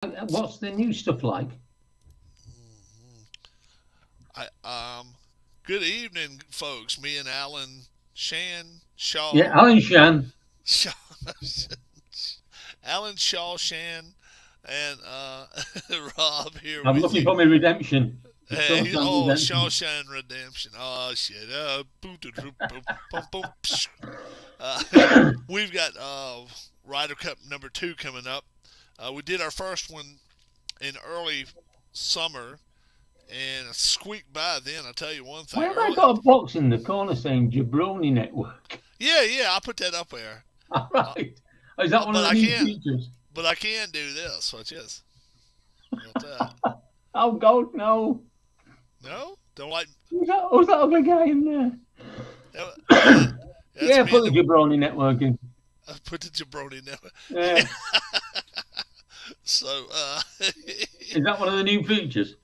What's the new stuff like? I Good evening, folks. Me and Alan Shan Shaw, Yeah, Alan Shan. Shaw Alan Shaw Shan, and Rob here I'm with looking you. for my redemption. The Hey, Shawshank oh, Redemption. Shawshank Redemption. Oh shit. Uh, we've got Ryder Cup number 2 coming up. We did our first one in early summer and squeaked by then. I tell you one Why thing. have I Early, got a box in the corner saying Jabroni Network? yeah, I put that up there. All Uh, right. Is that one of but the I new can't. features? But I can do this. Watch this. Got that. Oh, God, no. No, don't like. Was that other guy in there? That's Yeah, me put and the the. Jabroni Network in. I put the jabroni now. Yeah. So Is that one of the new features?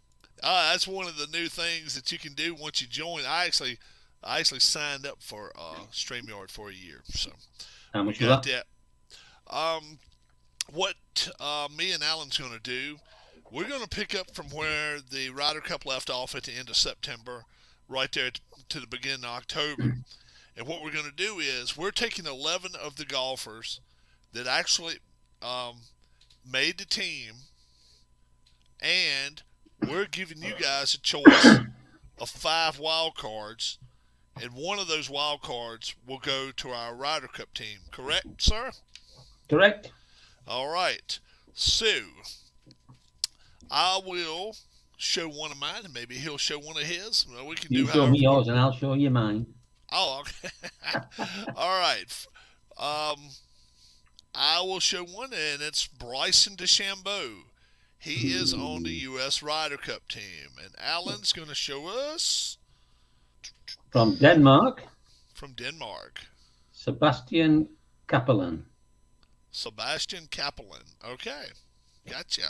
that's one of the new things that you can do once you join. I actually signed up for StreamYard for a year, so How we much was got that? that. Um, what me and Alan's going to do, we're going to pick up from where the Ryder Cup left off at the end of September, right there to the beginning of October. And what we're going to do is we're taking 11 of the golfers that actually um, made the team, and we're giving you guys a choice of 5 wild cards, and one of those wild cards will go to our Ryder Cup team. Correct, sir? Correct? All right. So I will show one of mine, and maybe he'll show one of his. Well, we can You do show me however we. yours and I'll show you mine. Oh, okay. All right. Um, I will show one, and it's Bryson DeChambeau. He is on the U.S. Ryder Cup team, and Alan's going to show us From Denmark, from Denmark, Sebastian Kaplan. Sebastian Kaplan. Okay, gotcha.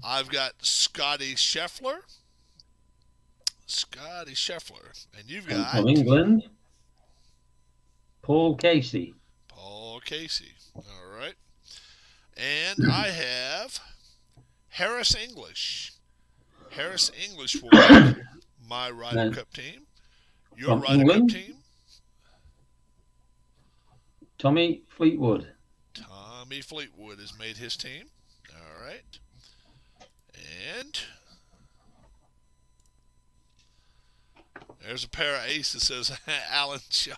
I've got Scotty Scheffler, and you've And from got England, Paul Casey. Paul Casey. All right, and I have Harris English. Harris English will make my Ryder Then Cup team. Your from Ryder Cup England, team, Tommy Fleetwood. Tommy Fleetwood has made his team. All right, and there's a pair of aces, says Alan Shaw.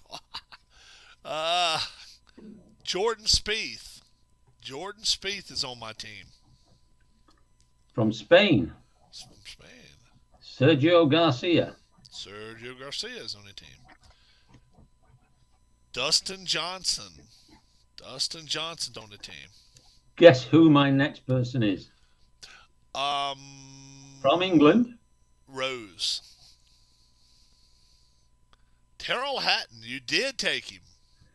Uh, Jordan Spieth. Jordan Spieth is on my team. From Spain, It's from Spain. Sergio Garcia. Sergio Garcia is on the team. Dustin Johnson. Dustin Johnson's on the team. Guess who my next person is? From Um, England. Rose. Terrell Hatton. You did take him.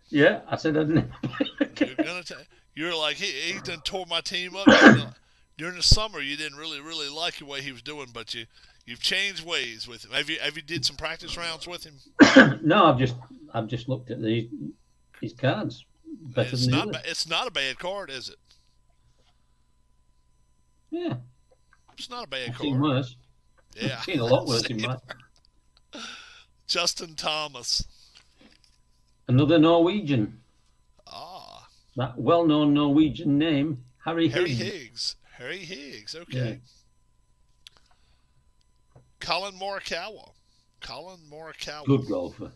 Yeah, I said I'd never play You're again. gonna take. You're like he done tore my team up during the summer. You didn't really like the way he was doing, but you've changed ways with him. Have you did some practice rounds with him? No, I've just looked at his cards. Better It's than the not others. it's not a bad card, is it? Yeah, It's not a bad I've seen card. worse. I've Yeah. seen a lot worse in my. Justin Thomas. Another Norwegian. Ah, That well-known Norwegian name, Harry Harry Higgs. Higgs. Harry Higgs. Yeah, Okay. Colin Morikawa. Colin Morikawa. good golfer.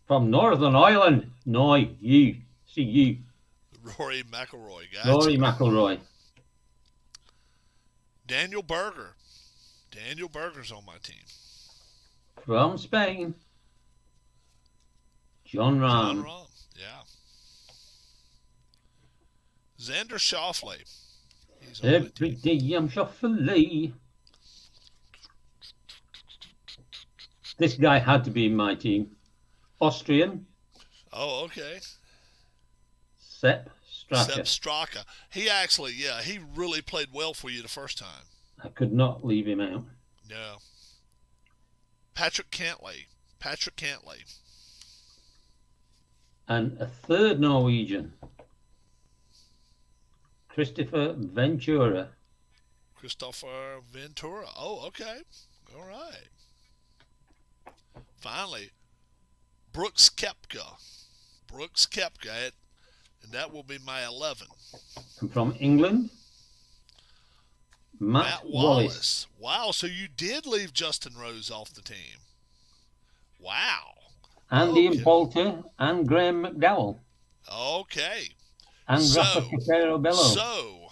From Northern Ireland, Noi, you, see you, Rory McIlroy. Rory Gotcha. McIlroy. Daniel Berger. Daniel Berger's on my team. From Spain, John John Rahm. Rahm. Yeah. Xander Schauffele. He's on my Every team. day I'm shuffling. This guy had to be in my team. Austrian, Oh, okay. Sepp Sepp Straka. Straka. He actually, yeah, he really played well for you the first time. I could not leave him out. No. Patrick Cantlay. Patrick Cantlay. And a third Norwegian, Christopher Ventura. Christopher Ventura. Oh, okay. All right. Finally, Brooks Koepka. Brooks Koepka, and that will be my 11. And from England, Matt Matt Wallace. Wallace. Wow, so you did leave Justin Rose off the team. Wow. Andy Okay. Poulter and Graham McDowell. Okay. And Rafa So, Caparro-Bello. so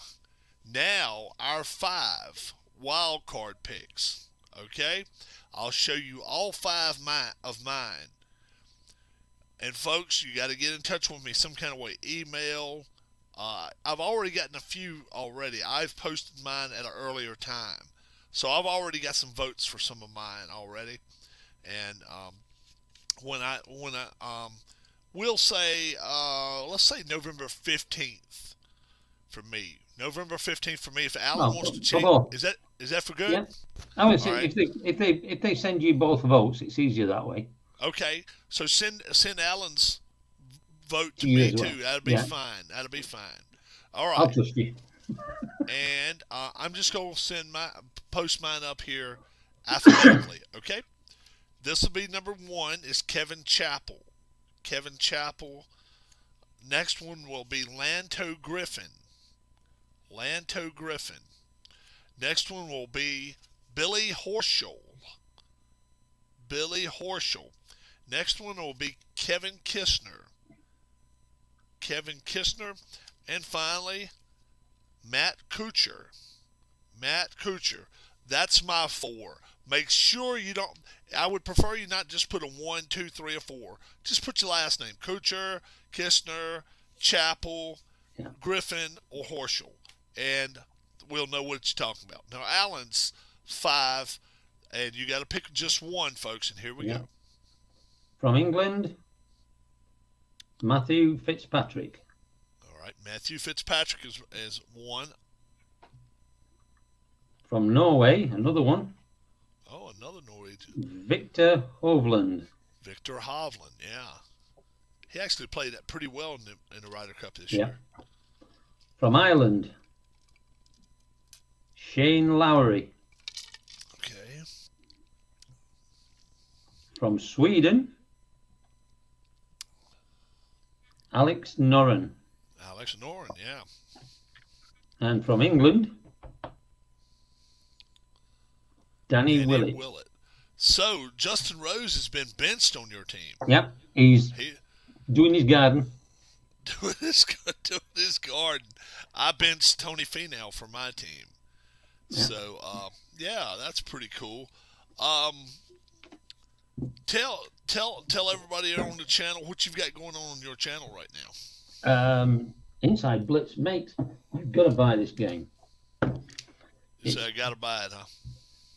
now our 5 wild card picks. Okay? I'll show you all 5 of mine. And folks, you got to get in touch with me some kind of way. Email. I've already gotten a few already. I've posted mine at an earlier time. So I've already got some votes for some of mine already. And we'll say, let's say November 15th for me. November 15th for me. If Alan wants to change, is that for good? Yeah. I would say right. if they send you both votes, it's easier that way. Okay, so send Alan's vote to me well. too. That'll be fine. That'll be fine. All right. I'll trust you. And I'm just gonna post mine up here alphabetically. Okay. This will be number 1 is Kevin Chappell. Kevin Chappell. Next one will be Lanto Griffin. Lanto Griffin. Next one will be Billy Horschel. Billy Horschel. Next one will be Kevin Kistner. Kevin Kistner. And finally, Matt Kuchar. Matt Kuchar. That's my 4. Make sure you don't. I would prefer you not just put a 1, 2, 3, or 4. Just put your last name. Kuchar, Kistner, Chappell, Griffin, or Horschel. And we'll know what you're talking about. Now, Alan's 5, and you got to pick just one, folks, and here we go. From England, Matthew Fitzpatrick. All right, Matthew Fitzpatrick is 1. From Norway, another one. Oh, another Norwegian. Victor Hovland. Victor Hovland, yeah. He actually played that pretty well in the Ryder Cup this year. From Ireland, Shane Lowry. Okay. From Sweden, Alex Noren. Alex Noren, yeah. And from England, Danny Willett. So, Justin Rose has been benched on your team. Yep, he's doing his garden. Doing his garden. I benched Tony Finau for my team. Yeah. So, that's pretty cool. Tell everybody on the channel what you've got going on your channel right now. Inside Blitz, mate, you've got to buy this game. So I got to buy it, huh?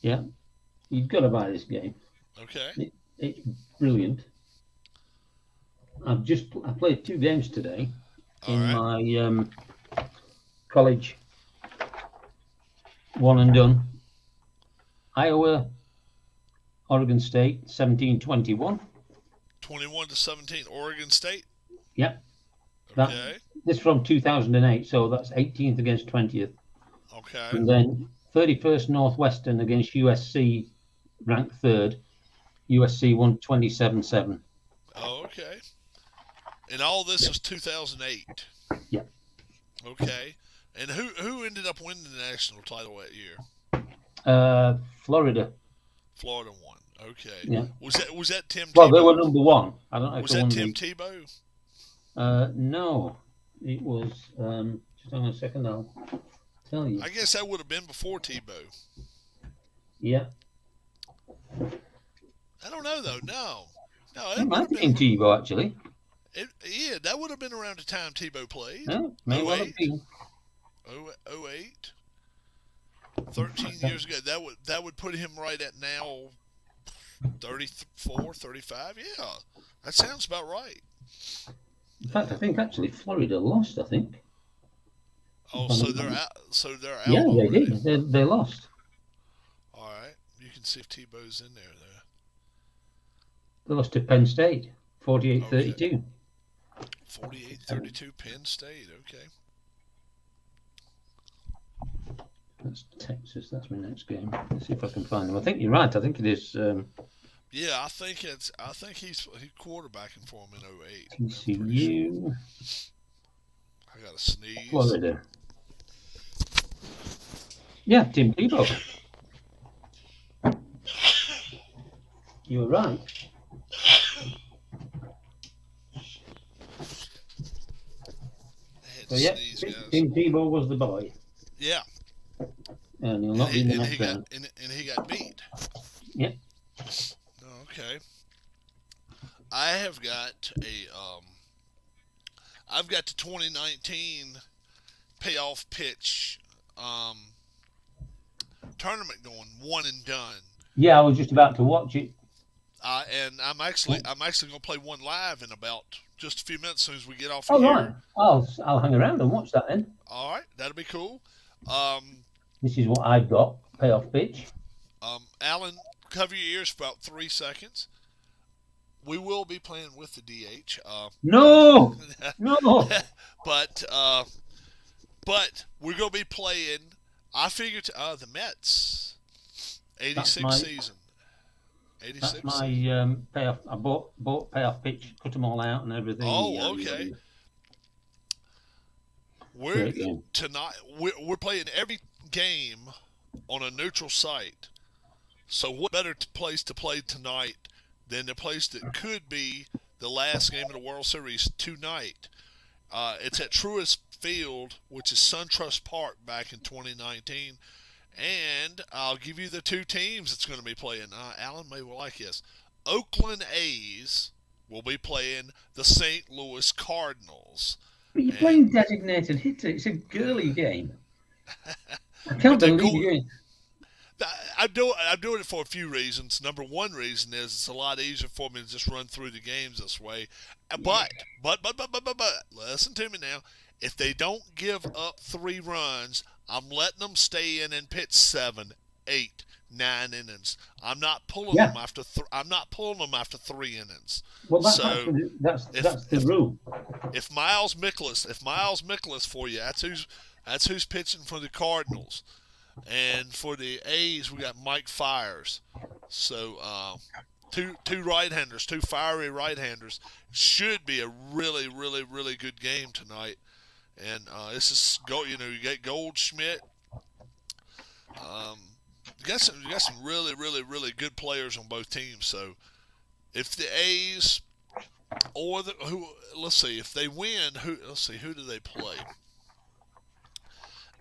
Yeah, you've got to buy this game. Okay. It's brilliant. I played 2 games today my college one and done. Iowa, Oregon State, 17-21. 21-17, Oregon State? Yep. Okay. This is from 2008, so that's 18th against 20th. Okay. And then 31st Northwestern against USC, ranked 3rd. USC won 27-7. Oh, okay. And all this is 2008. Yeah. Okay. And who ended up winning the national title that year? Florida. Florida won. Okay. Yeah. Was that Tim Tebow? Well, they were number 1. I don't know if was that Tim Tebow? No. It was just hang on a second, I'll tell you. I guess that would have been before Tebow. Yeah. I don't know though. No. It might have been Tebow actually. That would have been around the time Tebow played. Yeah, may well have been. 08. 13 years ago. That would put him right at now 34, 35. Yeah. That sounds about right. In fact, I think actually Florida lost, I think. Oh, so they're out. Yeah, they did. They lost. All right. You can see if Tebow's in there, though. They lost to Penn State, 48-32. 48-32, Penn State. Okay. That's Texas. That's my next game. Let's see if I can find them. I think you're right. I think it is Yeah, I think he's quarterbacking for him in '08. I'm pretty sure. TCU, I got to sneeze. Florida. Yeah, Tim Tebow. You were right. I had So to yeah, sneeze, guys. Tim Tebow was the boy, Yeah, and he'll not be in the next round. and he got beat. Yeah. Okay. I have got I've got the 2019 payoff pitch tournament going, one and done. Yeah, I was just about to watch it. And I'm actually gonna play one live in about just a few minutes as soon as we get off Oh, of here. right. I'll hang around and watch that then. All right, that'll be cool. This is what I've got. Payoff pitch. Alan, cover your ears for about 3 seconds. We will be playing with the DH. No. but we're gonna be playing. I figured the Mets, 86 season. 86 That's my payoff. I bought payoff pitch, cut them all out and everything. Oh, okay. We're playing every game on a neutral site. So what better place to play tonight than the place that could be the last game of the World Series tonight? It's at Truist Field, which is SunTrust Park back in 2019. And I'll give you the two teams that's going to be playing. Alan may like this. Oakland A's will be playing the St. Louis Cardinals. But you're playing designated hitter. It's a girly game. I can't believe you're doing. I'm doing it for a few reasons. Number one reason is it's a lot easier for me to just run through the games this way. But listen to me now. If they don't give up 3 runs, I'm letting them stay in and pitch 7, 8, 9 innings. I'm not pulling them after. I'm not pulling them after 3 innings. Well, that's the rule. If Miles Mikolas for you, that's who's pitching for the Cardinals, and for the A's we got Mike Fiers. So two right-handers, 2 fiery right-handers. Should be a really, really, really good game tonight. And this is you got Goldschmidt. You got some really, really, really good players on both teams. So if the A's if they win, who do they play?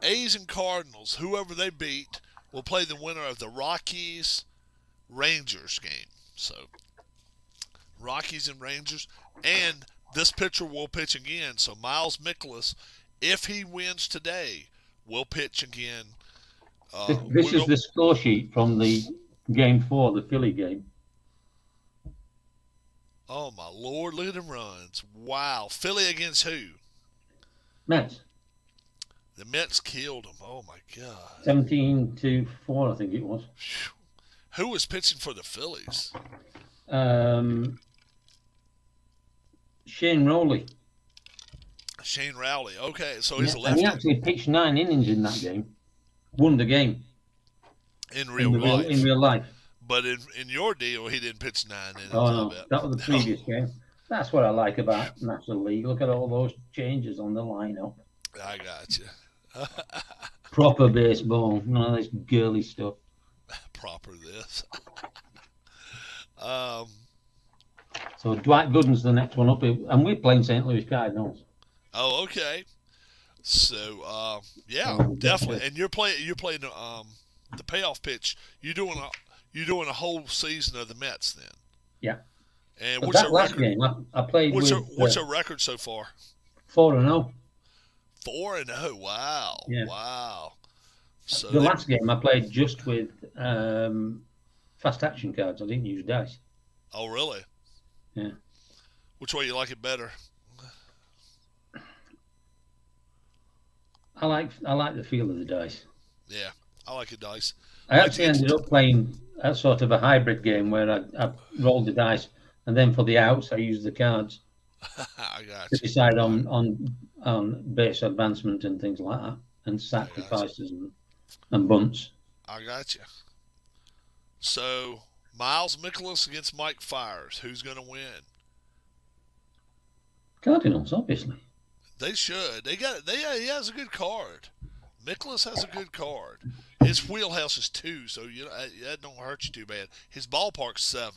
A's and Cardinals, whoever they beat, will play the winner of the Rockies Rangers game. So Rockies and Rangers, and this pitcher will pitch again. So Miles Mikolas, if he wins today, will pitch again. This is the score sheet from the game 4, the Philly game. Oh my Lord! Look at them runs! Wow, Philly against who? Mets. The Mets killed them. Oh my God! 17-4, I think it was. Who was pitching for the Phillies? Shane Rowley. Shane Rowley. Okay, so he's a lefty. And he actually pitched 9 innings in that game. Won the game. In real life. In real life. But in your deal, he didn't pitch 9 innings. Oh, no. That was the previous game. That's what I like about National League. Look at all those changes on the lineup. I got you. Proper baseball. None of this girly stuff. Proper this. So Dwight Gooden's the next one up, and we're playing St. Louis Cardinals. Oh, okay. So, definitely. And you're playing the payoff pitch. You're doing a whole season of the Mets then. Yeah. And but what's that your last record? Game, I played what's your record so far? 4-0. 4-0. Wow. Yeah. Wow. So the last game I played just with fast action cards. I didn't use dice. Oh, really? Yeah. Which way you like it better? I like the feel of the dice. Yeah, I like the dice. I actually ended up playing a sort of a hybrid game where I rolled the dice, and then for the outs I used the cards. I got to decide on base advancement and things like that, and sacrifices. and bunts. I got you. So Miles Mikolas against Mike Fires. Who's going to win? Cardinals, obviously. They should. He has a good card. Mikolas has a good card. His wheelhouse is 2, so that don't hurt you too bad. His ballpark's 7,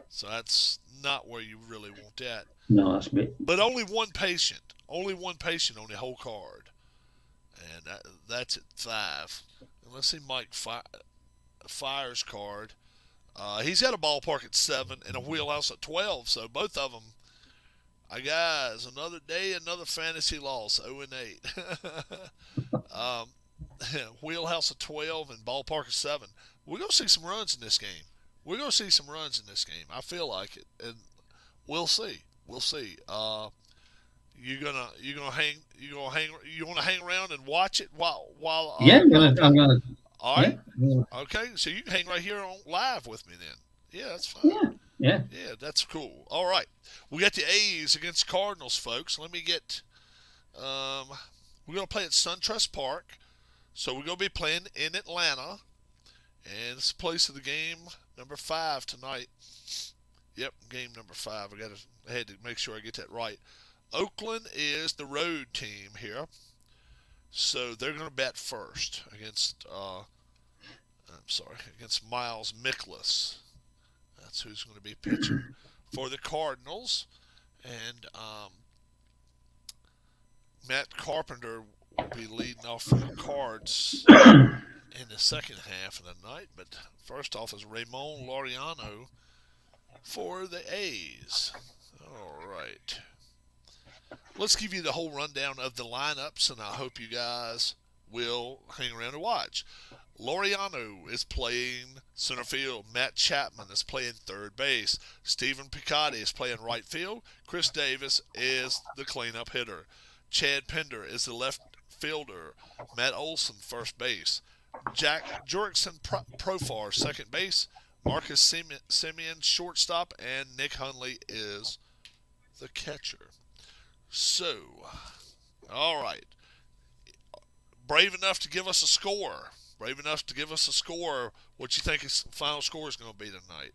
so that's not where you really want that. No, that's a bit. But only one patient. Only one patient on the whole card, and that's at 5. And let's see Mike Fire's card. He's got a ballpark at 7 and a wheelhouse at 12. So both of them, I guys, another day, another fantasy loss, 0-8. Wheelhouse at 12 and ballpark at 7. We're gonna see some runs in this game. We're gonna see some runs in this game. I feel like it, and we'll see. We'll see. You want to hang around and watch it while Yeah, I'm gonna. all Yeah, right. Okay, so you can hang right here on live with me then. Yeah, that's fine. yeah, yeah. Yeah, that's cool. All right, we got the A's against Cardinals, folks. Let me get. We're gonna play at SunTrust Park, so we're gonna be playing in Atlanta, and it's the place of the game number 5 tonight. Yep, game number 5. I had to make sure I get that right. Oakland is the road team here, so they're gonna bat first against. Against Miles Mikolas. That's who's going to be pitching for the Cardinals. And Matt Carpenter will be leading off for the Cards in the second half of the night. But first off is Ramon Laureano for the A's. All right. Let's give you the whole rundown of the lineups, and I hope you guys will hang around and watch. Laureano is playing center field. Matt Chapman is playing third base. Stephen Picotti is playing right field. Chris Davis is the cleanup hitter. Chad Pender is the left fielder. Matt Olson, first base. Jack Jurickson Profar, second base. Marcus Simeon, shortstop. And Nick Hundley is the catcher. So, all right. Brave enough to give us a score. Brave enough to give us a score. What you think his final score is going to be tonight?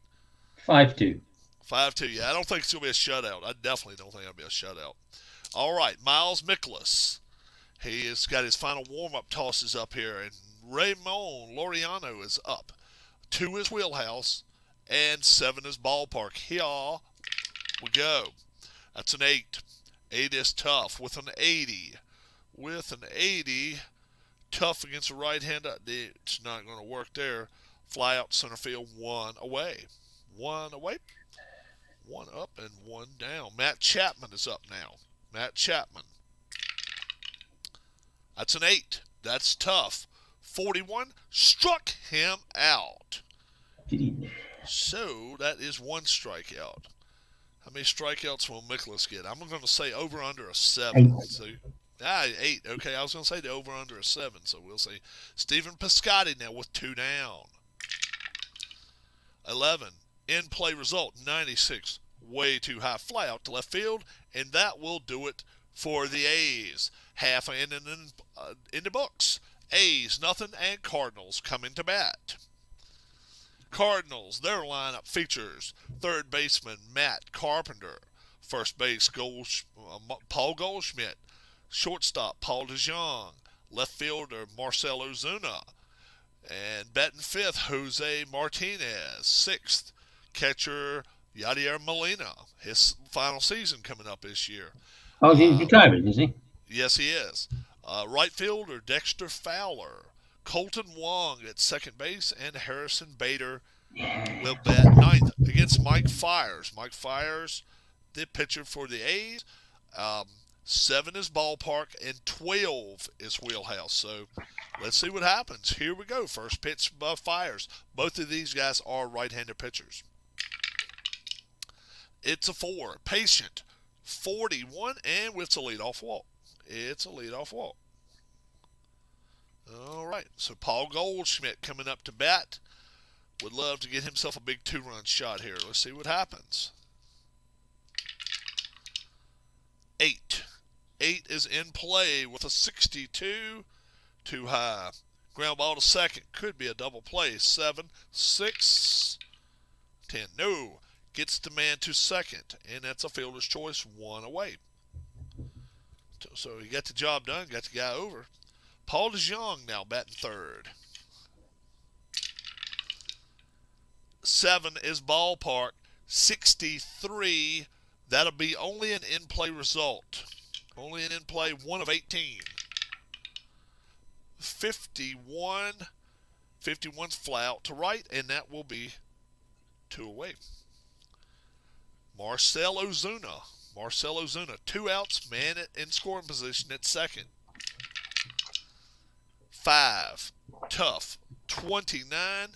5-2. 5-2. Yeah, I don't think it's going to be a shutout. I definitely don't think it'll be a shutout. All right, Miles Mikolas. He has got his final warm-up tosses up here, and Ramon Laureano is up. 2 is wheelhouse, and 7 is ballpark. Here we go. That's an 8. 8 is tough with an 80. With an 80. Tough against the right-hander. It's not going to work there. Fly out center field, 1 away. 1 away. 1 up and 1 down. Matt Chapman is up now. Matt Chapman. That's an 8. That's tough. 41. Struck him out. So that is 1 strikeout. How many strikeouts will Mikolas get? I'm going to say over under a 7. So 8. Okay, I was going to say the over under a 7, so we'll see. Stephen Piscotty now with 2 down. 11. In play result 96. Way too high. Fly out to left field, and that will do it for the A's. Half inning in the books. A's nothing, and Cardinals coming to bat. Cardinals, their lineup features third baseman Matt Carpenter, first base Paul Goldschmidt, shortstop Paul DeJong, left fielder Marcell Ozuna, and batting fifth Jose Martinez, sixth catcher Yadier Molina, his final season coming up this year. Oh, he's retiring, is he? Yes, he is. Right fielder Dexter Fowler, Colton Wong at second base, and Harrison Bader will bat ninth against Mike Fiers. Mike Fiers, the pitcher for the A's. 7 is ballpark, and 12 is wheelhouse. So let's see what happens. Here we go. First pitch by Fiers. Both of these guys are right-handed pitchers. It's a 4. Patient. 41, and it's a leadoff walk. It's a leadoff walk. All right, so Paul Goldschmidt coming up to bat. Would love to get himself a big 2-run shot here. Let's see what happens. 8. 8 is in play with a 62. Too high. Ground ball to second. Could be a double play. 7, 6, 10. No. Gets the man to second. And that's a fielder's choice. 1 away. So he got the job done. Got the guy over. Paul DeJong now batting third. 7 is ballpark. 63. That'll be only an in-play result. Only an in-play, 1 of 18. 51. 51's fly out to right, and that will be 2 away. Marcell Ozuna. 2 outs, man in scoring position at second. 5. Tough. 29.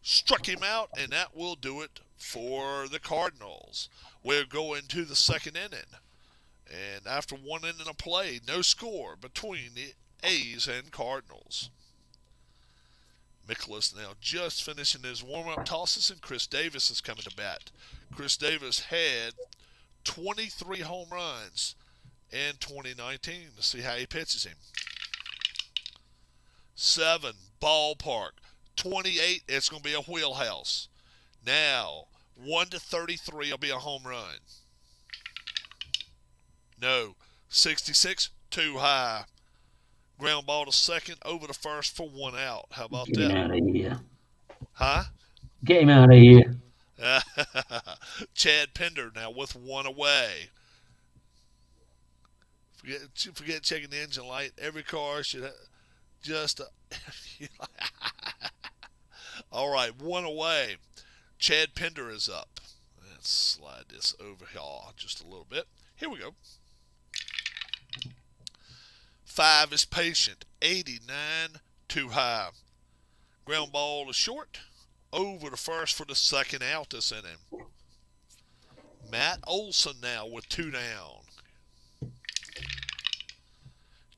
Struck him out, and that will do it for the Cardinals. We're going to the second inning. And after 1 inning of play, no score between the A's and Cardinals. Mikolas now just finishing his warm-up tosses, and Chris Davis is coming to bat. Chris Davis had 23 home runs in 2019. Let's see how he pitches him. 7, ballpark. 28, it's going to be a wheelhouse. Now, 1 to 33 will be a home run. No. 66, too high. Ground ball to second, over to first for 1 out. How about that? Get him out of here. Huh? Get him out of here. Chad Pender now with 1 away. Forget checking the engine light. Every car should have just all right, 1 away. Chad Pender is up. Let's slide this over here just a little bit. Here we go. 5 is patient. 89, too high. Ground ball to short. Over to first for the second out this inning. Matt Olson now with 2 down.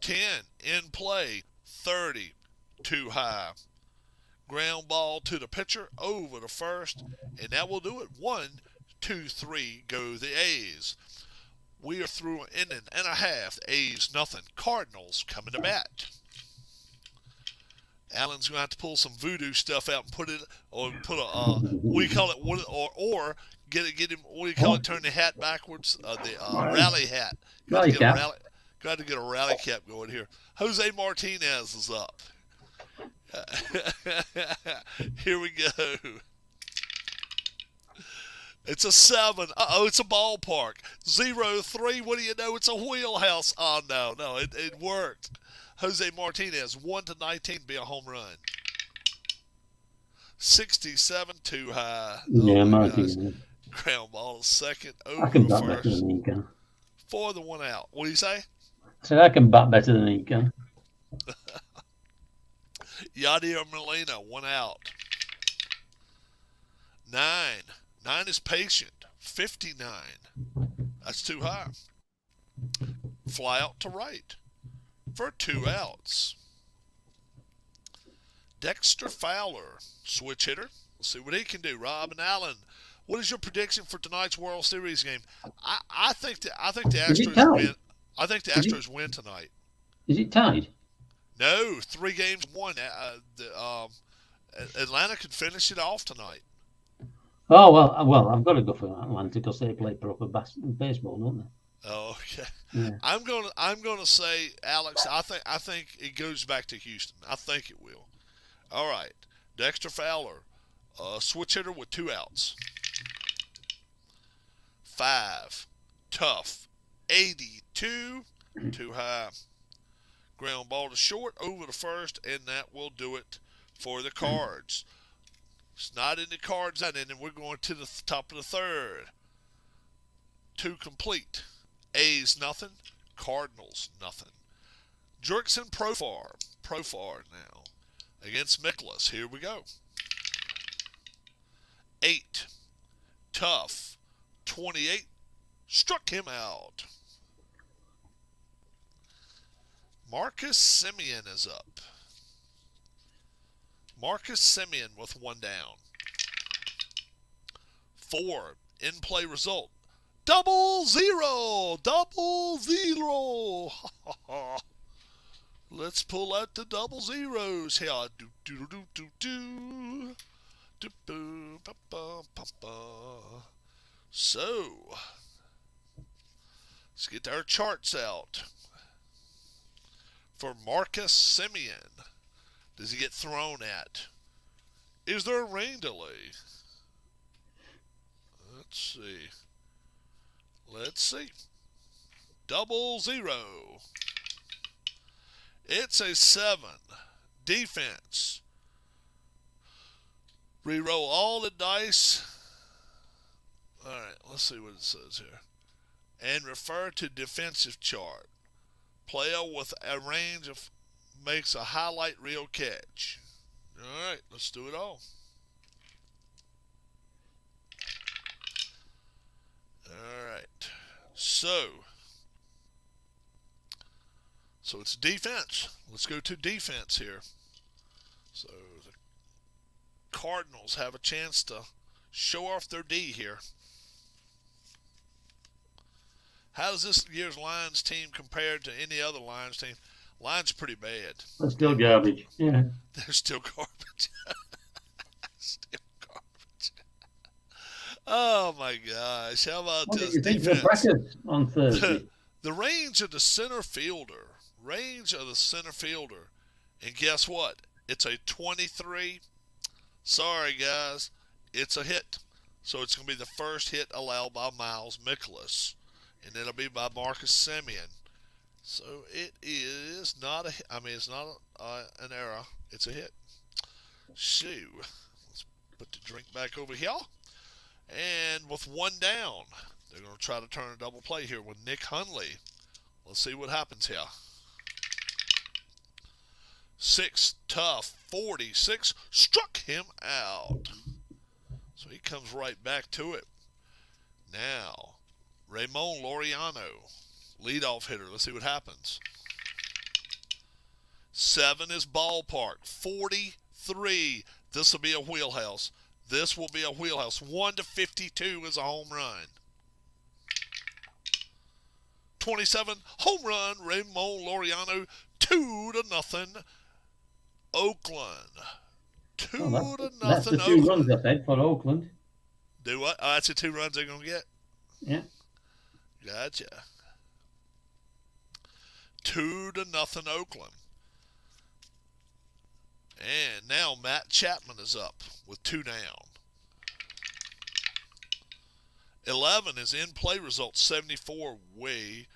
10 in play. 30, too high. Ground ball to the pitcher, over to first, and that will do it. 1, 2, 3, go the A's. We are through an inning and a half. A's nothing. Cardinals coming to bat. Alan's going to have to pull some voodoo stuff out and put it, or put a, what do you call it, or get him, what do you call it, turn the hat backwards, the rally hat. Got to get a rally cap going here. Jose Martinez is up. Here we go. It's a 7. Uh-oh, it's a ballpark. 0-3. What do you know? It's a wheelhouse. Oh, no, it worked. Jose Martinez, 1 to 19, be a home run. 67, too high. Yeah, Martinez. Ground ball to second, I can over bat to better first. than he can. For the 1 out. What do you say? So I can bat better than he can. Yadier Molina, 1 out. 9. 9 is patient. 59. That's too high. Fly out to right for 2 outs. Dexter Fowler, switch hitter. Let's see what he can do. Rob and Allen, what is your prediction for tonight's World Series game? I think the Astros win. I think the Astros win tonight. Is it tied? No, 3 games won. Atlanta could finish it off tonight. Oh well, I've got to go for Atlanta because they play proper baseball, don't they? Oh, okay. Yeah. I'm gonna say, Alex. I think it goes back to Houston. I think it will. All right, Dexter Fowler, switch hitter with 2 outs. 5, tough. 82, too high. Ground ball to short, over to first, and that will do it for the Cards. It's not in the Cards that inning. We're going to the top of the third. 2 complete. A's nothing. Cardinals nothing. Jurickson Profar now against Mikolas. Here we go. 8. Tough. 28. Struck him out. Marcus Semien is up. Marcus Semien with 1 down. 4. In play result. 0-0. Let's pull out the double zeros here. Do do do do do do do ba ba ba ba. So let's get our charts out for Marcus Simeon. Does he get thrown at? Is there a rain delay? Let's see. Let's see. Double zero. It's a 7. Defense. Reroll all the dice. Alright, let's see what it says here. And refer to defensive chart. Player with a range of makes a highlight reel catch. Alright, let's do it all. Alright. So it's defense. Let's go to defense here. So the Cardinals have a chance to show off their D here. How does this year's Lions team compare to any other Lions team? Lions pretty bad. They're still garbage. Yeah. They're still garbage. Still garbage. Oh my gosh! How about What this did you think of the defense? brackets on Thursday? The range of the center fielder. Range of the center fielder. And guess what? It's a 23. Sorry, guys. It's a hit. So it's going to be the first hit allowed by Miles Mikolas. And it'll be by Marcus Simeon. So it is not a hit. I mean, it's not an error. It's a hit. So let's put the drink back over here. And with one down, they're going to try to turn a double play here with Nick Hundley. Let's see what happens here. 6 tough 46 struck him out. So he comes right back to it. Now, Ramon Laureano, leadoff hitter. Let's see what happens. 7 is ballpark. 43. This will be a wheelhouse. This will be a wheelhouse. 1-52 is a home run. 27 home run. Ramon Laureano. 2-0. Oakland. 2-0 That's the 2 Oakland. runs I said for Oakland. Do what? Oh, that's the 2 runs they're going to get? Yeah. Gotcha. 2-0 Oakland. And now Matt Chapman is up with 2 down. 11 is in play result. 74 way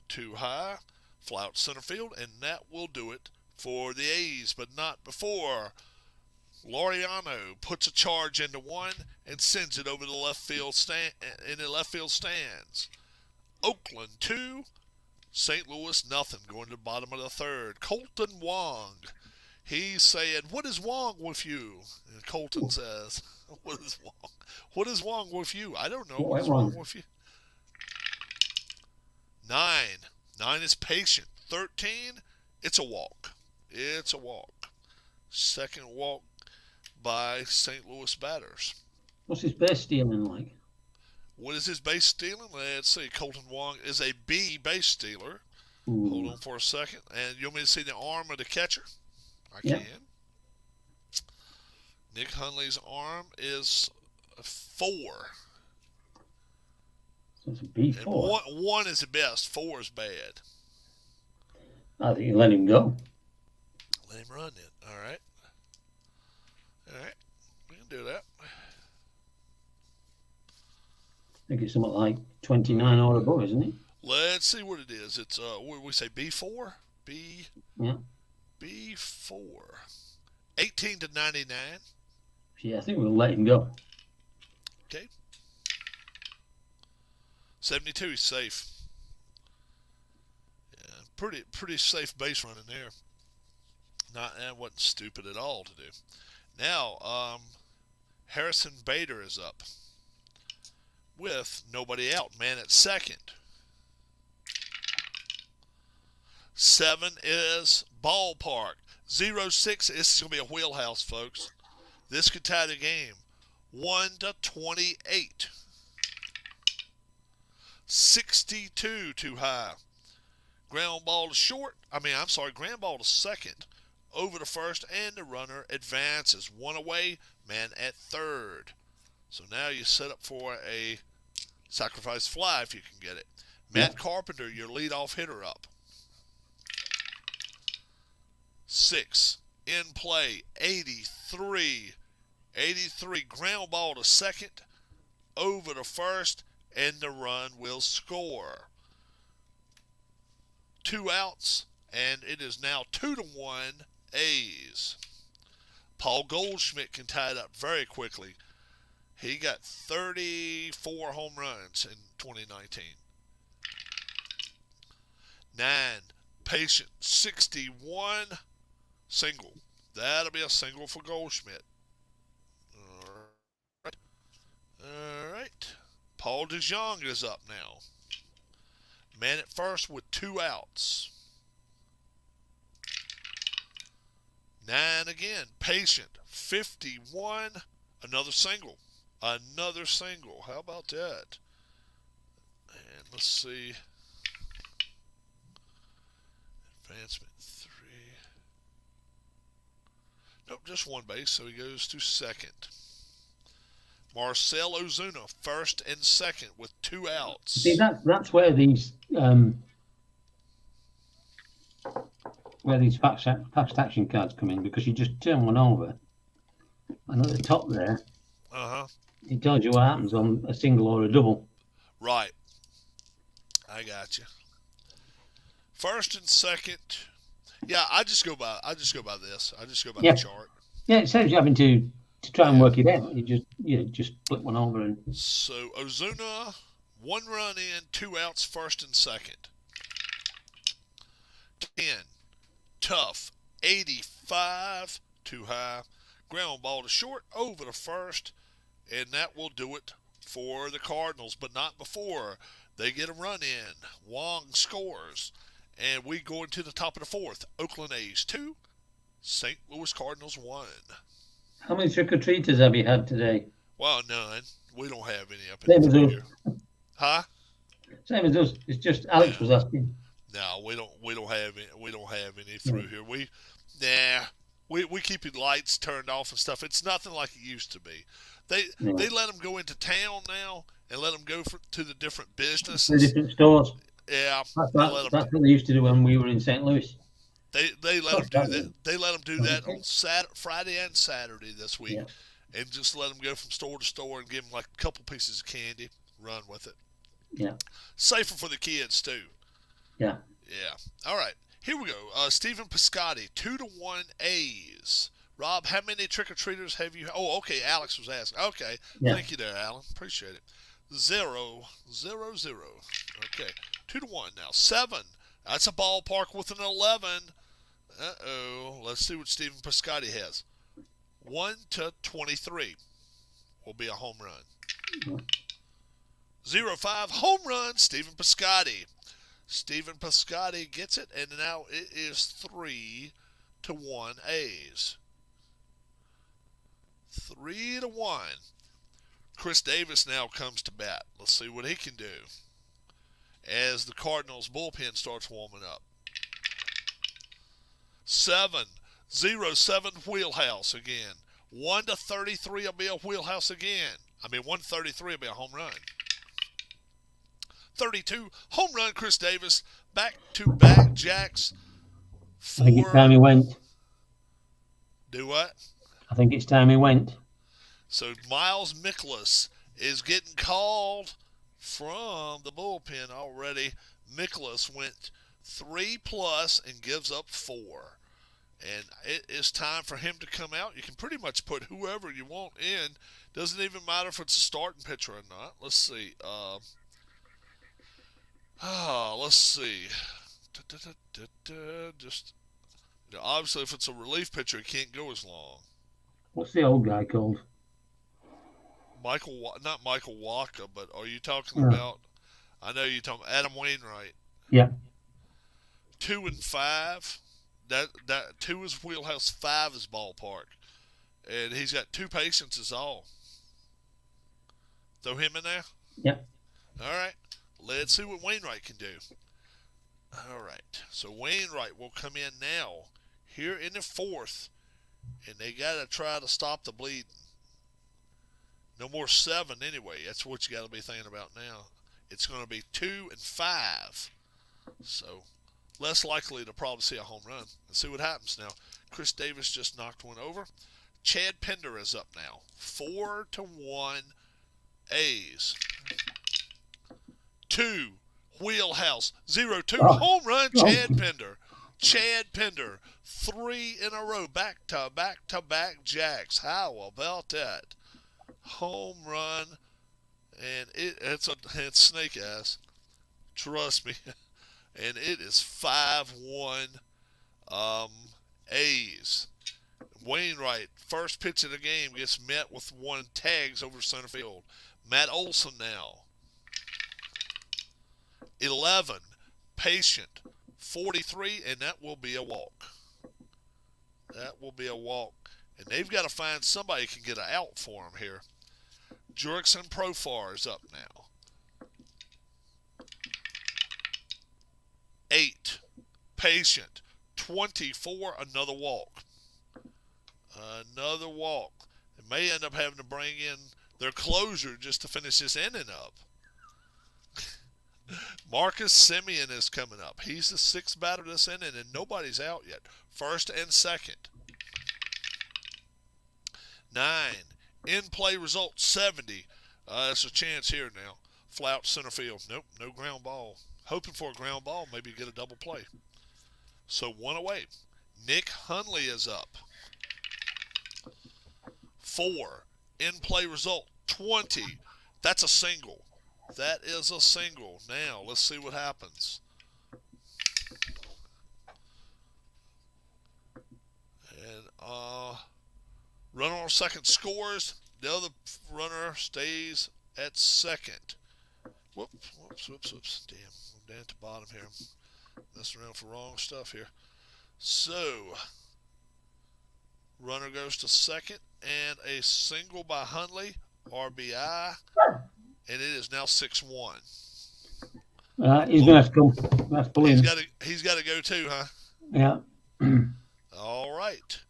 too high. Fly out center field, and that will do it for the A's, but not before Laureano puts a charge into one and sends it over the left field stand in the left field stands. Oakland 2, St. Louis nothing. Going to the bottom of the third. Colton Wong. He's saying, "What is wrong with you?" And Colton says, "What is wrong? What is wrong with you? I don't know what's wrong with you." 9 is patient. 13, it's a walk. It's a walk. Second walk by St. Louis batters. What's his base stealing like? What is his base stealing? Let's see. Colton Wong is a B base stealer. Ooh. Hold on for a second. And you want me to see the arm of the catcher? I Yep. can. Nick Hundley's arm is a 4. So it's a B4. And 1 is the best. 4 is bad. I think you let him go. Let him run it. All right. All right. We can do that. I think it's something like 29 or above, isn't it? Let's see what it is. It's what we say B4? Yeah. B4. 18-99. Yeah, I think we'll let him go. Okay. 72 is safe. Yeah, pretty safe base running there. That wasn't stupid at all to do. Now, Harrison Bader is up with nobody out. Man at second. 7 is ballpark. 0-6. This is going to be a wheelhouse, folks. This could tie the game. 1-28. 62 too high. Ground ball to short. I'm sorry, ground ball to second. Over to first, and the runner advances. One away, man at third. So now you set up for a sacrifice fly if you can get it. Yeah. Matt Carpenter, your leadoff hitter, up. 6. In play, 83. 83. Ground ball to second. Over to first, and the run will score. 2 outs, and it is now 2-1 A's. Paul Goldschmidt can tie it up very quickly. He got 34 home runs in 2019. 9. Patient 61. Single. That'll be a single for Goldschmidt. All right. Paul DeJong is up now. Man at first with 2 outs. 9 again. Patient 51. Another single. Another single. How about that? And let's see. Advancement 3. Nope, just one base, so he goes to second. Marcell Ozuna, first and second with 2 outs. See, that's where these fast action cards come in, because you just turn one over, and at the top there, it tells you what happens on a single or a double. Right. I got you. First and second. Yeah, I just go by this. I just go by the chart. Yeah, it saves you having to try and work it out. You just flip one over and. So Ozuna, 1 run in, 2 outs, first and second. 10. Tough, 85, too high. Ground ball to short, over to first, and that will do it for the Cardinals, but not before they get a run in. Wong scores, and we go into the top of the 4th. Oakland A's 2, St. Louis Cardinals 1. How many trick-or-treaters have you had today? Well, none. We don't have any up in the here. Huh? Same as us. It's just Alex was asking. No, we don't have any through here. We keep the lights turned off and stuff. It's nothing like it used to be. They let them go into town now and let them go to the different businesses. The different stores. Yeah, that's what they used to do when we were in St. Louis. They let them do that. They let them do that on Friday and Saturday this week, and just let them go from store to store and give them like a couple pieces of candy, run with it. Yeah. Safer for the kids too. Yeah. Yeah. All right. Here we go. Stephen Piscotty, 2-1 A's. Rob, how many trick-or-treaters have you? Oh, okay. Alex was asking. Okay. Yeah. Thank you there, Alan. Appreciate it. 0, 0, 0. Okay. 2-1 now. 7. That's a ballpark with an 11. Uh-oh. Let's see what Stephen Piscotty has. 1-23 will be a home run. 0-5 home run, Stephen Piscotty. Stephen Piscotty gets it, and now it is 3-1 A's. 3-1. Chris Davis now comes to bat. Let's see what he can do as the Cardinals bullpen starts warming up. 7-0-7 wheelhouse again. 1-33 will be a wheelhouse again. 133 will be a home run. 32 home run, Chris Davis. Back-to-back jacks. I think it's time he went. Do what? I think it's time he went. So Miles Mikolas is getting called from the bullpen already. Mikolas went 3+ and gives up 4. And it is time for him to come out. You can pretty much put whoever you want in. Doesn't even matter if it's a starting pitcher or not. Let's see. Let's see. Just obviously, if it's a relief pitcher, it can't go as long. What's the old guy called? Not Michael Walker, but are you talking about? I know you're talking Adam Wainwright. Yeah. 2 and 5. That 2 is wheelhouse, 5 is ballpark, and he's got 2 patients is all. Throw him in there. Yep. All right. Let's see what Wainwright can do. All right. So Wainwright will come in now, here in the fourth, and they got to try to stop the bleeding. No more 7 anyway. That's what you got to be thinking about now. It's going to be 2 and 5. So less likely to probably see a home run. Let's see what happens now. Chris Davis just knocked one over. Chad Pender is up now. 4-1 A's. 2 Wheelhouse. 0-2 home run. Chad Pender. Chad Pender. 3 in a row. Back to back jacks. How about that? Home run. And it's snake ass. Trust me. And it is 5-1 A's. Wainwright, first pitch of the game, gets met with 1 tags over center field. Matt Olson now. 11, Patient. 43, and that will be a walk. That will be a walk. And they've got to find somebody who can get an out for them here. Jurickson Profar is up now. 8, Patient. 24, another walk. Another walk. They may end up having to bring in their closer just to finish this inning up. Marcus Simeon is coming up. He's the 6th batter this inning, and nobody's out yet. First and second. 9, in-play result 70. That's a chance here now. Flout center field. Nope, no ground ball. Hoping for a ground ball, maybe get a double play. So 1 away. Nick Hundley is up. 4, in-play result 20. That's a single. That is a single. Now, let's see what happens. And runner on second scores. The other runner stays at second. Whoops. Damn, I'm down at the bottom here. Messing around for wrong stuff here. So, runner goes to second, and a single by Hundley, RBI, and it is now 6-1. He's going to have to come. That's brilliant. He's got to go too, huh? Yeah. All right.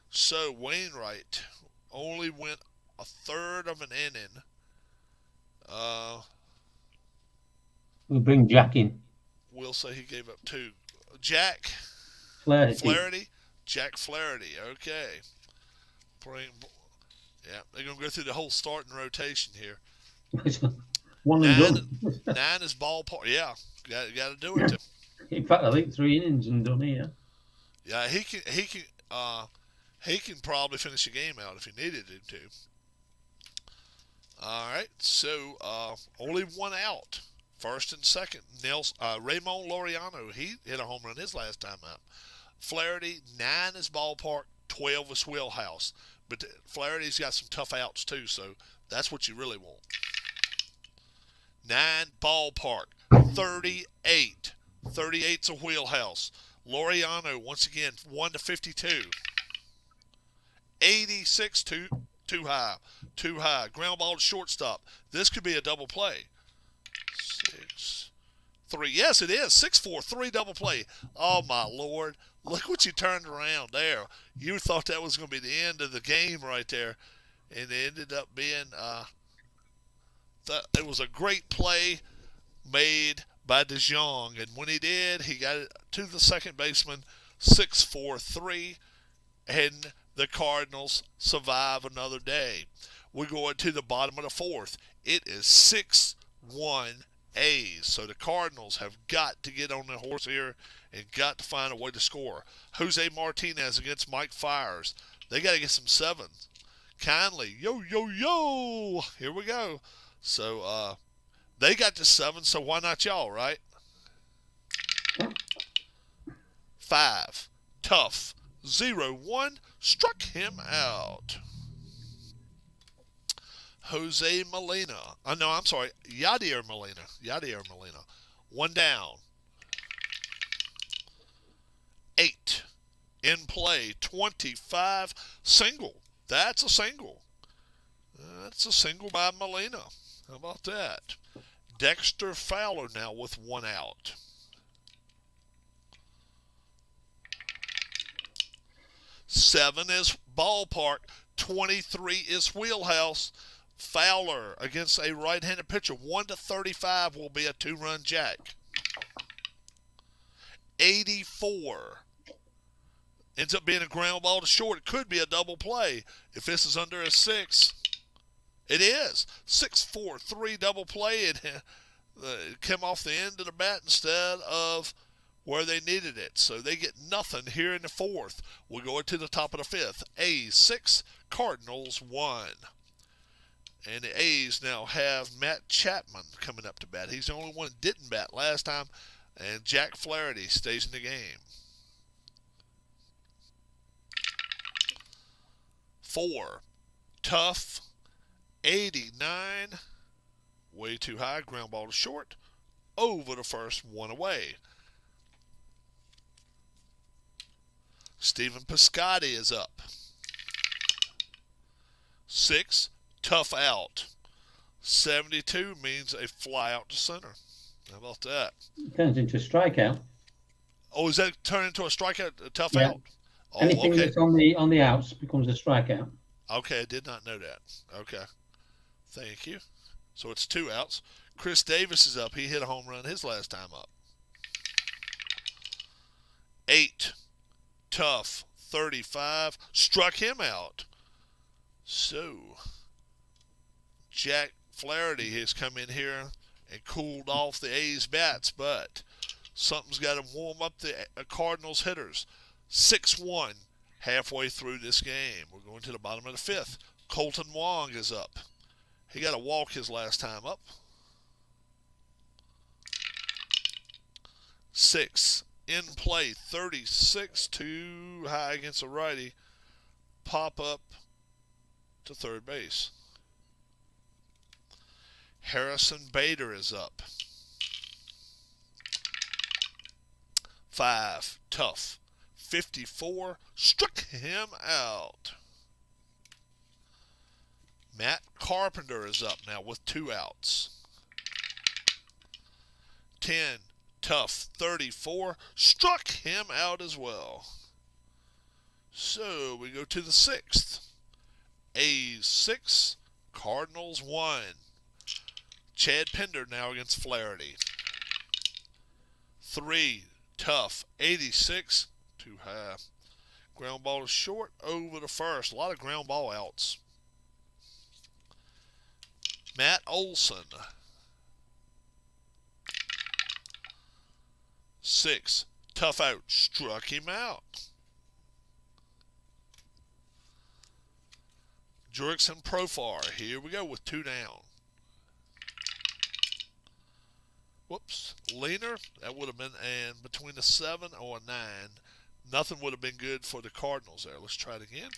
So Wainwright only went a third of an inning. We'll bring Jack in. We'll say he gave up 2. Jack Flaherty. Jack Flaherty. Okay. Yeah, they're going to go through the whole starting rotation here. 1 and done. 9 is ballpark. Yeah, got to do it. In fact, I think 3 innings and done here. Yeah, he can probably finish the game out if he needed him to. All right, so only 1 out. First and second. Raymond Laureano, he hit a home run his last time up. Flaherty, 9 is ballpark, 12 is wheelhouse. But Flaherty's got some tough outs too, so that's what you really want. 9 ballpark, 38. 38's a wheelhouse. Laureano, once again, 1-52. 86, too high. Too high. Ground ball to shortstop. This could be a double play. 6-3. Yes, it is. 6-4, 3 double play. Oh, my Lord. Look what you turned around there. You thought that was going to be the end of the game right there. And it ended up being, it was a great play made by DeJong. And when he did, he got it to the second baseman, 6-4-3. And the Cardinals survive another day. We're going to the bottom of the 4th. It is 6-1 A's. So the Cardinals have got to get on the horse here and got to find a way to score. Jose Martinez against Mike Fiers. They got to get some 7s. Kindly, yo. Here we go. So they got to 7, so why not y'all, right? 5. Tough. 0-1. Struck him out. Jose Molina. No, I'm sorry. Yadier Molina. 1 down. 8. In play. 25. Single. That's a single. That's a single by Molina. How about that? Dexter Fowler now with 1 out. 7 is ballpark. 23 is wheelhouse. Fowler against a right-handed pitcher. 1-35 will be a 2-run jack. 84 ends up being a ground ball to short. It could be a double play. If this is under a 6, it is. 6-4-3 double play. It came off the end of the bat instead of where they needed it. So they get nothing here in the 4th. We'll go to the top of the 5th. A's 6, Cardinals 1. And the A's now have Matt Chapman coming up to bat. He's the only one that didn't bat last time. And Jack Flaherty stays in the game. 4, tough, 89, way too high, ground ball to short, over the first, 1 away. Stephen Piscotty is up. 6, tough out. 72 means a fly out to center. How about that? It turns into a strikeout. Oh, is that turn into a strikeout, a tough Yeah. out? Oh, Anything okay. that's on the outs becomes a strikeout. Okay, I did not know that. Okay. Thank you. So it's 2 outs. Chris Davis is up. He hit a home run his last time up. 8, tough, 35. Struck him out. So, Jack Flaherty has come in here and cooled off the A's bats, but something's got to warm up the Cardinals hitters. 6-1 halfway through this game. We're going to the bottom of the 5th. Colton Wong is up. He got a walk his last time up. 6 in play. 36 too high against a righty. Pop up to third base. Harrison Bader is up. 5, tough. 54, struck him out. Matt Carpenter is up now with 2 outs. 10, tough, 34, struck him out as well. So we go to the 6th. A's 6, Cardinals 1. Chad Pender now against Flaherty. 3, tough, 86, too high. Ground ball to short, over the first. A lot of ground ball outs. Matt Olson. 6, tough out, struck him out. Jurickson Profar, here we go with 2 down. Whoops, leaner, that would have been, and between a 7 or a 9, nothing would have been good for the Cardinals there. Let's try it again.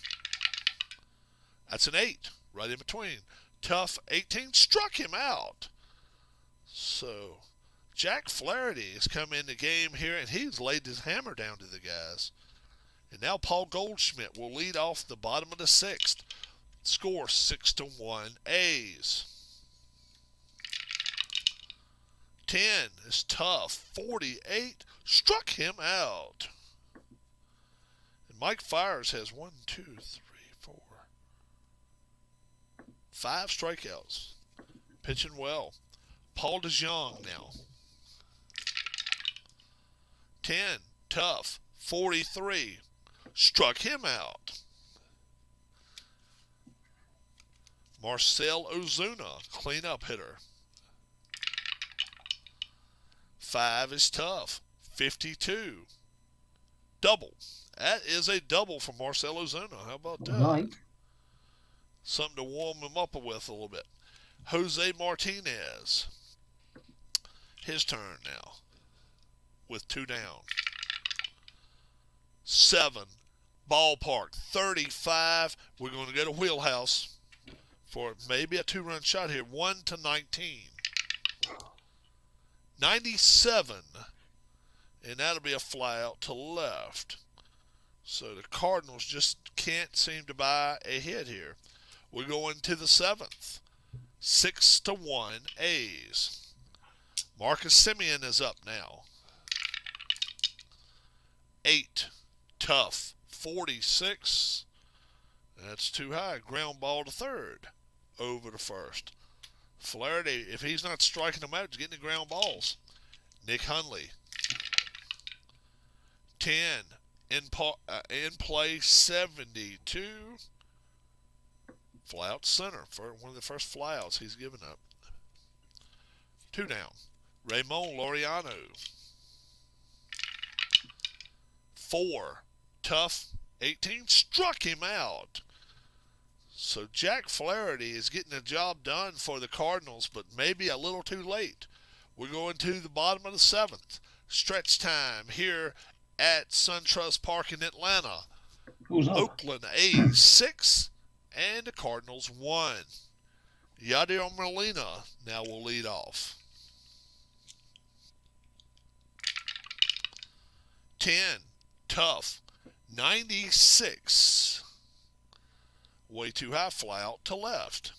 That's an 8, right in between. Tough, 18, struck him out. So, Jack Flaherty has come in the game here, and he's laid his hammer down to the guys. And now Paul Goldschmidt will lead off the bottom of the 6th. Score 6-1 A's. 10 is tough. 48 struck him out. And Mike Fiers has 1, 2, 3, 4, 5 strikeouts. Pitching well. Paul DeJong now. 10, tough. 43 struck him out. Marcell Ozuna, cleanup hitter. 5 is tough. 52. Double. That is a double for Marcell Ozuna. How about that? Right. Something to warm him up with a little bit. Jose Martinez. His turn now. With 2 down. 7. Ballpark. 35. We're going to go to wheelhouse for maybe a 2-run shot here. 1-19. 97. And that'll be a fly out to left. So the Cardinals just can't seem to buy a hit here. We're going to the 7th. 6-1 A's. Marcus Semien is up now. 8, tough. 46. That's too high. Ground ball to third. Over to first. Flaherty, if he's not striking them out, he's getting the ground balls. Nick Hundley. 10. In play 72. Fly out center for one of the first flyouts he's given up. 2 down. Ramon Laureano. 4. Tough. 18. Struck him out. So Jack Flaherty is getting the job done for the Cardinals, but maybe a little too late. We're going to the bottom of the 7th. Stretch time here at SunTrust Park in Atlanta. Oakland A's 6 and the Cardinals 1. Yadier Molina now will lead off. 10. Tough. 96. Way too high, fly out to left.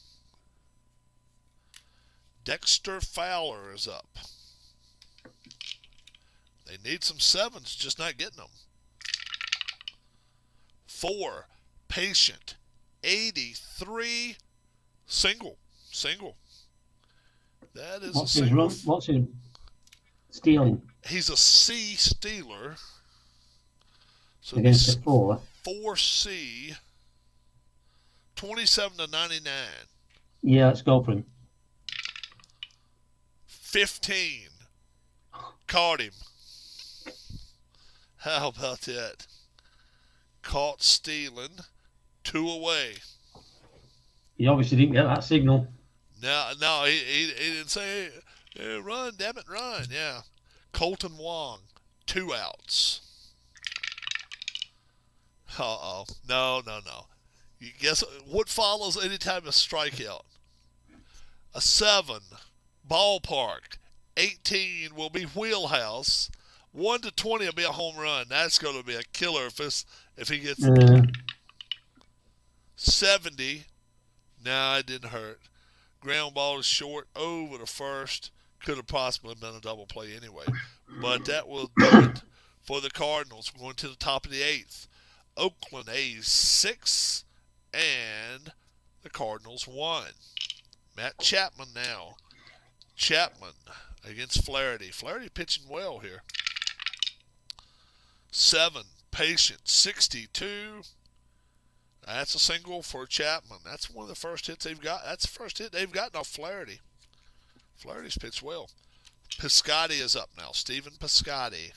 Dexter Fowler is up. They need some 7s, just not getting them. 4. Patient. 83. Single. That is a single. What's his stealing? He's a C stealer. So against the 4. 4C. 27 to 99. Yeah, let's go for him. 15. Caught him. How about that? Caught stealing. 2 away. He obviously didn't get that signal. No, he didn't say, hey, run, damn it, run. Yeah. Colton Wong. 2 outs. Uh-oh. No. You guess what follows any time a strikeout? A 7. Ballpark. 18 will be wheelhouse. 1 to 20 will be a home run. That's going to be a killer if he gets 70. Nah, it didn't hurt. Ground ball is short over to first. Could have possibly been a double play anyway. But that will do it for the Cardinals. We're going to the top of the 8th. Oakland A's 6 and the Cardinals 1. Matt Chapman now. Chapman against Flaherty. Flaherty pitching well here. 7. Patient. 62. That's a single for Chapman. That's one of the first hits they've got. That's the first hit they've gotten off Flaherty. Flaherty's pitched well. Piscotty is up now. Stephen Piscotty.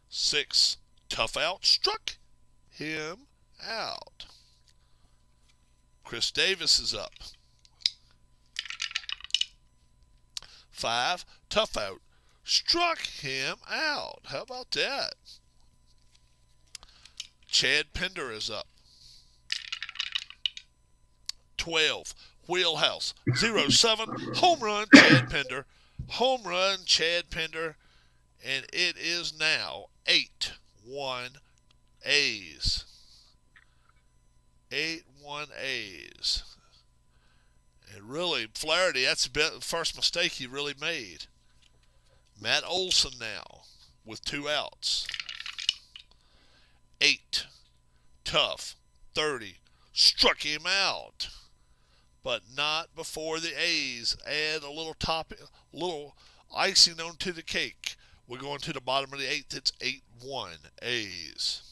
6. Tough out. Struck him out. Chris Davis is up. 5. Tough out. Struck him out. How about that? Chad Pender is up. 12. Wheelhouse. 0-7. Home run, Chad Pender. Home run, Chad Pender. And it is now 8-1 A's. 8-1 A's. And really, Flaherty, that's the first mistake he really made. Matt Olson now with 2 outs. 8. Tough. 30. Struck him out. But not before the A's add a little icing onto the cake. We're going to the bottom of the 8th. It's 8-1 A's.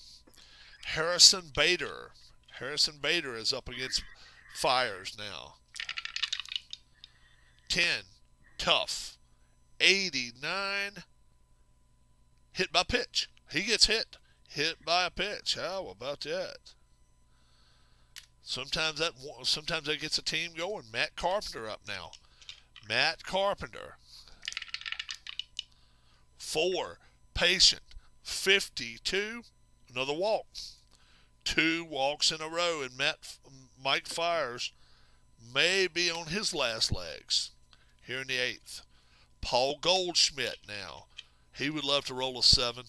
Harrison Bader. Harrison Bader is up against Fires now. 10. Tough. 89. Hit by pitch. He gets hit. Hit by a pitch. How about that? Sometimes that gets a team going. Matt Carpenter up now. Matt Carpenter. 4. Patient. 52. Another walk. 2 walks in a row, and Mike Fires may be on his last legs here in the 8th. Paul Goldschmidt now. He would love to roll a 7.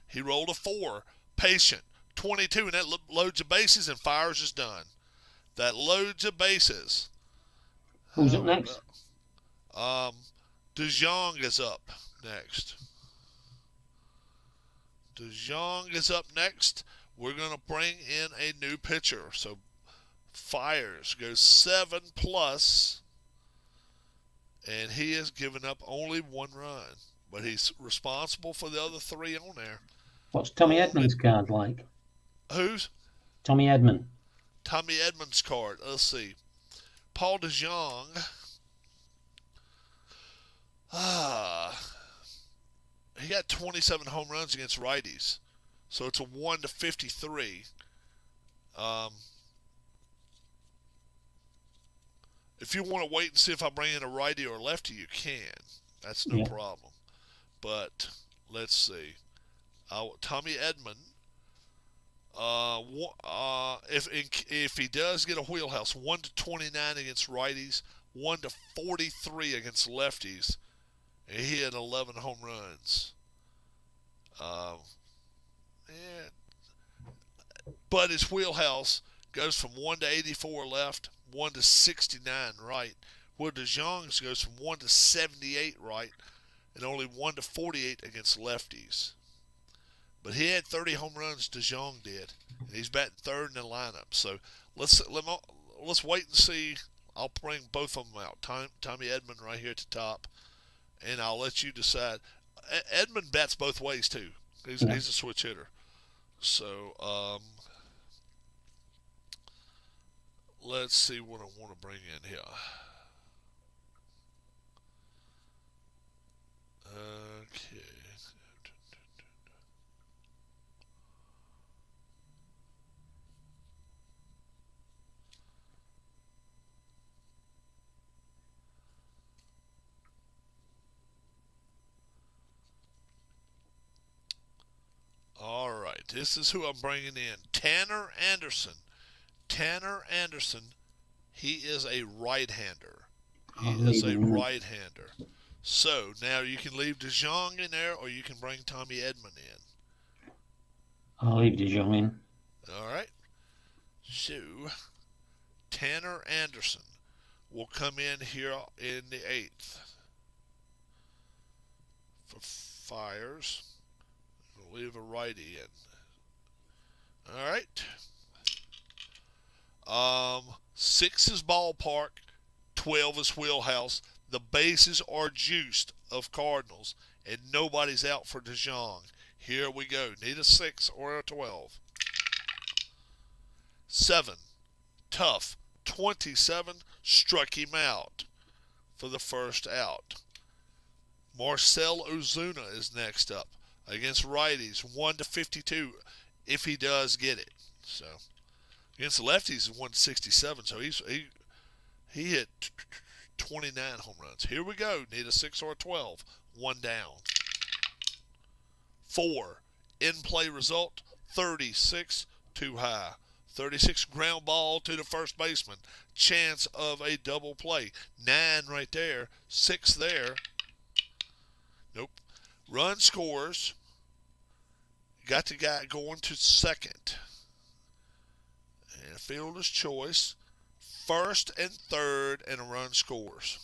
He rolled a 4. Patient. 22, and that loads of bases, and Fires is done. That loads of bases. Who's up next? DeJong is up next. DeJong is up next. We're going to bring in a new pitcher. So Fires goes 7+, and he has given up only 1 run. But he's responsible for the other 3 on there. What's Tommy Edmonds' card like? Who's? Tommy Edmond. Tommy Edmonds' card. Let's see. Paul DeJong. He got 27 home runs against righties. So it's a 1-53. If you want to wait and see if I bring in a righty or a lefty, you can. That's no problem. But let's see. Tommy Edmond. If he does get a wheelhouse, 1-29 against righties, 1-43 against lefties, and he had 11 home runs. But his wheelhouse goes from 1-84 left, 1-69 right. Where DeJong's goes from 1-78 right, and only 1-48 against lefties. But he had 30 home runs, DeJong did, and he's batting 3rd in the lineup. So let's wait and see. I'll bring both of them out. Tommy Edmond right here at the top, and I'll let you decide. Edmond bats both ways too. He's a switch hitter. So let's see what I want to bring in here. Okay. All right, this is who I'm bringing in. Tanner Anderson. Tanner Anderson, he is a right-hander. So now you can leave DeJong in there, or you can bring Tommy Edmond in. I'll leave DeJong in. All right. So Tanner Anderson will come in here in the 8th for Fires. We'll leave a righty in. All right. 6 is ballpark, 12 is wheelhouse. The bases are juiced of Cardinals, and nobody's out for DeJong. Here we go. Need a 6 or a 12. 7, tough. 27, struck him out for the first out. Marcell Ozuna is next up against righties, 1-52 if he does get it. So against the lefties is 167, so he hit 29 home runs. Here we go. Need a 6 or a 12. 1 down. 4, in-play result, 36, too high. 36 ground ball to the first baseman. Chance of a double play. 9 right there. 6 there. Nope. Run scores. Got the guy going to second. And fielder's choice. 1st and 3rd, and a run scores.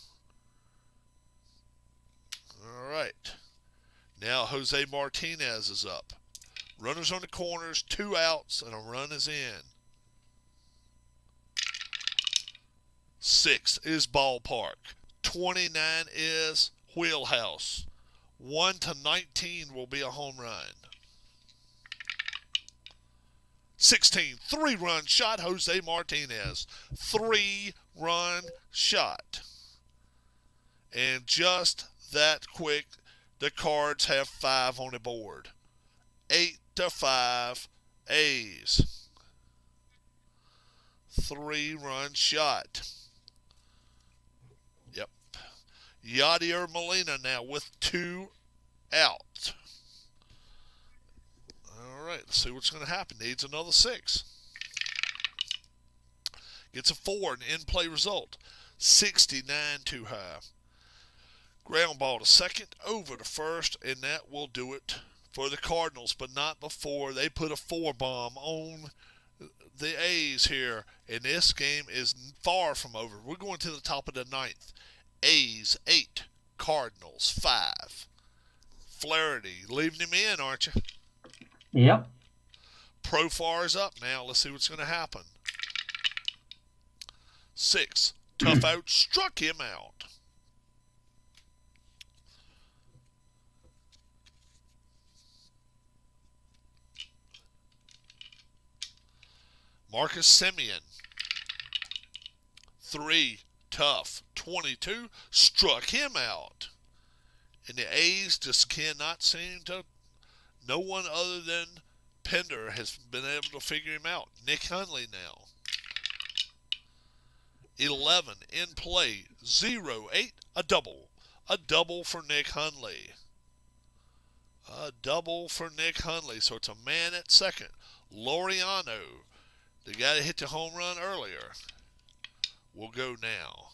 All right. Now Jose Martinez is up. Runners on the corners, 2 outs, and a run is in. 6 is ballpark. 29 is wheelhouse. 1-19 will be a home run. 16, 3-run shot, Jose Martinez. 3-run shot. And just that quick, the Cards have 5 on the board. 8-5, A's. 3-run shot. Yep. Yadier Molina now with 2 out. All right, let's see what's going to happen. Needs another 6. Gets a 4, an in-play result. 69 too high. Ground ball to second, over to first, and that will do it for the Cardinals, but not before they put a 4-bomb on the A's here. And this game is far from over. We're going to the top of the 9th. A's 8, Cardinals 5. Flaherty, leaving him in, aren't you? Yep. Profar is up now. Let's see what's going to happen. 6. Tough Out struck him out. Marcus Simeon. 3. Tough. 22 struck him out. And the A's just cannot seem to. No one other than Pender has been able to figure him out. Nick Hundley now. 11 in play. 0-8. A double. A double for Nick Hundley. A double for Nick Hundley. So it's a man at second. Laureano, the guy that hit the home run earlier, will go now.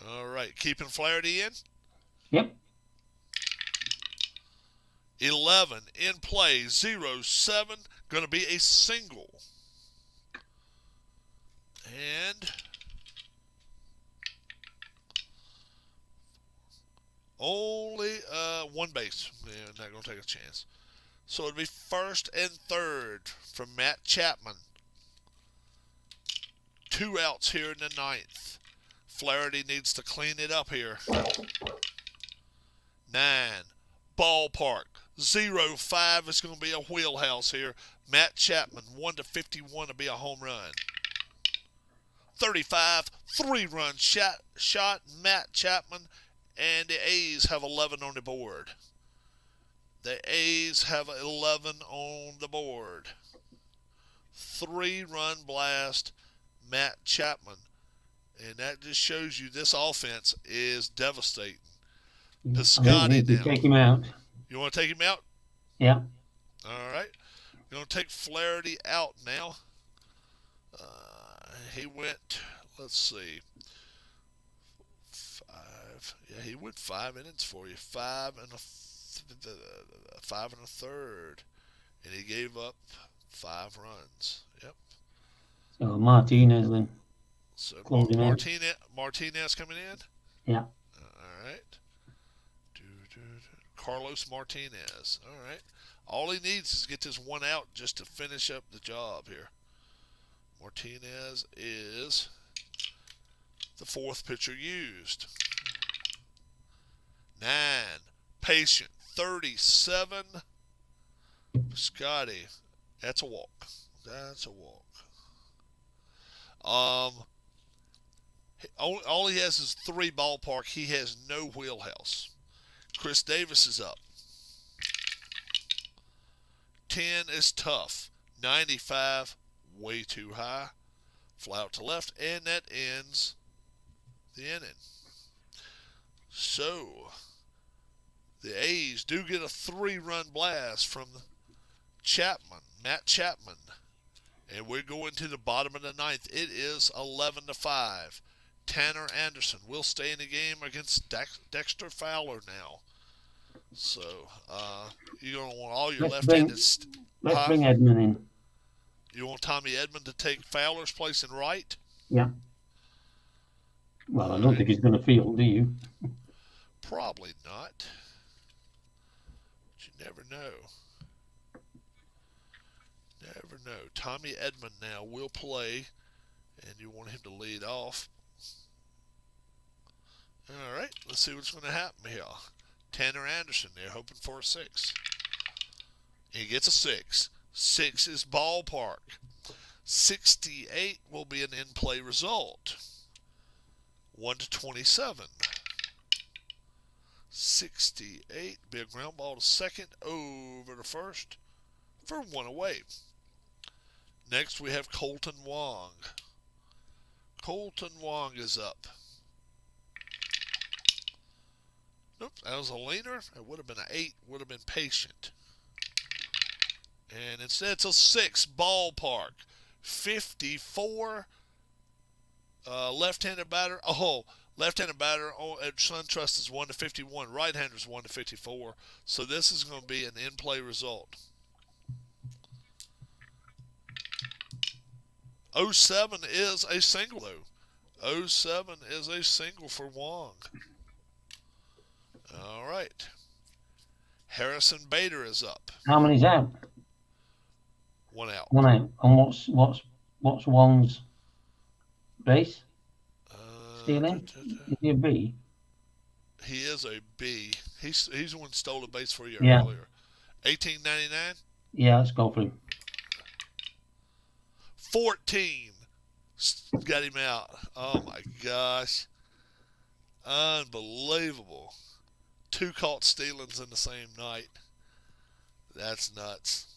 All right. Keeping Flaherty in? Yep. 11 in play. 0-7. Going to be a single. And only one base. Yeah, not going to take a chance. So it'll be first and third from Matt Chapman. 2 outs here in the 9th. Flaherty needs to clean it up here. 9. Ballpark. 0-5 is going to be a wheelhouse here. Matt Chapman, 1-51 to be a home run. 35, 3-run shot. Matt Chapman, and the A's have 11 on the board. The A's have 11 on the board. 3-run blast, Matt Chapman. And that just shows you this offense is devastating. Piscotty now. Take him out. You want to take him out? Yeah. All right. We're going to take Flaherty out now. He went, let's see, 5. Yeah, he went 5 innings for you. 5 1/3. And he gave up 5 runs. Yep. So Martinez then. So Martinez coming in? Yeah. All right. Carlos Martinez. All right. All he needs is to get this one out just to finish up the job here. Martinez is the 4th pitcher used. 9. Patient. 37. Scotty. That's a walk. That's a walk. All he has is 3 ballpark. He has no wheelhouse. Chris Davis is up. 10 is Tough. 95, way too high. Fly out to left, and that ends the inning. So, the A's do get a 3-run blast from Chapman, Matt Chapman. And we're going to the bottom of the 9th. It is 11-5. Tanner Anderson will stay in the game against Dexter Fowler now. So, you're going to want all your left-handed... Let's bring Edmund in. You want Tommy Edman to take Fowler's place in right? Yeah. Well, I don't think he's going to field, do you? Probably not. But you never know. Never know. Tommy Edman now will play, and you want him to lead off. All right, let's see what's going to happen here. Tanner Anderson, they're hoping for a 6. He gets a 6. 6 is ballpark. 68 will be an in-play result. 1-27. 68, be a ground ball to second, over to first for 1 away. Next we have Colton Wong. Colton Wong is up. Nope, that was a leaner. It would have been an 8, would have been Patient. And instead it's a 6, ballpark. 54, left-handed batter. Oh, left-handed batter at SunTrust is 1-51. Right-hander is 1-54. So this is going to be an in-play result. 07 is a single, though. 07 is a single for Wong. All right. Harrison Bader is up. How many's out? One out. One out. And what's one's base? Stealing? Is he a B? He is a B. He's the one who stole the base for you Yeah. earlier. 1899. Yeah, let's go for him. 14. Got him out. Oh my gosh. Unbelievable. 2 caught stealings in the same night. That's nuts.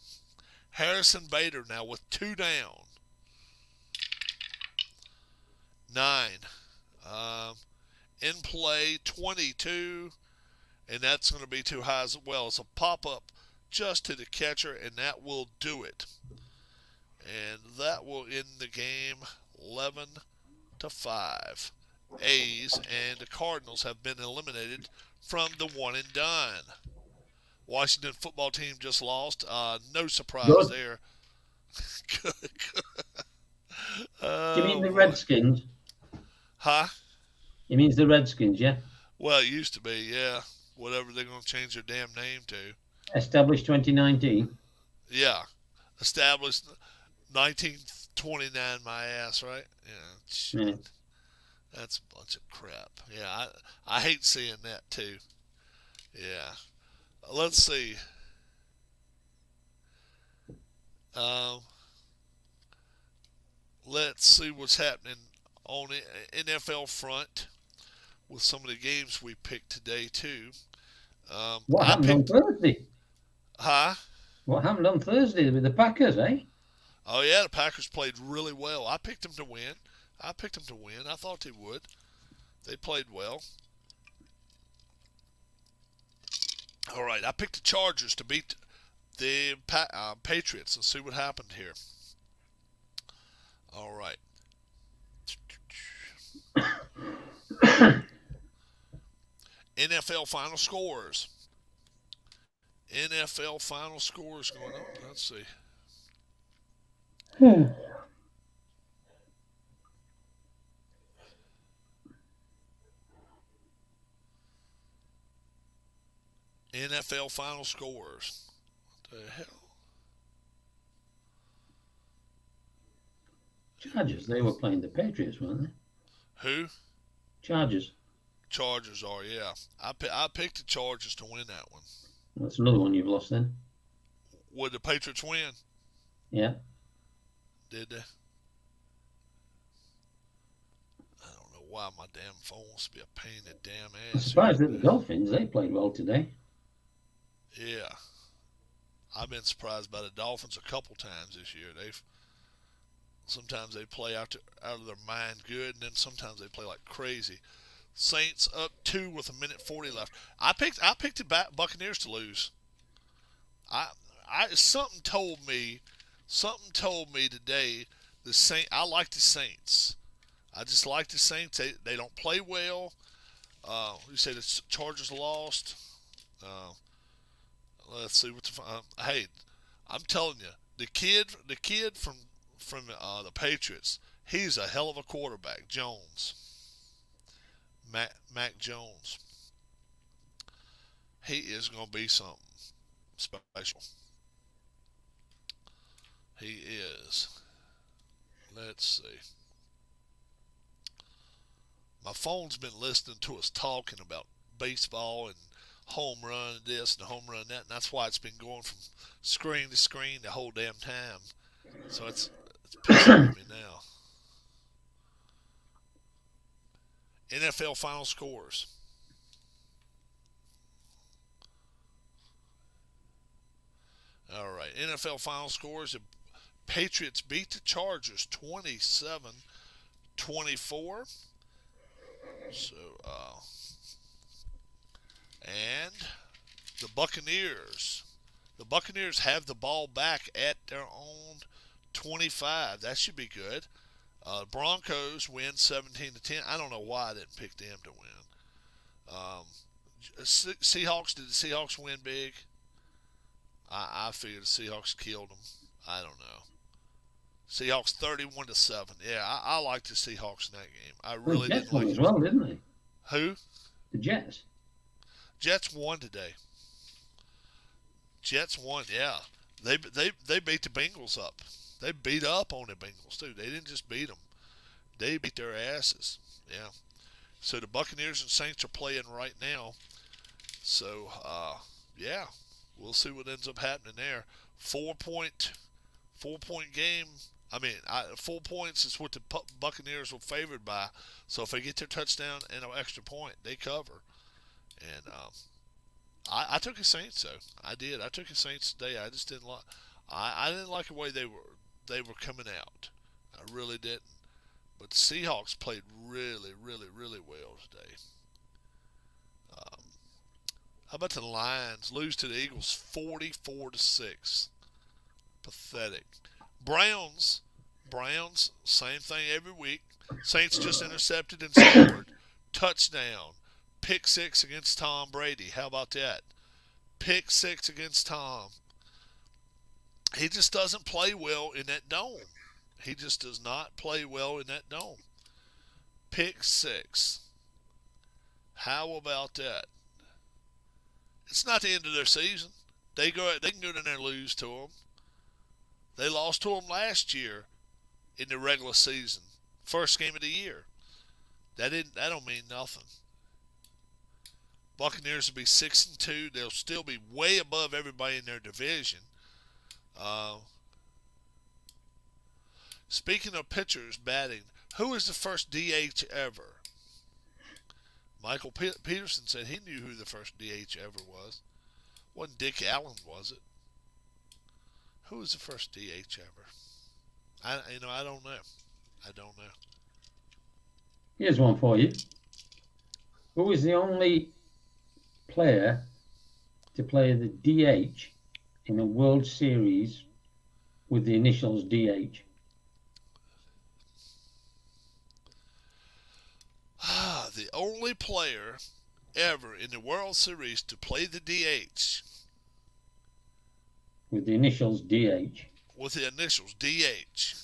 Harrison Bader now with 2 down. 9. In play 22. And that's going to be too high as well. It's a pop-up just to the catcher, and that will do it. And that will end the game 11-5. A's and the Cardinals have been eliminated from the one and done. Washington football team just lost. No surprise there. Good. Do you mean the Redskins? Huh? It means the Redskins, yeah? Well, it used to be, yeah. Whatever they're going to change their damn name to. Established 2019. Yeah. Established 1929, my ass, right? Yeah. Shit. Yeah. That's a bunch of crap. Yeah, I hate seeing that too. Yeah. Let's see. Let's see what's happening on the NFL front with some of the games we picked today too. What happened on Thursday? Huh? What happened on Thursday with the Packers, eh? Oh yeah, the Packers played really well. I picked them to win. I thought they would. They played well. All right, I picked the Chargers to beat the Patriots. Let's see what happened here. All right. NFL final scores. NFL final scores going on. Let's see. NFL final scores. What the hell? Chargers, they were playing the Patriots, weren't they? Who? Chargers. Chargers are, yeah. I picked the Chargers to win that one. That's another one you've lost then. Would the Patriots win? Yeah. Did they? I don't know why my damn phone wants to be a pain in the damn ass. I'm surprised at the Dolphins. They played well today. Yeah. I've been surprised by the Dolphins a couple times this year. Sometimes they play out of their mind good, and then sometimes they play like crazy. Saints up 2 with 1:40 left. I picked the Buccaneers to lose. Something told me today I like the Saints. I just like the Saints. They don't play well. You say the Chargers lost. Let's see what hey, I'm telling you, the kid from the Patriots, he's a hell of a quarterback. Jones. Mac Jones. He is going to be something special. He is. Let's see. My phone's been listening to us talking about baseball and home run this and home run that, and that's why it's been going from screen to screen the whole damn time. So it's pissing me now. NFL final scores. All right, NFL final scores. The Patriots beat the Chargers 27-24. So, and the Buccaneers have the ball back at their own 25. That should be good. Broncos win 17-10. I don't know why I didn't pick them to win. Seahawks, did the Seahawks win big? I figured the Seahawks killed them. I don't know. Seahawks 31-7. Yeah, I liked the Seahawks in that game. I really didn't like it. As well, didn't they? Who? The Jets. Jets won today. Jets won, yeah. They beat the Bengals up. They beat up on the Bengals too. They didn't just beat them. They beat their asses. Yeah. So the Buccaneers and Saints are playing right now. So yeah, we'll see what ends up happening there. 4 point game. I mean, 4 points is what the Buccaneers were favored by. So if they get their touchdown and an extra point, they cover. And I took the Saints though. I did. I took the Saints today. I just didn't like. I didn't like the way they were coming out. I really didn't. But the Seahawks played really, really, really well today. Um, how about the Lions lose to the Eagles 44-6? Pathetic. Browns, Browns, same thing every week. Saints just intercepted and scored. Touchdown. Pick six against Tom Brady. How about that? Pick six against Tom. He just doesn't play well in that dome. He just does not play well in that dome. Pick six. How about that? It's not the end of their season. They can go in there and lose to them. They lost to them last year in the regular season, first game of the year. That don't mean nothing. Buccaneers will be 6-2. They'll still be way above everybody in their division. Uh, Speaking of pitchers batting, who is the first DH ever? Michael Peterson said he knew who the first DH ever was. Wasn't Dick Allen, was it? Who was the first DH ever? I don't know. I don't know. Here's one for you. Who is the only player to play the DH in a World Series with the initials DH? The only player ever in the World Series to play the DH with the initials DH. With the initials DH.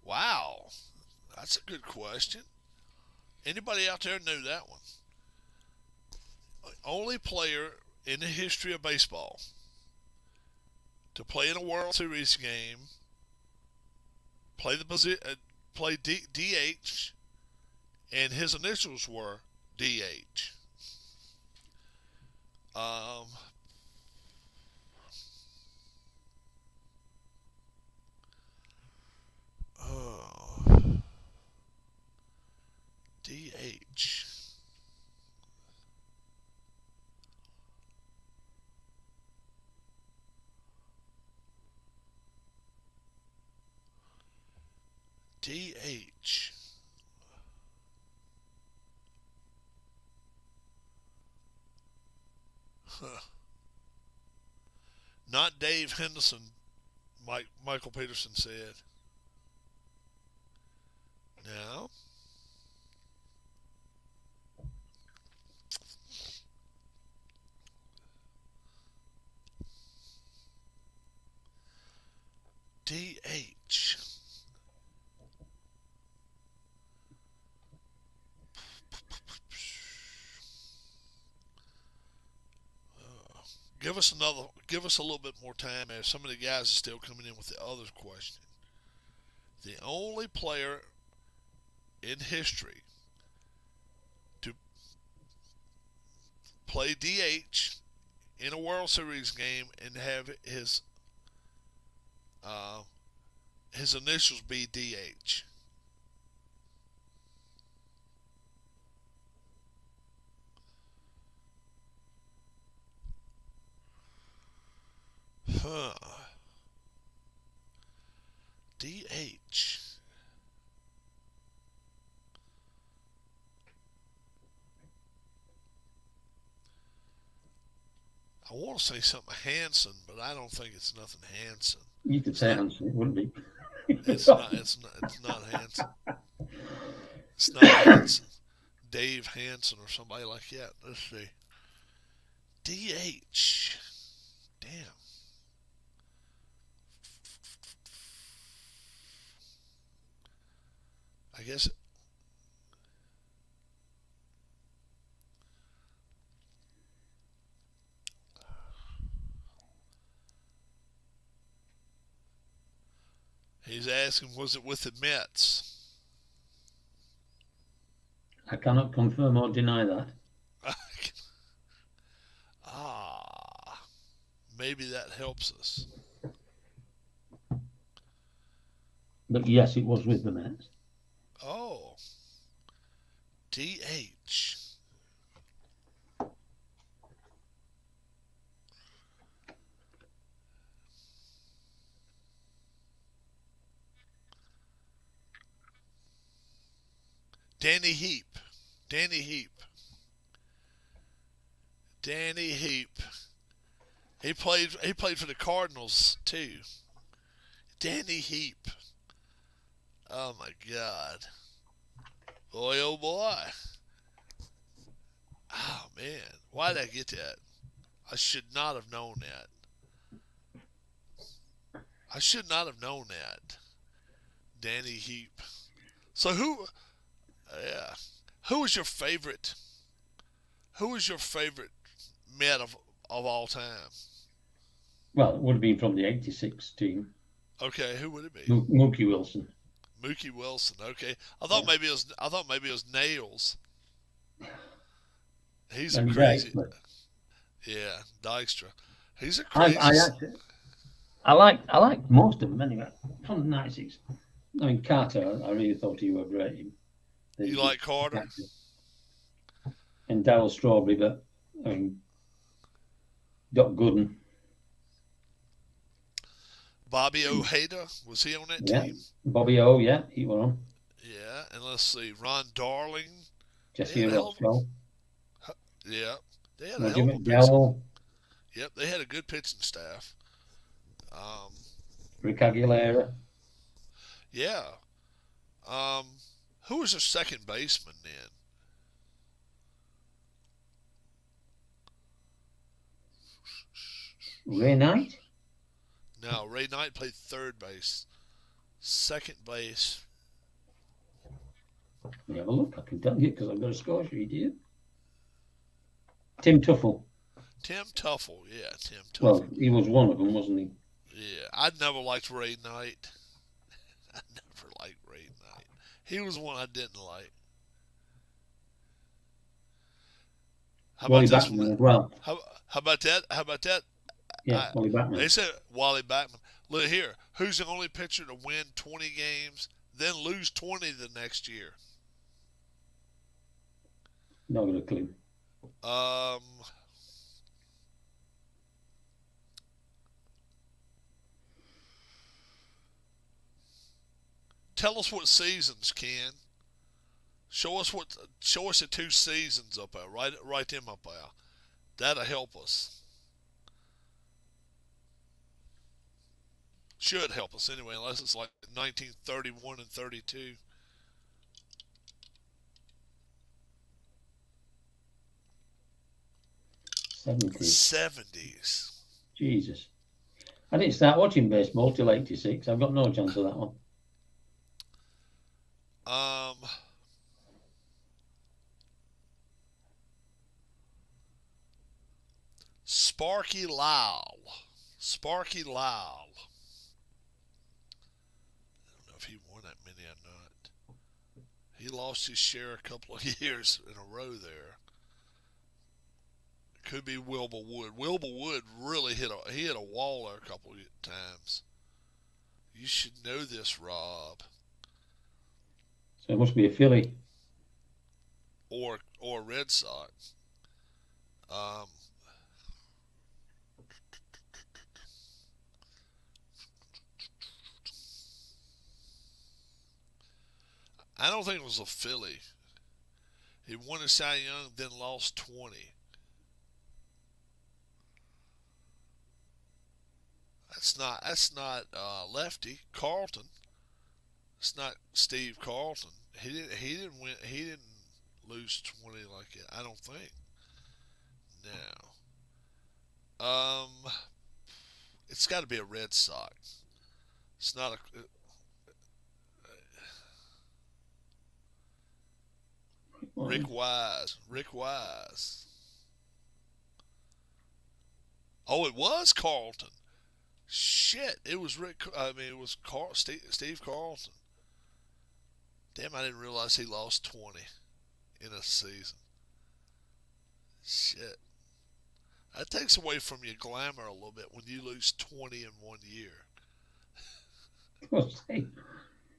Wow. That's a good question. Anybody out there know that one? Only player in the history of baseball to play in a World Series game, play DH, and his initials were DH. Oh, DH. DH. Huh. Not Dave Henderson, Michael Peterson said. No. DH. Give us a little bit more time as some of the guys are still coming in with the other question. The only player in history to play DH in a World Series game and have his initials be DH. Huh. DH. I want to say something Hanson, but I don't think it's nothing Hanson. You could say Hanson, it wouldn't be. It's not Hanson. It's not Hanson. Dave Hanson or somebody like that. Let's see. DH. Damn. I guess He's asking, was it with the Mets? I cannot confirm or deny that. Ah, maybe that helps us. But yes, it was with the Mets. Oh, DH. Danny Heap. Danny Heap. Danny Heap. He played for the Cardinals too. Danny Heap. Oh my God. Boy oh boy. Oh man. Why did I get that? I should not have known that. I should not have known that. Danny Heap. So who yeah. Who was your favorite who was your favorite Met of all time? Well, it would have been from the '86 team. Okay, who would it be? Mookie Wilson. Mookie Wilson. Okay, Yeah. I thought maybe it was Nails. He's a And crazy. but Yeah, Dykstra. He's a I crazy. actually I liked most of them anyway from the '90s. I mean Carter, I really thought he was great. You The like Carter? catcher. And Darryl Strawberry, but I mean Doc Gooden. Bobby Ojeda, was he on that Yeah. team? Bobby O, yeah, he was on. Yeah, and let's see, Ron Darling. They Jesse had a hell of Roscoe, yeah, they had a Roger hell of a pitching. McDowell, Yep, they had a good pitching staff. Um, Rick Aguilera, yeah. Um, who was their second baseman then? Ray Knight. No, Ray Knight played third base. Second base. Let me have a look. I can tell you because I've got a score sheet here. Tim Tuffle. Tim Tuffle. Yeah, Tim Well, Tuffle. he was one of them, wasn't he? Yeah, I never liked Ray Knight. I never liked Ray Knight. He was one I didn't like. How Wally about this? Backman as well. How about that? How about that? Yeah, Wally They Backman. said Wally Backman. Look here. Who's the only pitcher to win 20 games, then lose 20 the next year? Not got a clue. Um, tell us what seasons, Ken. Show us the two seasons up there. Write them up there. That'll help us. Should help us anyway, unless it's like 1931 and 32. 70s. 70s. Jesus. I didn't start watching baseball till '86. I've got no chance of that one. Um, Sparky Lyle. Sparky Lyle. I don't know if he won that many or not. He lost his share a couple of years in a row there. Could be Wilbur Wood. Wilbur Wood really hit a wall there a couple of times. You should know this, Rob, So it must be a Philly. or Red Sox. Um, I don't think it was a Philly. He won a Cy Young, then lost 20. That's not Lefty Carlton. It's not Steve Carlton. He didn't win. He didn't lose 20 like it. I don't think. Now, it's got to be a Red Sox. It's not a. Rick Wise. Rick Wise. Oh, it was Carlton. Shit, it was Rick. I mean, it was Steve Carlson. Damn, I didn't realize he lost 20 in a season. Shit. That takes away from your glamour a little bit when you lose 20 in 1 year. There's not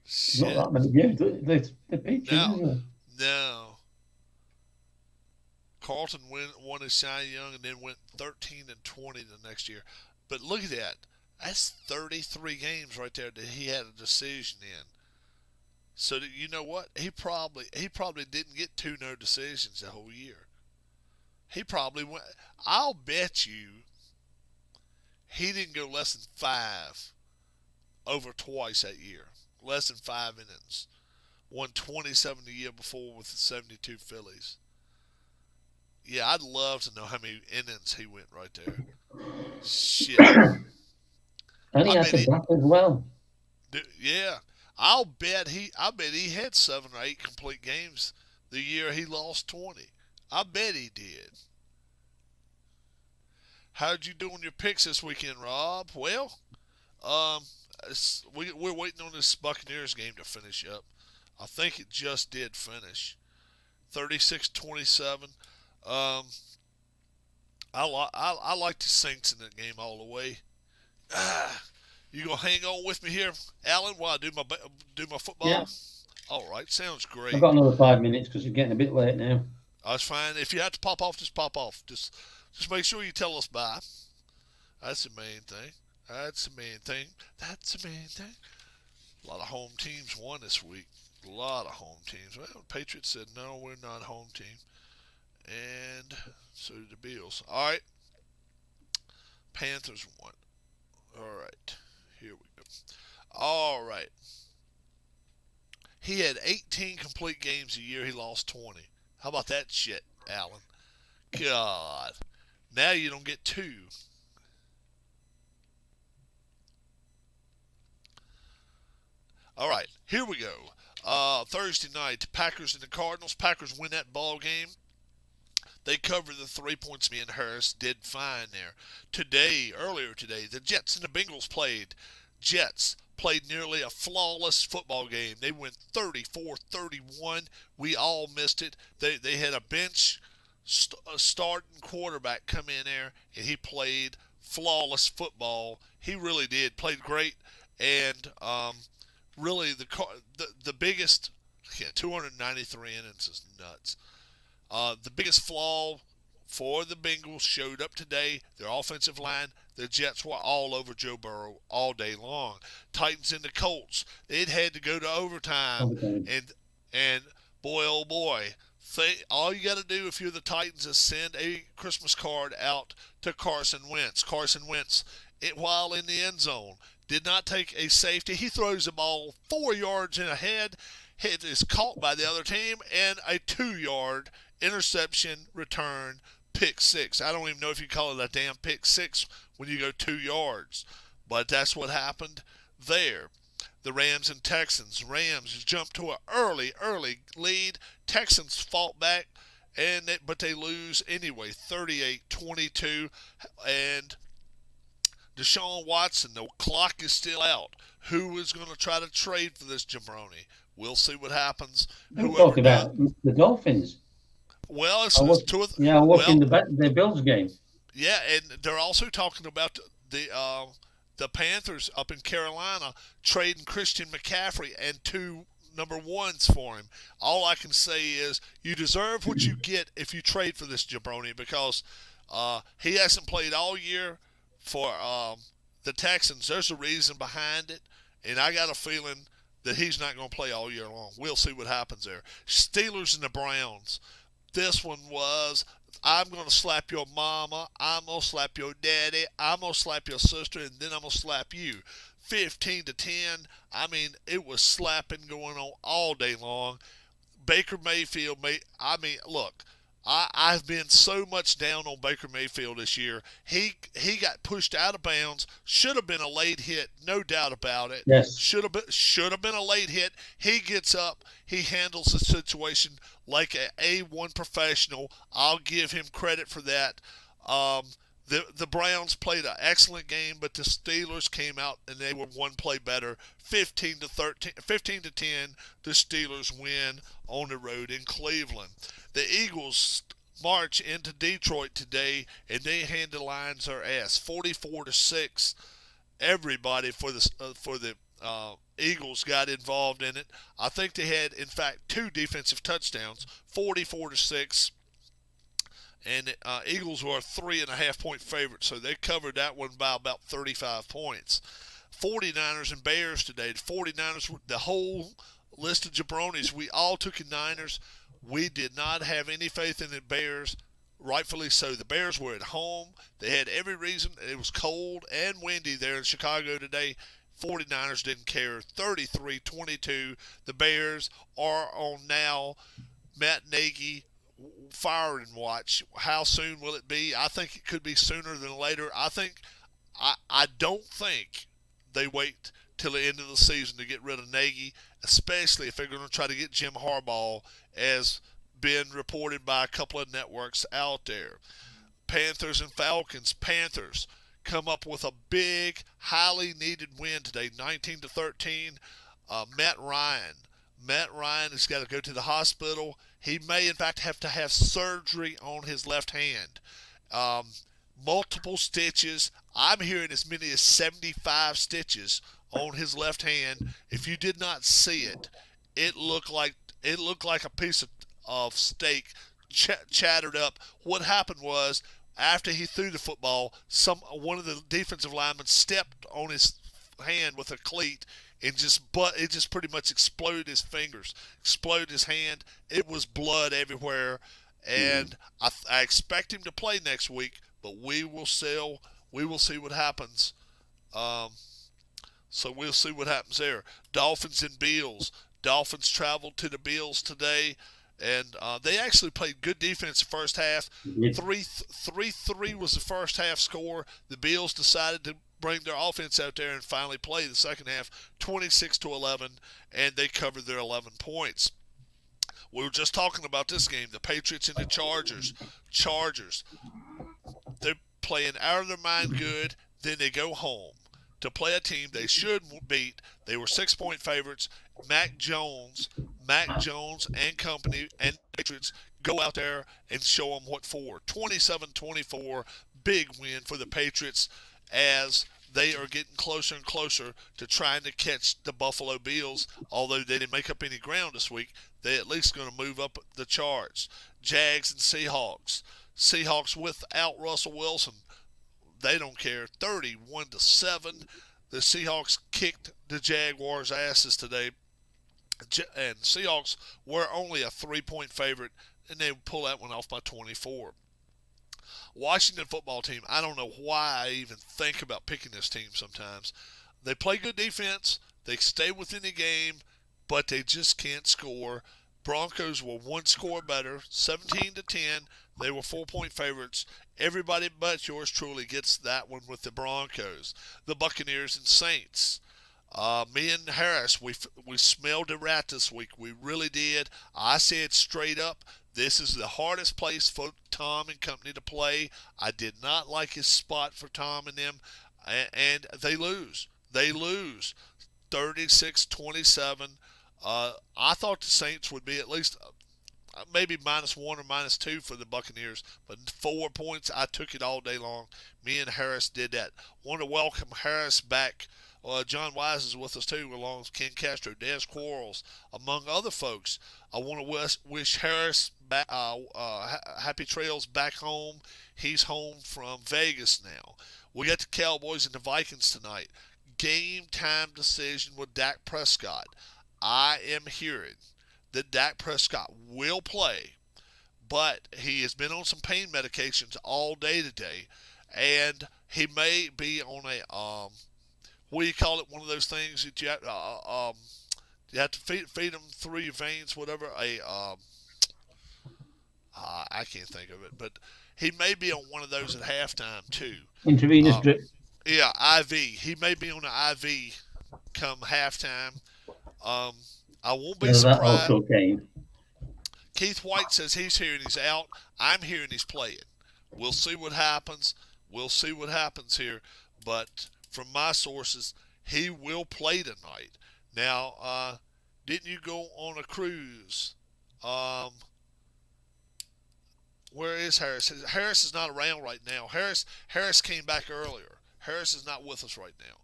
Shit. that many games. They're pitching, Now, isn't it? now, Carlton won his Cy Young and then went 13 and 20 the next year. But look at that. That's 33 games right there that he had a decision in. So that, you know what? He probably didn't get two no decisions the whole year. He probably went. I'll bet you he didn't go less than five over twice that year. Less than 5 innings. Won 27 the year before with the 72 Phillies. Yeah, I'd love to know how many innings he went right there. Shit. And he I had bet to he. bat as well. Yeah, I bet he had 7 or 8 complete games the year he lost 20. I bet he did. How'd you do on your picks this weekend, Rob? Well, um, we're waiting on this Buccaneers game to finish up. I think it just did finish. 36-27. Um, I like the Saints in that game all the way. Ah, you gonna hang on with me here, Alan, while I do my Yeah, football? All right, sounds I've great. got another 5 minutes because it's getting a bit late now. That's fine. If you have to pop off, just pop off. Just make sure you tell us bye. That's the main thing. That's the main thing. That's the main thing. A lot of home teams won this week. A lot of home teams. Well, the Patriots said no, we're not a home team, and so did the Bills. All right, Panthers won. All right, here we go. All right, he had 18 complete games a year. He lost 20. How about that shit, Alan? God. Now you don't get two. All right, here we go. Thursday night, Packers and the Cardinals. Packers win that ball game. They covered the 3 points. Me and Harris did fine there. Earlier today, the Jets and the Bengals played. Jets played nearly a flawless football game. They went 34-31. We all missed it. They had a bench starting quarterback come in there, and he played flawless football. He really did. Played great. And really, the biggest, yeah, 293 innings is nuts. The biggest flaw for the Bengals showed up today. Their offensive line, the Jets were all over Joe Burrow all day long. Titans and the Colts, it had to go to overtime, Okay. and boy oh boy, all you got to do if you're the Titans is send a Christmas card out to Carson Wentz. Carson Wentz, while in the end zone, did not take a safety. He throws the ball 4 yards in ahead. It is caught by the other team, and a 2 yard interception return pick six. I don't even know if you call it a damn pick six when you go 2 yards, but that's what happened there. The Rams and Texans. Rams jumped to an early lead. Texans fought back, but they lose anyway, 38-22. And Deshaun Watson, the clock is still out. Who is going to try to trade for this jabroni? We'll see what happens. I'm Whoever talking does. about the Dolphins. Well, I it's was, two of yeah, I was well, watching the Bills game. yeah, and they're also talking about the Panthers up in Carolina trading Christian McCaffrey and two number ones for him. All I can say is you deserve what you get if you trade for this jabroni because he hasn't played all year for the Texans. There's a reason behind it, and I got a feeling that he's not going to play all year long. We'll see what happens there. Steelers and the Browns. This one was, I'm going to slap your mama, I'm going to slap your daddy, I'm going to slap your sister, and then I'm going to slap you. 15-10. I mean, it was slapping going on all day long. Baker Mayfield, look, I've been so much down on Baker Mayfield this year. He got pushed out of bounds. Should have been a late hit, no doubt about it. Yes. Should have been a late hit. He gets up. He handles the situation like a A1 professional. I'll give him credit for that. The Browns played an excellent game, but the Steelers came out and they were one play better, 15-13, 15-10. The Steelers win on the road in Cleveland. The Eagles march into Detroit today and they hand the Lions their ass, 44-6. Everybody for the Eagles got involved in it. I think they had, in fact, two defensive touchdowns, 44-6, and Eagles were a 3.5 point favorite, so they covered that one by about 35 points. 49ers and Bears today. The 49ers, the whole list of jabronis, we all took the Niners. We did not have any faith in the Bears. Rightfully so. The Bears were at home. They had every reason. It was cold and windy there in Chicago today. 49ers didn't care. 33-22. The Bears are on now Matt Nagy firing watch. How soon will it be? I think it could be sooner than later. I don't think they wait till the end of the season to get rid of Nagy, especially if they're going to try to get Jim Harbaugh, as been reported by a couple of networks out there. Panthers and Falcons. Panthers come up with a big, highly needed win today, 19-13. Matt Ryan. Matt Ryan has got to go to the hospital. He may, in fact, have to have surgery on his left hand. Um, Multiple stitches. I'm hearing as many as 75 stitches on his left hand. If you did not see it, it looked like a piece of steak chattered up. What happened was, after he threw the football, one of the defensive linemen stepped on his hand with a cleat and it just pretty much exploded his fingers, exploded his hand. It was blood everywhere, Yeah. and I expect him to play next week, but we will see what happens. Um, so we'll see what happens there. Dolphins and Bills. Dolphins traveled to the Bills today, and they actually played good defense the first half. Yeah. 3-3 was the first half score. The Bills decided to bring their offense out there and finally play the second half, 26-11, and they covered their 11 points. We were just talking about this game, the Patriots and the Chargers. Chargers, they're playing out of their mind good. Then they go home to play a team they should beat. They were 6 point favorites. Mac Jones and company and Patriots go out there and show them what for. 27-24, big win for the Patriots as they are getting closer and closer to trying to catch the Buffalo Bills. Although they didn't make up any ground this week, they at least going to move up the charts. Jags and Seahawks. Seahawks without Russell Wilson. They don't care. 31-7. The Seahawks kicked the Jaguars' asses today. And Seahawks were only a 3 point favorite, and they pull that one off by 24. Washington football team, I don't know why I even think about picking this team sometimes. They play good defense, they stay within the game, but they just can't score. Broncos were one score better, 17-10. They were 4 point favorites. Everybody but yours truly gets that one with the Broncos. The Buccaneers and Saints. Me and Harris, we smelled a rat this week. We really did. I said straight up, this is the hardest place for Tom and company to play. I did not like his spot for Tom and them, and they lose. They lose 36-27. I thought the Saints would be at least maybe -1 or -2 for the Buccaneers, but 4 points, I took it all day long. Me and Harris did that. Want to welcome Harris back. John Wise is with us too, along with Ken Castro, Des Quarles, among other folks. I want to wish Harris back, happy trails back home. He's home from Vegas now. We got the Cowboys and the Vikings tonight. Game time decision with Dak Prescott. I am hearing that Dak Prescott will play, but he has been on some pain medications all day today, and he may be on a what do you call it? One of those things that you have to feed them through your veins, whatever. I can't think of it, but he may be on one of those at halftime too. Intravenous Uh, drip. yeah, IV. He may be on an IV come halftime. Um, I won't be That surprised. also came. Keith White says he's hearing he's out. I'm hearing he's playing. We'll see what happens. We'll see what happens here. But from my sources, he will play tonight. Now, didn't you go on a cruise? Um, where is Harris? Harris is not around right now. Harris came back earlier. Harris is not with us right now,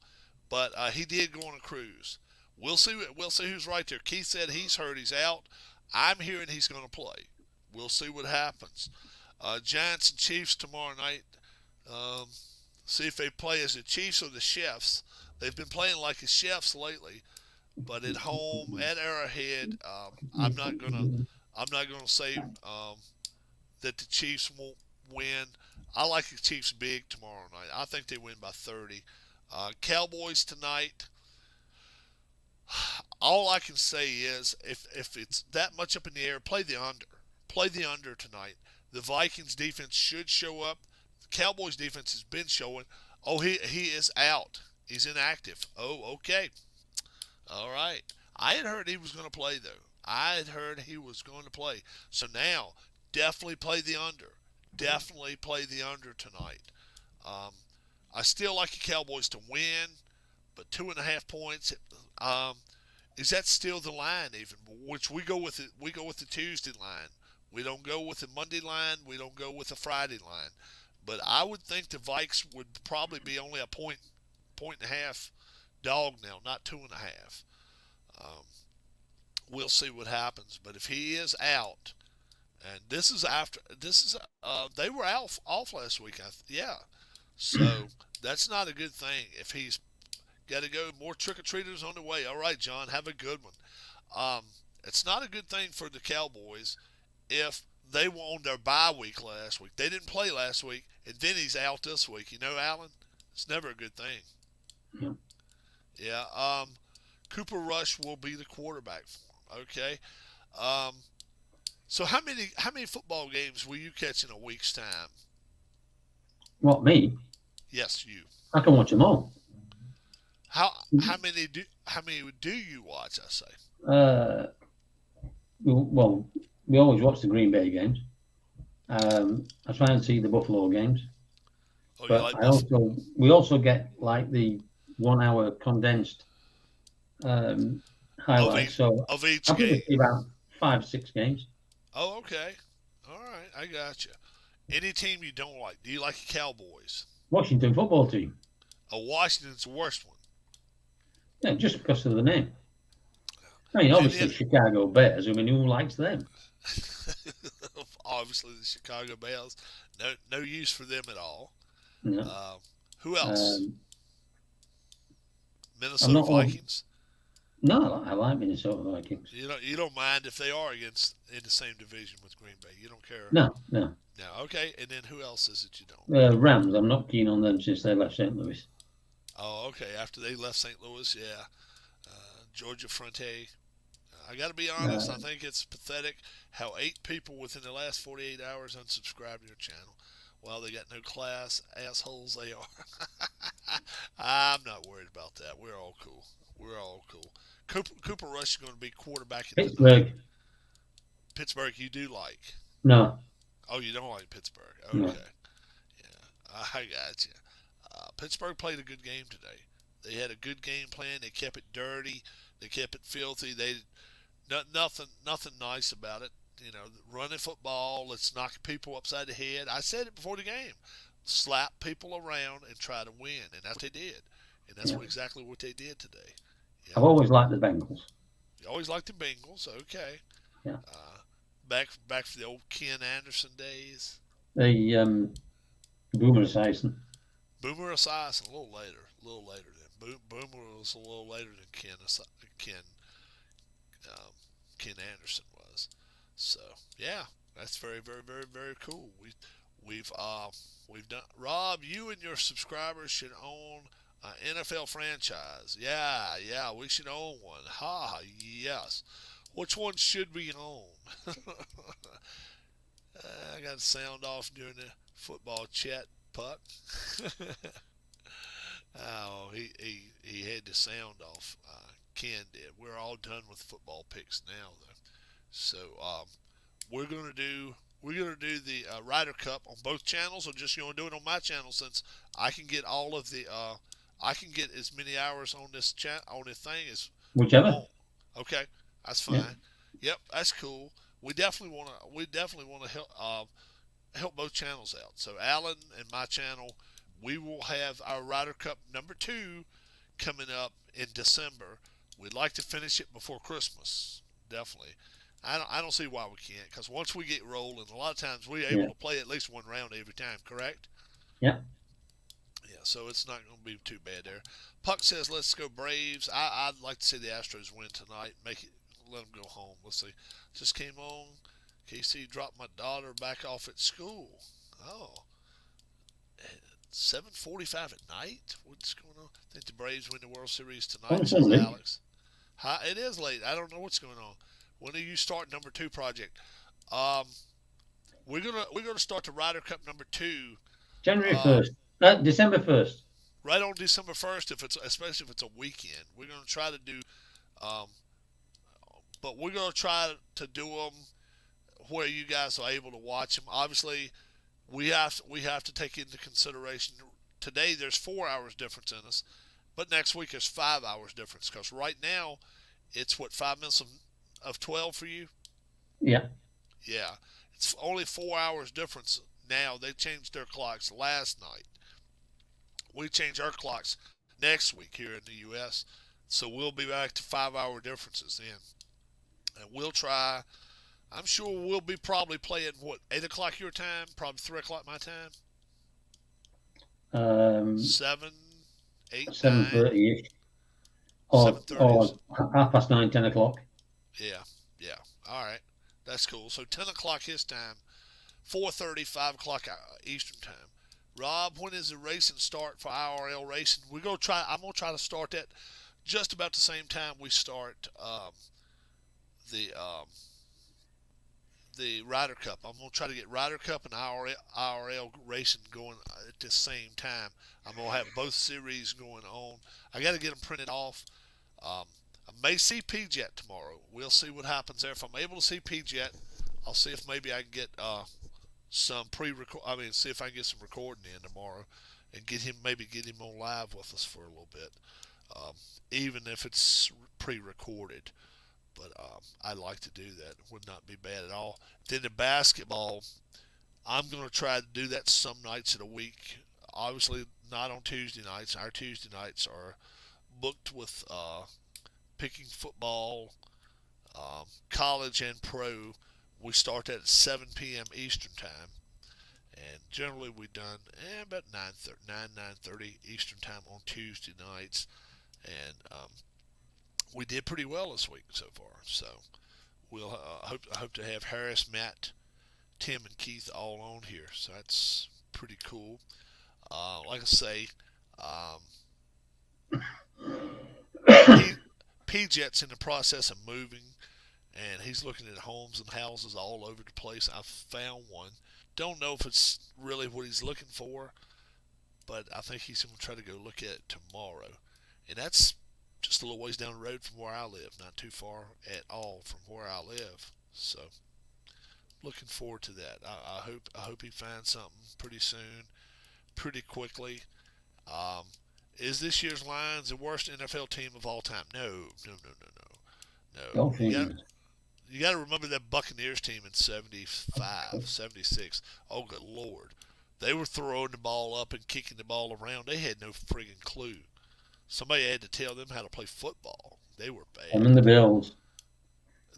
but he did go on a cruise. We'll see. We'll see who's right there. Keith said he's hurt. He's out. I'm hearing he's going to play. We'll see what happens. Giants and Chiefs tomorrow night. Um, See if they play as the Chiefs or the Chefs. They've been playing like the Chefs lately, but at home at Arrowhead, I'm not gonna say that the Chiefs won't win. I like the Chiefs big tomorrow night. I think they win by 30. Cowboys tonight. All I can say is if it's that much up in the air, play the under. Play the under tonight. The Vikings defense should show up. The Cowboys defense has been showing. Oh, he is out. He's inactive. Oh, okay. All right. I had heard he was going to play though. I had heard he was going to play. So now, definitely play the under. Definitely play the under tonight. Um, I still like the Cowboys to win, but 2.5 points. Um, is that still the line? Even which we go with it. We go with the Tuesday line. We don't go with the Monday line. We don't go with the Friday line. But I would think the Vikes would probably be only a point and a half dog now, not 2.5. Um, we'll see what happens. But if he is out, and this is they were off last week. Yeah, so that's not a good thing. If he's got to go, more trick or treaters on the way. All right, John, have a good one. Um, it's not a good thing for the Cowboys if they were on their bye week last week. They didn't play last week, and then he's out this week. You know, Alan, it's never a good thing. Yeah. Yeah. Cooper Rush will be the quarterback for him. Okay. Um, so how many football games will you catch in a week's time? What, me? Yes, you. I can watch them all. How many do you watch? I say. Uh, well, we always watch the Green Bay games. I try and see the Buffalo games, Oh, you but like Buffalo? we also get like the 1 hour condensed Of highlights. each So of I each probably game. see about 5, 6 games. Oh, okay. All right, I got you. Any team you don't like? Do you like the Cowboys? Washington football team. Oh, Washington's the worst one. Yeah, just because of the name. I mean, Then obviously it, Chicago Bears. I mean, who likes them? obviously the Chicago Bears. No use for them at all. No. Um, who else? Um, I'm Minnesota not. Vikings. No, I like Minnesota Vikings. You don't mind if they are against in the same division with Green Bay. You don't care. No, no. No, okay. And then who else is it you don't? Rams. I'm not keen on them since they left St. Louis. Oh, okay. After they left St. Louis, yeah. Georgia Fronte. I got to be honest. I Uh, think it's pathetic how 8 people within the last 48 hours unsubscribed to your channel. Well, they got no class, assholes they are. I'm not worried about that. We're all cool. We're all cool. Cooper Rush is going to be quarterbacking tonight. Pittsburgh. Pittsburgh, you do like. No, Oh, you don't like Pittsburgh. no. Okay. Yeah, I got you. Pittsburgh played a good game today. They had a good game plan. They kept it dirty. They kept it filthy. They nothing nice about it. Running football. Let's knock people upside the head. I said it before the game. Slap people around and try to win, and that's what they did. And that's Yeah. exactly what they did today. I've Yep. always liked the Bengals. You always liked the Bengals. Okay. Yeah. Uh, back for the old Ken Anderson days. The Boomer Esiason. Boomer Esiason a little later. A little later than Boomer was a little later than Ken um, Ken Anderson was. So yeah, that's very very very very cool. We've done. Rob, you and your subscribers should own an NFL franchise. Yeah, yeah, we should own one. Ha, yes. Which one should we own? I got to sound off during the football chat, Puck. Oh, he had to sound off. Ken did. We're all done with football picks now, though. So we're gonna do we're gonna do the Ryder Cup on both channels, or just you want to do it on my channel since I can get all of the I can get as many hours on this chat on this thing as we Whichever. want. Okay, that's Yeah. fine. Yep, that's cool. We definitely want to help both channels out. So Alan and my channel, we will have our Ryder Cup #2 coming up in December. We'd like to finish it before Christmas. Definitely. I don't see why we can't, because once we get rolling, a lot of times we're able Yeah. to play at least one round every time, correct? Yeah. Yeah, so it's not going to be too bad there. Puck says, let's go Braves. I'd like to see the Astros win tonight. Make it, let them go home. Let's see. Just came on. KC dropped my daughter back off at school. Oh, 7:45 at night? What's going on? I think the Braves win the World Series On tonight, says Sunday. Alex. Hi, it is late. I don't know what's going on. When do you start #2 project? Um, we're gonna start the Ryder Cup #2 January uh, 1st. December 1st. right on December 1st. If it's especially if it's a weekend, we're gonna try to do. Um, but we're gonna try to do them where you guys are able to watch them. Obviously, we have to take into consideration today. There's 4 hours difference in us, but next week there's 5 hours difference. Because right now it's what 5 minutes of 12 for you. Yeah. Yeah, it's only 4 hours difference now. They changed their clocks last night. We change our clocks next week here in the U.S. So we'll be back to 5 hour differences then, and we'll try. I'm sure we'll be probably playing what 8 o'clock your time, probably 3 o'clock my time. Um, 7, 8, 9, 7:30 ish. Or 7:30 or is. 9:30, 10 o'clock. Yeah, yeah. All right, that's cool. So 10 o'clock his time, 4:30, 5 o'clock Eastern time. Rob, when is the racing start for IRL racing? We're gonna try. I'm gonna try to start that just about the same time we start the the Ryder Cup. I'm gonna try to get Ryder Cup and IRL racing going at the same time. I'm gonna have both series going on. I got to get them printed off. I may see PJet tomorrow. We'll see what happens there. If I'm able to see PJet, I'll see if maybe I can get some pre-record. I mean, see if I can get some recording in tomorrow, and get him on live with us for a little bit, um, even if it's pre-recorded. But I'd like to do that. It would not be bad at all. Then the basketball, I'm going to try to do that some nights of the week. Obviously, not on Tuesday nights. Our Tuesday nights are booked with picking football, college and pro. We start at 7 p.m. Eastern time, and generally we've done about 9:30 Eastern time on Tuesday nights, and we did pretty well this week so far. So we'll hope to have Harris, Matt, Tim, and Keith all on here. So that's pretty cool. Like I say, um, P, PJet's in the process of moving, and he's looking at homes and houses all over the place. I found one. Don't know if it's really what he's looking for, but I think he's going to try to go look at it tomorrow. And that's just a little ways down the road from where I live, not too far at all from where I live. So looking forward to that. I hope he finds something pretty soon, pretty quickly. Um, is this year's Lions the worst NFL team of all time? No, no, no, no, no, no. Dolphins. You got to remember that Buccaneers team in 75, 76. Oh, good Lord. They were throwing the ball up and kicking the ball around. They had no friggin' clue. Somebody had to tell them how to play football. They were And the bad. Bills.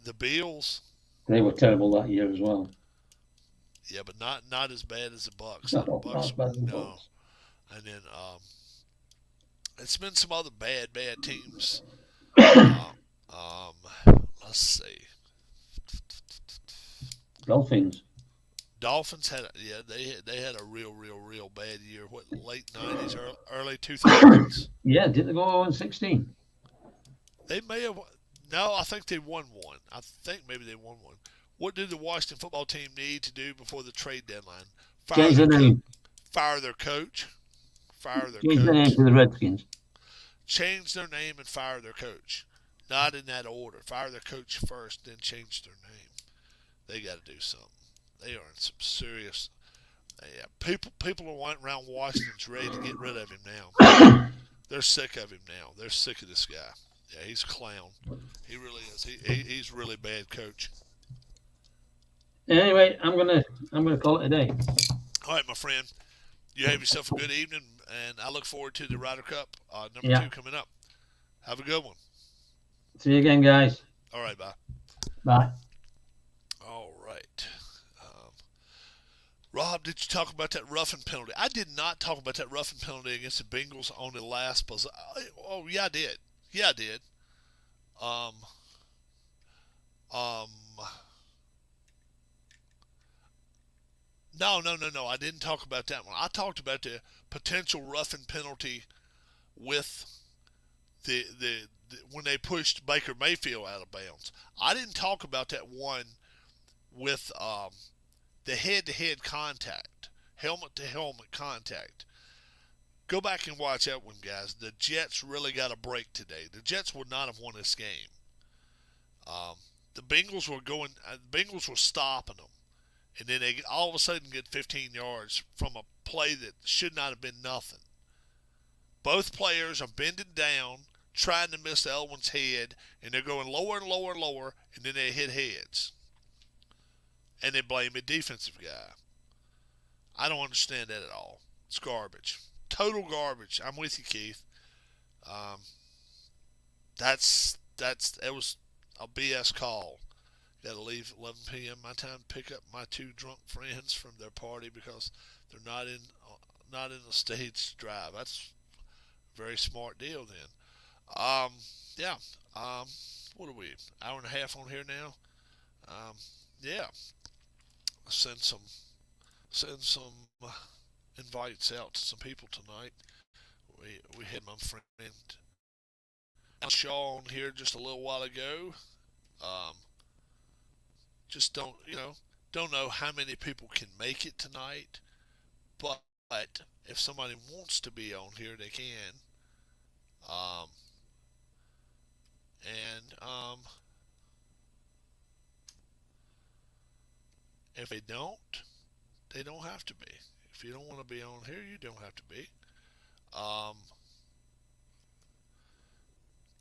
The Bills, They were terrible that year as well. yeah, but not as bad as the Bucks. The No, not Bucks, as bad as the no. Bills. And then it's been some other bad teams. Uh, let's see. Dolphins. Dolphins they had a real bad year. What, late 90s, early 2000s? Yeah, did they go 0-16? They may have. No, I think they won one. I think maybe they won one. What did the Washington football team need to do before the trade deadline? Fire Change their the coach. name. Fire their coach. Fire their Change the name coach. to the Redskins. Change their name and fire their coach. Not in that order. Fire their coach first, then change their name. They got to do something. They are in some serious. Yeah, people around Washington's ready to get rid of him now. They're sick of him now. They're sick of this guy. Yeah, he's a clown. He really is. He's really bad coach. Anyway, I'm gonna call it a day. All right, my friend. You have yourself a good evening, and I look forward to the Ryder Cup number Yeah. two coming up. Have a good one. See you again, guys. All right, bye. Bye. All right. Um, Rob, did you talk about that roughing penalty? I did not talk about that roughing penalty against the Bengals on the last possession. Oh, yeah, I did. Yeah, I did. Um, um, no, no, no, no. I didn't talk about that one. I talked about the potential roughing penalty with the when they pushed Baker Mayfield out of bounds. I didn't talk about that one with the head-to-head contact, helmet-to-helmet contact. Go back and watch that one, guys. The Jets really got a break today. The Jets would not have won this game. Um, the Bengals were going. The Bengals were stopping them, and then they all of a sudden get 15 yards from a play that should not have been nothing. Both players are bending down, trying to miss Elwin's head, and they're going lower and lower and lower, and then they hit heads. And they blame a defensive guy. I don't understand that at all. It's garbage. Total garbage. I'm with you, Keith. Um, it was a BS call. Got to leave 11 p.m. my time to pick up my two drunk friends from their party because they're not in the stage to drive. That's a very smart deal then. Yeah. Um, what are we? Hour and a half on here now. Um, yeah. Send some send some invites out to some people tonight. We had my friend Alan Shan here just a little while ago. Um, just don't know how many people can make it tonight, but if somebody wants to be on here, they can. Um, and if they don't have to be. If you don't want to be on here, you don't have to be. Um,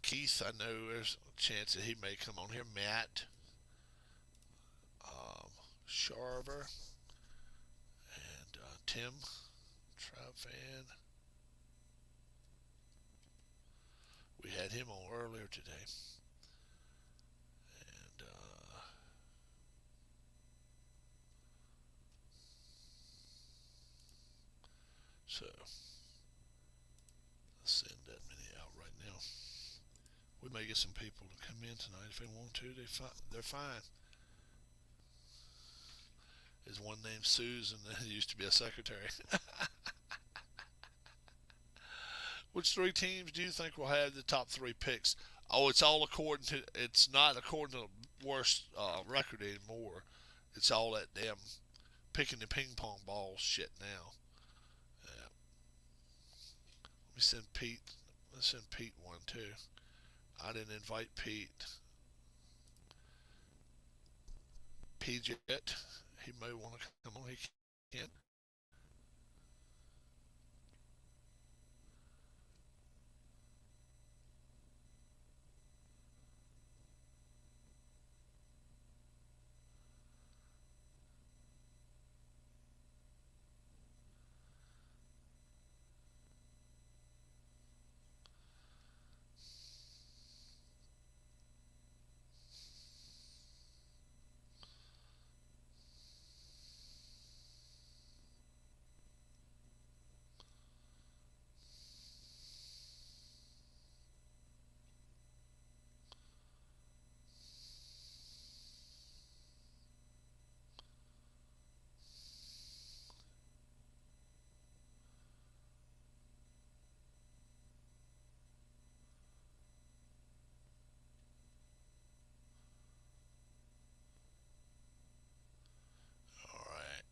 Keith, I know there's a chance that he may come on here. Matt, Sharver, and Tim, Tribe Fan. We had him on earlier today. And so, let's send that many out right now. We may get some people to come in tonight if they want to. They're fine. There's one named Susan that used to be a secretary. Which three teams do you think will have the top three picks? Oh, it's all according to. It's not according to the worst record anymore. It's all that damn picking the ping pong ball shit now. Yeah. Let me send Pete. Let's send Pete one too. I didn't invite Pete. PJet. He may want to come on. He can't. All right.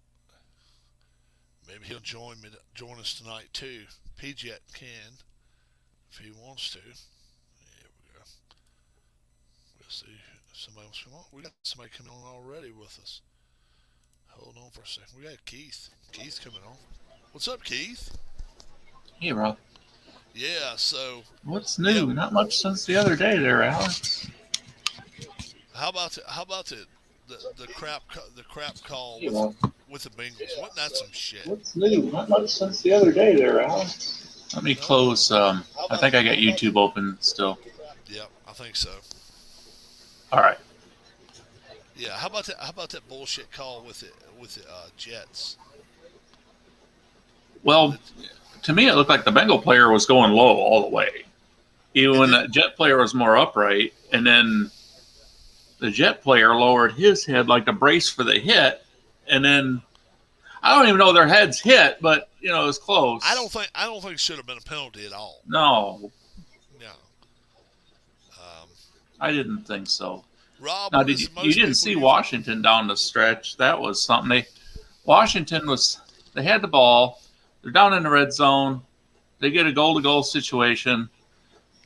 Maybe he'll join us tonight too. PJet can if he wants to. Here we go. We'll see if somebody wants to come on. We got somebody coming on already with us. Hold on for a second. We got Keith. Keith coming on. What's up, Keith? Hey, Rob. Yeah. So What's yeah. new? Not much since the other day there, Alex. the crap call Hey, Rob. with the Bengals? Wasn't that some shit? What's new? Not much since the other day there, Alex. Let me close. I think I got YouTube open still. Yep, I think so. All right. Yeah. How about that? How about that bullshit call with the Jets? Well, to me, it looked like the Bengal player was going low all the way. Even when the Jet player was more upright, and then the Jet player lowered his head like a brace for the hit, and then I don't even know their heads hit, but it was close. I don't think it should have been a penalty at all. No, No. I didn't think so. Rob, Now, you didn't see Washington down the stretch? That was something. They had the ball. They're down in the red zone. They get a goal-to-goal situation,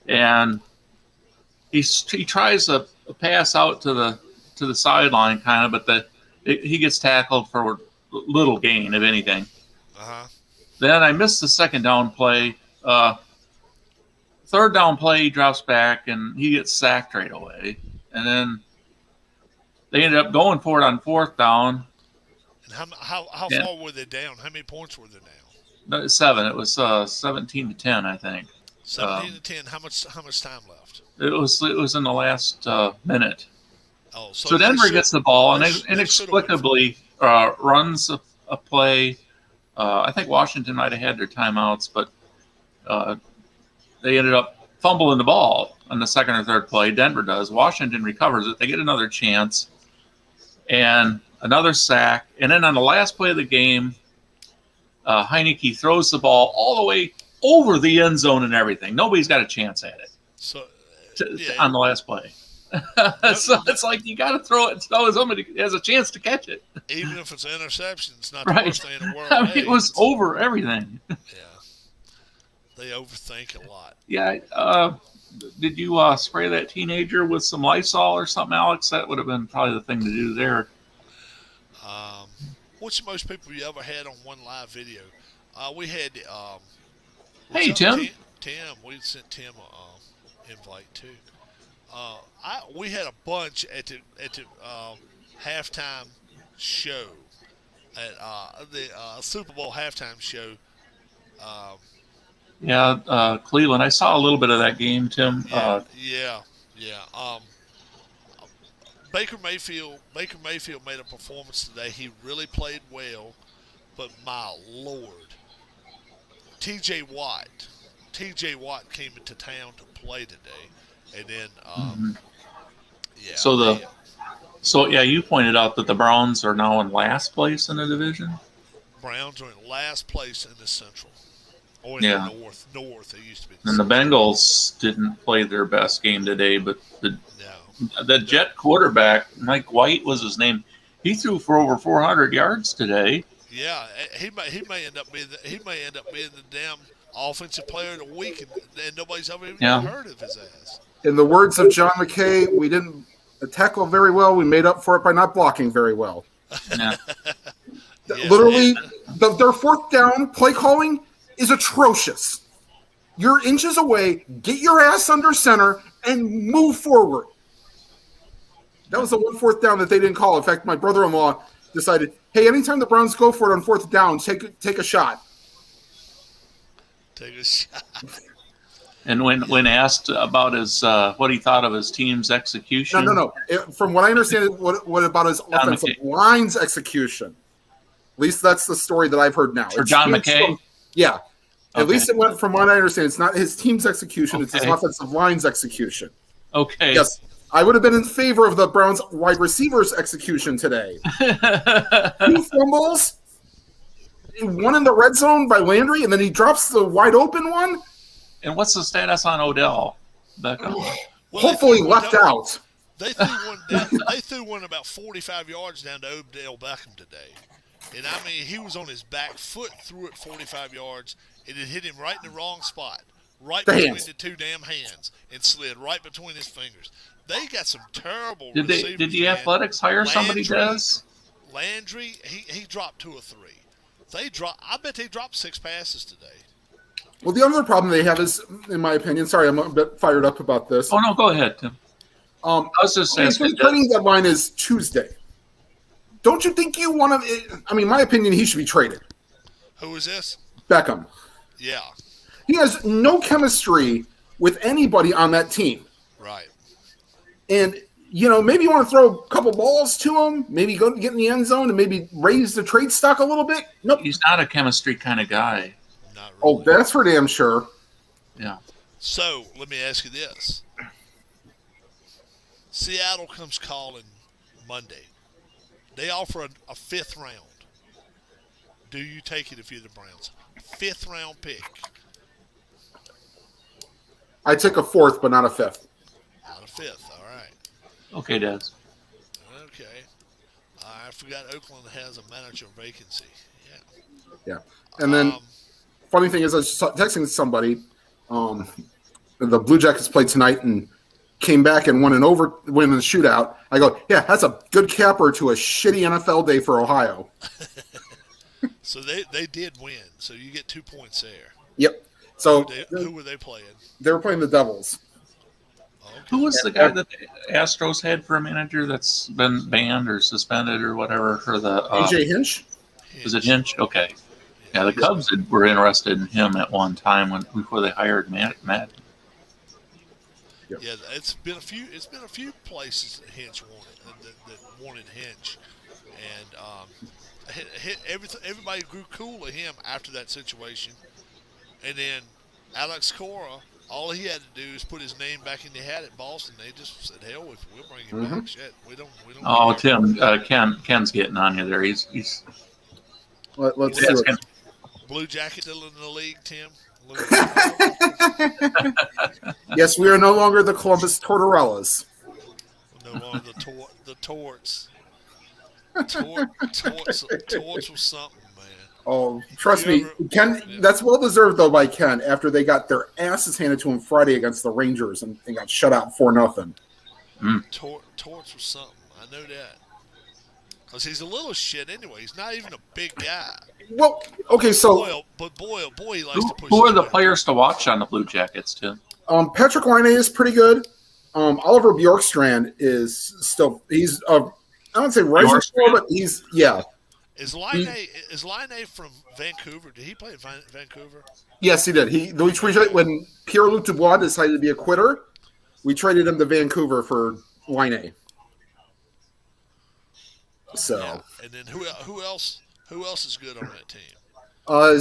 and he tries a pass out to the sideline, kind of, but he gets tackled for little gain, if anything. Uh-huh. Then I missed the second down play. Third down play, he drops back, and he gets sacked right away. And then they ended up going for it on fourth down. And how far were they down? How many points were they down? No, 7. It was 17-10, I think. 17-10. How much time left? It was in the last minute. Oh, so Denver gets the ball and inexplicably runs a play. I think Washington might have had their timeouts, but they ended up fumbling the ball on the second or third play. Denver does. Washington recovers it. They get another chance and another sack. And then on the last play of the game, Heineke throws the ball all the way over the end zone and everything. Nobody's got a chance at it. So on the last play. So it's like you got to throw it so somebody has a chance to catch it. Even if it's an interception, it's not the worst thing in the world. I mean, it was over everything. Yeah. They overthink a lot. Yeah. Did you spray that teenager with some Lysol or something, Alex? That would have been probably the thing to do there. What's the most people you ever had on one live video? We had. Hey, Tim. Tim. We sent Tim an invite too. We had a bunch at the halftime show at the Super Bowl halftime show. Cleveland. I saw a little bit of that game, Tim. Yeah. Baker Mayfield made a performance today. He really played well, but my Lord, T.J. Watt came into town to play today, and then you pointed out that the Browns are now in last place in the division. Browns are in last place in the Central. Or in the North. It used to be. And the Bengals didn't play their best game today, but the Jet quarterback, Mike White was his name, he threw for over 400 yards today. Yeah, he may end up being the damn offensive player of the week, and nobody's ever even heard of his ass. In the words of John McKay, we didn't tackle very well. We made up for it by not blocking very well. Yeah. Literally, their fourth down play calling is atrocious. You're inches away. Get your ass under center and move forward. That was the one fourth down that they didn't call. In fact, my brother-in-law decided, hey, anytime the Browns go for it on fourth down, take a shot. Take a shot. And when asked about his what he thought of his team's execution, no. From what I understand, what about his offensive line's execution? At least that's the story that I've heard now. For John McKay? Yeah. At least it went from what I understand. It's not his team's execution. It's his offensive line's execution. Okay. Yes. I would have been in favor of the Browns wide receivers' execution today. 2 fumbles, one in the red zone by Landry, and then he drops the wide open one. And what's the status on Odell? Hopefully left out. They threw one about 45 yards down to Odell Beckham today. And I mean, he was on his back foot, threw it 45 yards, and it hit him right in the wrong spot, right between the two damn hands, and slid right between his fingers. They got some terrible receivers. Did the Athletics hire somebody, Des? Landry, he dropped 2 or 3. I bet they dropped 6 passes today. Well, the other problem they have is, in my opinion, sorry, I'm a bit fired up about this. Oh no, go ahead, Tim. I was just So asking. the trading deadline is Tuesday. Don't you think you want to? I mean, my opinion, he should be traded. Who is this? Beckham. Yeah. He has no chemistry with anybody on that team. Right. And, maybe you want to throw a couple balls to him, maybe go get in the end zone and maybe raise the trade stock a little bit. Nope. He's not a chemistry kind of guy. Not really. Oh, that's for damn sure. Yeah. So, let me ask you this. Seattle comes calling Monday. They offer a 5th round. Do you take it if you're the Browns? 5th round pick. I took a 4th, but not a 5th. Not a 5th, all right. Okay, Des. Okay. I forgot Oakland has a manager vacancy. Yeah. And then, funny thing is, I was texting somebody. The Blue Jackets played tonight and came back and win in the shootout. I go, yeah, that's a good capper to a shitty NFL day for Ohio. So they did win. So you get 2 points there. Yep. So who were they playing? They were playing the Devils. Okay. Who was the guy that the Astros had for a manager that's been banned or suspended or whatever for the AJ Hinch? Was it Hinch? Okay. Yeah, the Cubs were interested in him at one time before they hired Matt. Yep. Yeah, it's been a few places that Hinch wanted that wanted Hinch, and everybody grew cool to him after that situation, and then Alex Cora, all he had to do is put his name back in the hat at Boston. They just said, "Hell, we'll bring him back." Shit, we don't. Oh, Tim, Ken's getting on you there. Let's see what. Blue Jacket still in the league, Tim. Yes, we are no longer the Columbus Tortorellas. No longer the Torts. Torts was something, man. Oh, trust me, Ken. Yeah. That's well deserved though by Ken. After they got their asses handed to him Friday against the Rangers and got shut out 4-0. Torts was something. I know that. Because he's a little shit anyway. He's not even a big guy. Well, okay, so... Boy, he likes to push... Who are the players to watch on the Blue Jackets, Tim? Patrick Laine is pretty good. Oliver Bjorkstrand is still... He's, I don't say rising star, but he's... Yeah. Is Laine from Vancouver? Did he play in Vancouver? Yes, he did. When Pierre-Luc Dubois decided to be a quitter, we traded him to Vancouver for Laine. So, yeah. And then who else is good on that team?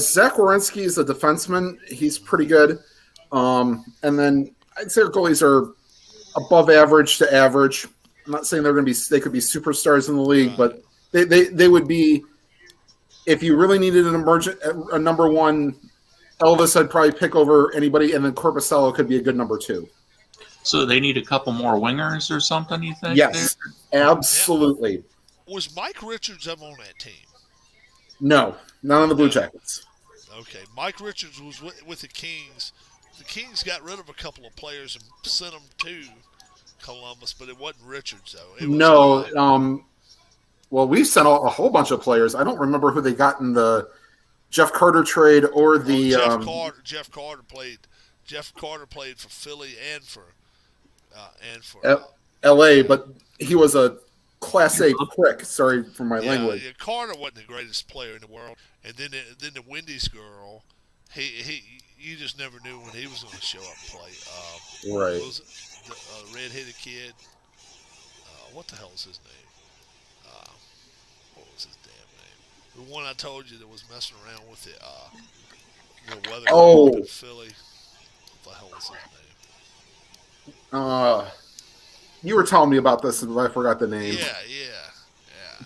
Zach Werenski is a defenseman. He's pretty good. And then I'd say our goalies are above average to average. I'm not saying they could be superstars in the league, but they would be. If you really needed a number one, Elvis, I'd probably pick over anybody, and then Corpusalo could be a good number 2. So they need a couple more wingers or something, you think? Yes, absolutely. Yeah. Was Mike Richards ever on that team? No, not on the Blue Jackets. Okay, Mike Richards was with the Kings. The Kings got rid of a couple of players and sent them to Columbus, but it wasn't Richards, though. Well, we sent a whole bunch of players. I don't remember who they got in the Jeff Carter trade or the Jeff Carter played for Philly and for L.A., but he was a Class A prick. Sorry for my language. Yeah, Carter wasn't the greatest player in the world, and then the Wendy's girl, you just never knew when he was going to show up and play. Right. Was the red-headed kid? What the hell is his name? What was his damn name? The one I told you that was messing around with the weather in Philly. What the hell was his name? You were telling me about this, and I forgot the name. Yeah.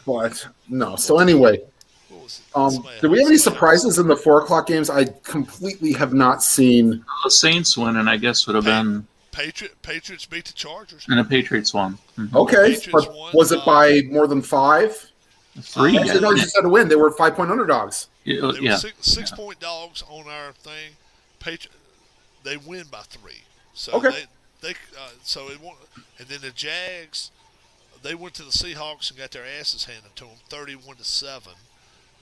But no. So anyway, do we have any surprises in the 4:00 games? I completely have not seen. The Saints win, and I guess would have been Patriots beat the Chargers, and the Patriots won. Mm-hmm. Okay, but was it by more than 5? 3. I didn't know you said to win. They were 5-point underdogs. They were 6-point dogs on our thing. They win by 3. So okay. So it won, and then the Jags they went to the Seahawks and got their asses handed to them, 31-7.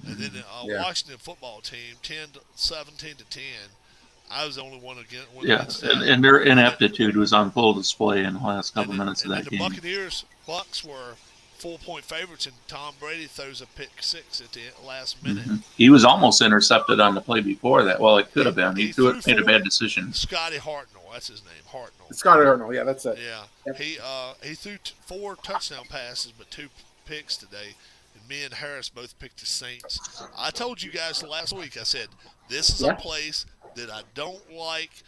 And then Yeah. Washington football team, 17-10. I was the only one Yeah, against that. and their ineptitude was on full display in the last couple minutes of that the game. Bucks were 4-point favorites, and Tom Brady throws a pick six at the last minute. He was almost intercepted on the play before that. Well, it could have been. He threw it, made a bad decision. Scotty Hartnell, that's his name, Hartnell. Scotty Hartnell, yeah, that's it. Yeah, Yep. he threw 4 touchdown passes, but 2 picks today. And me and Harris both picked the Saints. I told you guys last week. I said this is a place that I don't like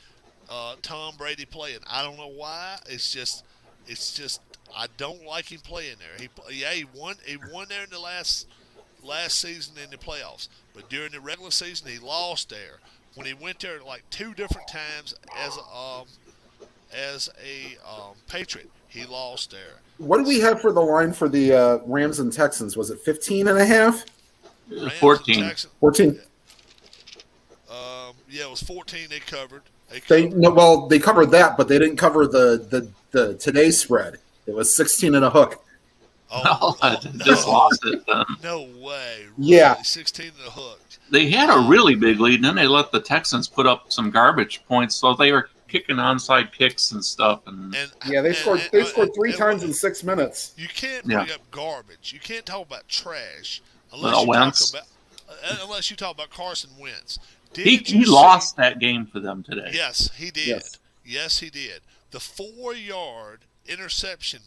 Tom Brady playing. I don't know why. It's just I don't like him playing there. He won there in the last season in the playoffs, but during the regular season he lost there. When he went there like 2 different times as a Patriot, he lost there. What do we have for the line for the Rams and Texans? Was it 15.5? 14. 14. Yeah, it was 14. They covered. They covered that, but they didn't cover the today's spread. It was 16 and a hook. Oh, just lost it then. No way. Really? Yeah. 16 and a hook. They had a really big lead, and then they let the Texans put up some garbage points, so they were kicking onside kicks and stuff. And they scored 3 times in 6 minutes. You can't bring up garbage. You can't talk about trash unless you talk about Carson Wentz. He lost that game for them today. Yes, he did. Yes, he did. The 4-yard interception,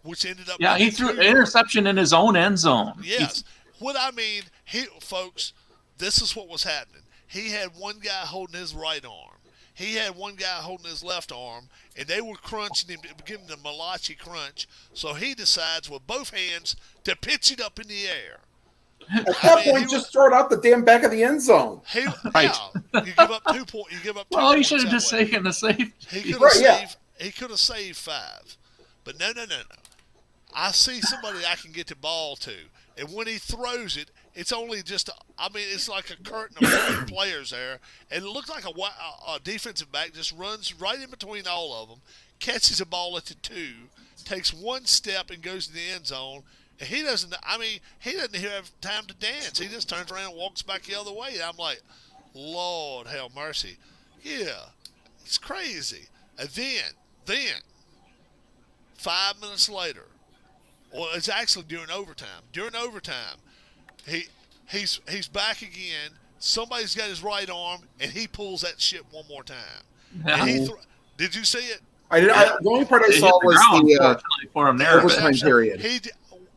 which ended up. Yeah, he threw an interception in his own end zone. Yes. What I mean, folks, this is what was happening. He had one guy holding his right arm. He had one guy holding his left arm, and they were crunching him, giving him the Malachi crunch. So he decides with both hands to pitch it up in the air. At that point, just throw it out the damn back of the end zone. Right. Yeah, you give up 2 points. You give up 2 Well, he points should have just taken the save. He could have saved 5. But no. I see somebody I can get the ball to. And when he throws it, it's only just, it's like a curtain of players there. And it looks like a defensive back just runs right in between all of them, catches a ball at the 2, takes 1 step and goes to the end zone. And he doesn't even have time to dance. He just turns around and walks back the other way. And I'm like, Lord have mercy. Yeah, it's crazy. And then, 5 minutes later, well, it's actually during overtime. During overtime, he's back again. Somebody's got his right arm, and he pulls that shit one more time. And did you see it? The only part I saw was the overtime period.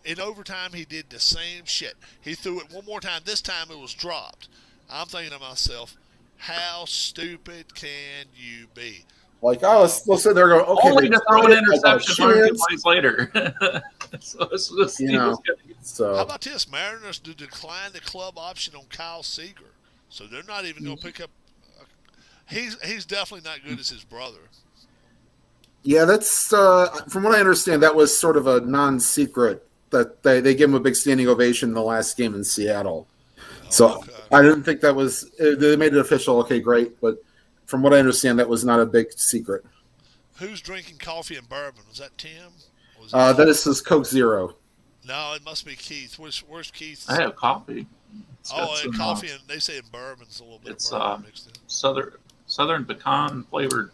In overtime, he did the same shit. He threw it one more time. This time, it was dropped. I'm thinking to myself, how stupid can you be? Like, we'll sit there going, okay. Only to throw an interception 1 plays later. So how about this? Mariners to decline the club option on Kyle Seager. So they're not even going to pick up. He's definitely not good as his brother. Yeah, that's from what I understand, that was sort of a non-secret that they gave him a big standing ovation in the last game in Seattle. I didn't think that was – they made it official. Okay, great. But from what I understand, that was not a big secret. Who's drinking coffee and bourbon? Was that Tim? That is his Coke Zero. No, it must be Keith. Where's Keith? I have coffee. Coffee, and they say bourbon's a little bit it's, of bourbon mixed in. Southern pecan flavored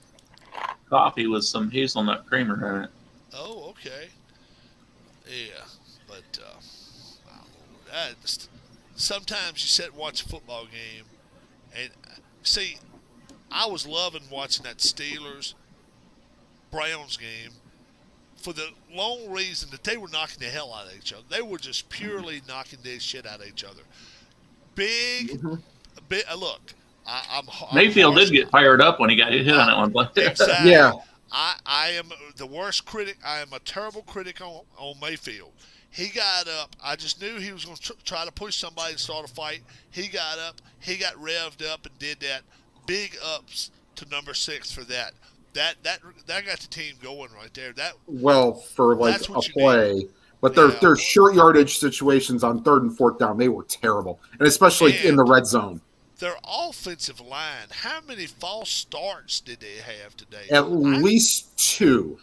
coffee with some hazelnut creamer in it. Oh, okay. Yeah, but sometimes you sit and watch a football game, and see, I was loving watching that Steelers Browns game for the long reason that they were knocking the hell out of each other. They were just purely knocking this shit out of each other. Big. Look, I'm Mayfield did get fired up when he got hit on that one play. Exactly. Yeah. I am the worst critic. I am a terrible critic on Mayfield. He got up. I just knew he was going to try to push somebody and start a fight. He got up. He got revved up and did that. Big ups to number 6 for that. That got the team going right there. For like a play. Need. But their short yardage situations on 3rd and 4th down, they were terrible. And especially in the red zone. Their offensive line, how many false starts did they have today? At least 2.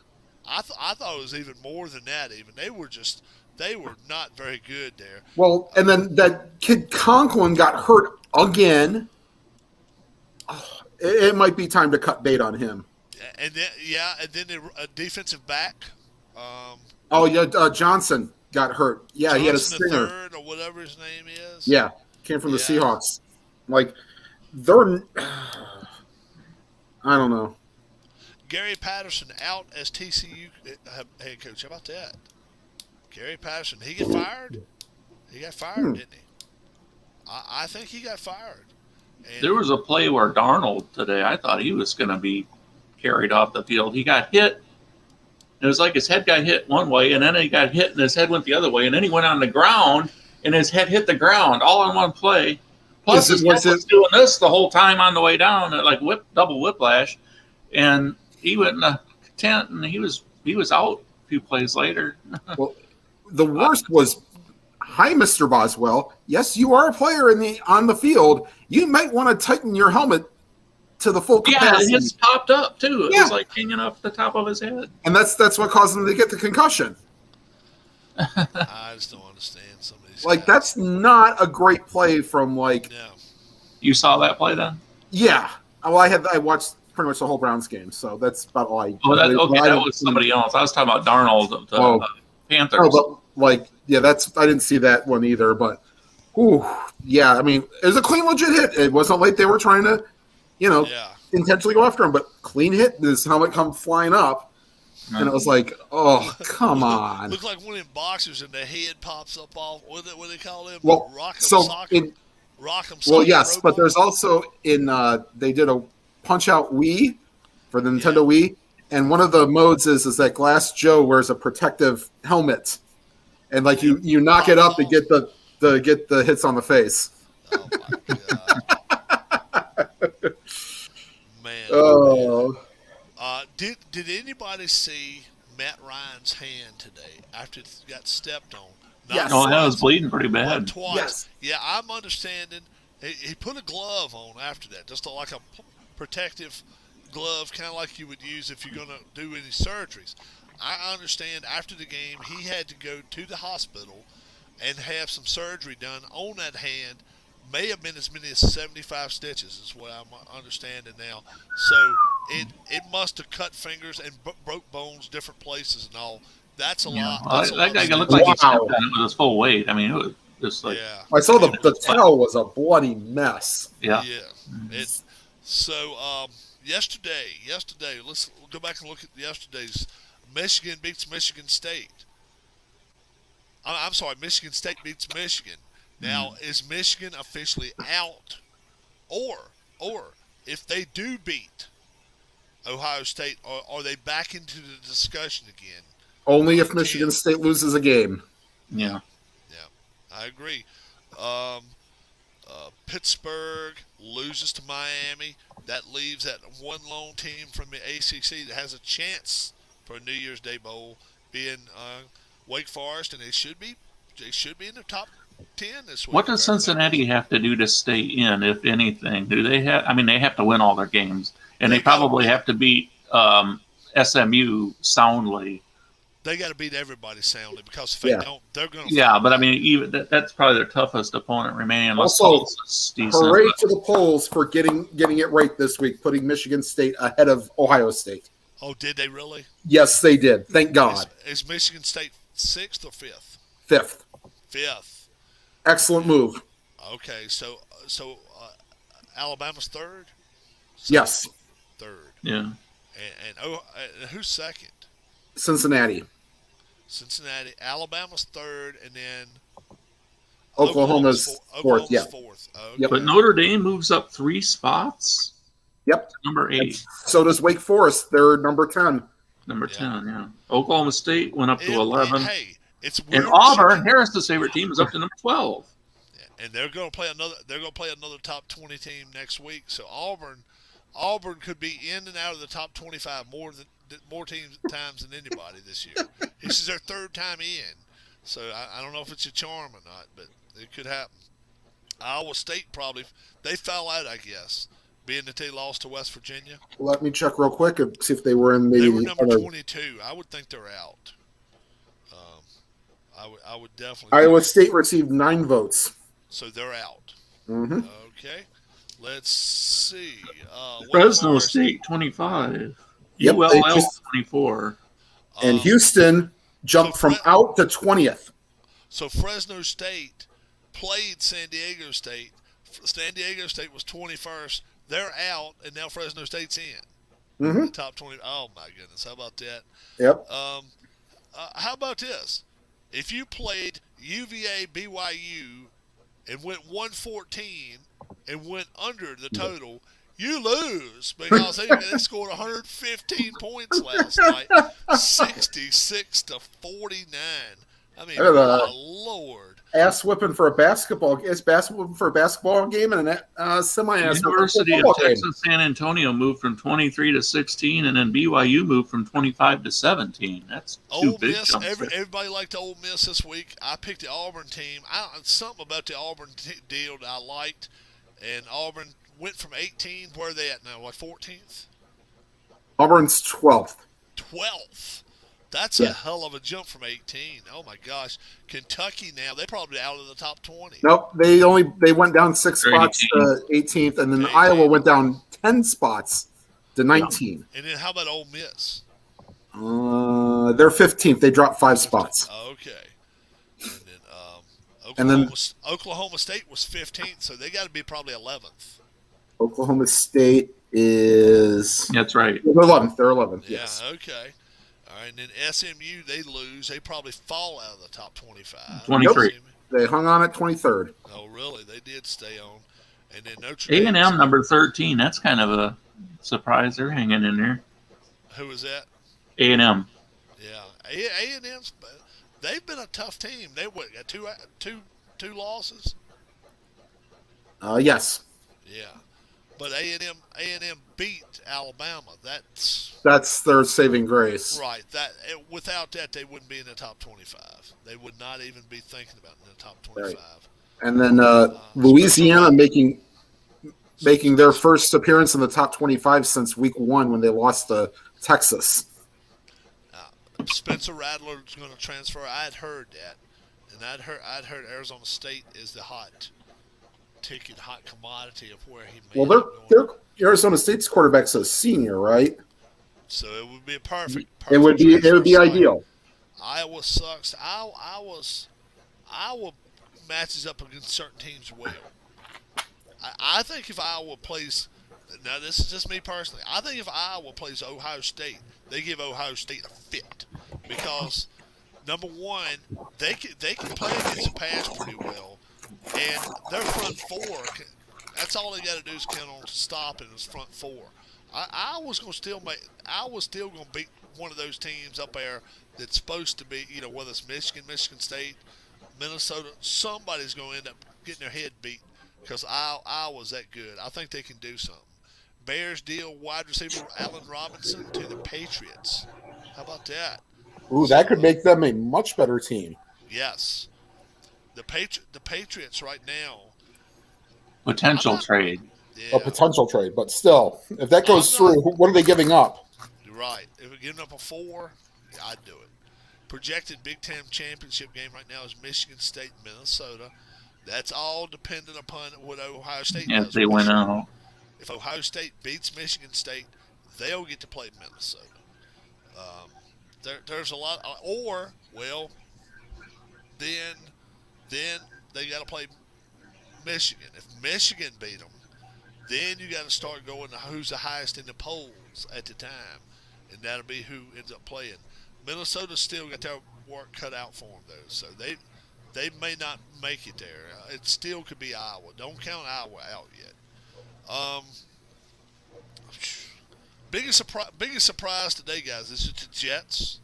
I thought it was even more than that. Even they were not very good there. Well, and then that kid Conklin got hurt again. Oh, it might be time to cut bait on him. And then a defensive back. Oh yeah, Johnson got hurt. Yeah, Johnson he had a the stinger. third or whatever his name is. Yeah, came from the Yeah. Seahawks. Like they're, I don't know. Gary Patterson out as TCU head coach. How about that? Gary Patterson, he get fired? He got fired, didn't he? I think he got fired. And There was a play where Darnold today, I thought he was going to be carried off the field. He got hit. It was like his head got hit one way, and then he got hit, and his head went the other way, and then he went on the ground, and his head hit the ground all in one play. Plus, his head was doing this the whole time on the way down, like double whiplash, and he went in a tent, and he was out a few plays later. Well, the worst was, hi, Mr. Boswell. Yes, you are a player on the field. You might want to tighten your helmet to the full capacity. Yeah, his popped up too. It Yeah. was like hanging off the top of his head. And that's what caused him to get the concussion. I just don't understand some of these Like, guys. that's not a great play from, like, No. You saw that play then? yeah. Well, I watched pretty much the whole Browns game, so that's about all I. Oh, that I was somebody else. I was talking about Darnold of the Panthers. Oh, but like, yeah, I didn't see that one either. But, yeah, I mean, it was a clean, legit hit. It wasn't like they were trying to, Yeah. intentionally go after him, but clean hit. His helmet come flying up, and it was like, oh, come on. Looked like one of them boxers and the head pops up off. What do they call him? Well, Rock'em so socker. Rock'em well, socker yes, but robot? there's also they did a Punch Out Wii for the Nintendo Wii, and one of the modes is that Glass Joe wears a protective helmet, and like you knock it up to get the hits on the face. Oh my god, man! Oh, Did anybody see Matt Ryan's hand today after it got stepped on? Not Yes. Oh, that was once, bleeding pretty but bad. twice. Yes. Yeah, I'm understanding. He put a glove on after that, just like a protective glove, kind of like you would use if you're going to do any surgeries. I understand after the game he had to go to the hospital and have some surgery done on that hand. May have been as many as 75 stitches is what I'm understanding now. So it must have cut fingers and broke bones different places and all. That's a lot. That's a That guy lot. looked like he Wow. stepped on it with his full weight. I mean, it was just like, Yeah. I saw the tail was a bloody mess. yeah. So yesterday, let's go back and look at yesterday's. Michigan beats Michigan State. I'm sorry, Michigan State beats Michigan. Now, is Michigan officially out, or if they do beat Ohio State, are they back into the discussion again? Only if Michigan State loses a game. Yeah. I agree. Pittsburgh loses to Miami. That leaves that one lone team from the ACC that has a chance for a New Year's Day bowl being Wake Forest, and they should be in the top 10 this week. What does Cincinnati have to do to stay in, if anything? Do they have? I mean, they have to win all their games, and they probably have to beat SMU soundly. They got to beat everybody soundly, because if they don't, they're going to. Yeah, but I mean, even that's probably their toughest opponent remaining. Unless Also, Tulsa's decent, hooray but- to the polls for getting it right this week, putting Michigan State ahead of Ohio State. Oh, did they really? Yes, they did. Thank God. Is Michigan State 6th or 5th? Fifth. 5th. Excellent move. Okay, so Alabama's 3rd? Yes. 3rd. Yeah. And who's 2nd? Cincinnati. Cincinnati. Alabama's 3rd, and then Oklahoma's fourth. Yeah. 4th. Okay. Yep. But Notre Dame moves up 3 spots. Yep. Number 8. So does Wake Forest. They're number 10. Number 10, yeah. Oklahoma State went up to And 11. hey, it's weird. And Auburn, Harris's favorite team, is up to number 12. And they're going to play another. They're going to play another top 20 team next week. So Auburn could be in and out of the top 25 more times than anybody this year. This is their 3rd time in. So I don't know if it's a charm or not, but it could happen. Iowa State probably, they fell out, I guess. being that they lost to West Virginia? Let me check real quick and see if they were in They maybe were the number other. 22. I would think they're out. I would definitely. Iowa State received 9 votes. So they're out. Mm-hmm. Okay. Let's see. Fresno State 25. Yep, ULL they just- 24. And Houston jumped from out to 20th. So Fresno State played San Diego State. San Diego State was 21st. They're out, and now Fresno State's in. Mm-hmm. The top 20. Oh, my goodness. How about that? Yep. How about this? If you played UVA BYU and went 114 and went under the total, you lose because they scored 115 points last night, 66 to 49. I mean, my Lord. Ass whipping for a basketball. It's basketball for a basketball game and a semi-ass. University of Texas San Antonio moved from 23 to 16, and then BYU moved from 25 to 17. That's two Ole big Miss. jumps. Everybody liked Ole Miss this week. I picked the Auburn team. Something about the Auburn deal that I liked, and Auburn went from 18. Where are they at now? Like 14th? Auburn's 12th. 12th. That's a hell of a jump from 18. Oh my gosh. Kentucky now, they're probably out of the top 20. Nope, they went down 6 spots to 18th, and then Iowa went down 10 spots to 19. And then how about Ole Miss? They're 15th. They dropped 5 spots. Okay. And then Oklahoma State was 15th, so they got to be probably 11th. Oklahoma State is. That's right. They're 11th. They're 11th. Yeah. Yes. Okay. All right, and then SMU, they lose. They probably fall out of the top 25. 23. Nope. They hung on at 23rd. Oh, really? They did stay on. And then Notre Dame. A&M number 13. That's kind of a surprise. They're hanging in there. Who was that? A&M. Yeah. A&M's, they've been a tough team. They got two losses? Yes. Yeah. But A&M beat Alabama. That's their saving grace. Right. Without that, they wouldn't be in the top 25. They would not even be thinking about in the top 25. Right. And then Louisiana making their first appearance in the top 25 since week 1 when they lost to Texas. Spencer Rattler is going to transfer. I had heard that, and I'd heard Arizona State is the hot ticket, hot commodity of where he may. Well, their Arizona State's quarterback's a senior, right? So it would be a perfect it would be ideal. Iowa sucks. Iowa matches up against certain teams well. I think if Iowa plays, now this is just me personally, I think if Iowa plays Ohio State, they give Ohio State a fit because number one, they can play against the pass pretty well, and their front four. That's all they got to do is count on stopping his front four. Iowa's going to beat one of those teams up there that's supposed to be, whether it's Michigan State, Minnesota, somebody's going to end up getting their head beat because Iowa's that good. I think they can do something. Bears deal wide receiver Allen Robinson to the Patriots. How about that? Ooh, that could make them a much better team. Yes. The Patriots right now. Potential trade. Yeah. A potential trade, but still, if that goes through, what are they giving up? You're right. If we're giving up a 4, I'd do it. Projected Big Ten championship game right now is Michigan State, Minnesota. That's all dependent upon what Ohio State does. If they win out. If Ohio State beats Michigan State, they'll get to play Minnesota. There's a lot, then they got to play Michigan. If Michigan beat them, then you got to start going to who's the highest in the polls at the time, and that'll be who ends up playing. Minnesota's still got their work cut out for them, though, so they may not make it there. It still could be Iowa. Don't count Iowa out yet. Biggest surprise today, guys. Is it the Jets?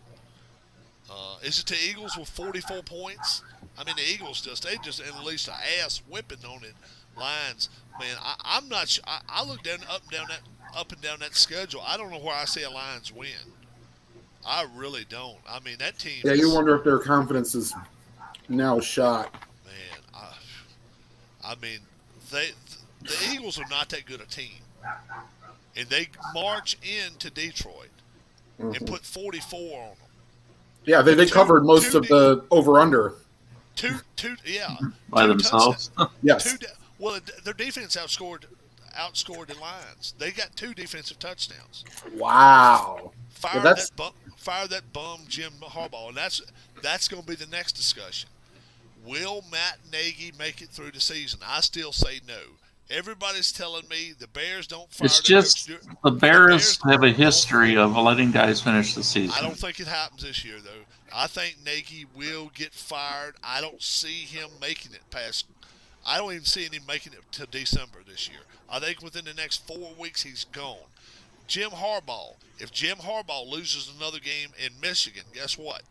Is it the Eagles with 44 points? I mean, the Eagles they just unleashed an ass whipping on it. Lions, man. I'm not sure. I look up and down that schedule. I don't know where I see a Lions win. I really don't. I mean, that team. Yeah, you wonder if their confidence is now shot. Man, I mean, the Eagles are not that good a team. and they march into Detroit and Mhm. put 44 on them. Yeah, they Two, covered most two, of the over/under. yeah, by two touchdowns. themselves. Yes. Well, their defense outscored the Lions. They got 2 defensive touchdowns. Wow. Yeah, that's Fire that bum Jim Harbaugh, and that's going to be the next discussion. Will Matt Nagy make it through the season? I still say no. Everybody's telling me the Bears don't fire It's their coach. just the Bears have a history of letting guys finish the I season. don't think it happens this year, though. I think Nagy will get fired. I don't see him making it past. I don't even see him making it to December this year. I think within the next 4 weeks he's gone. Jim Harbaugh. If Jim Harbaugh loses another game in Michigan, guess what?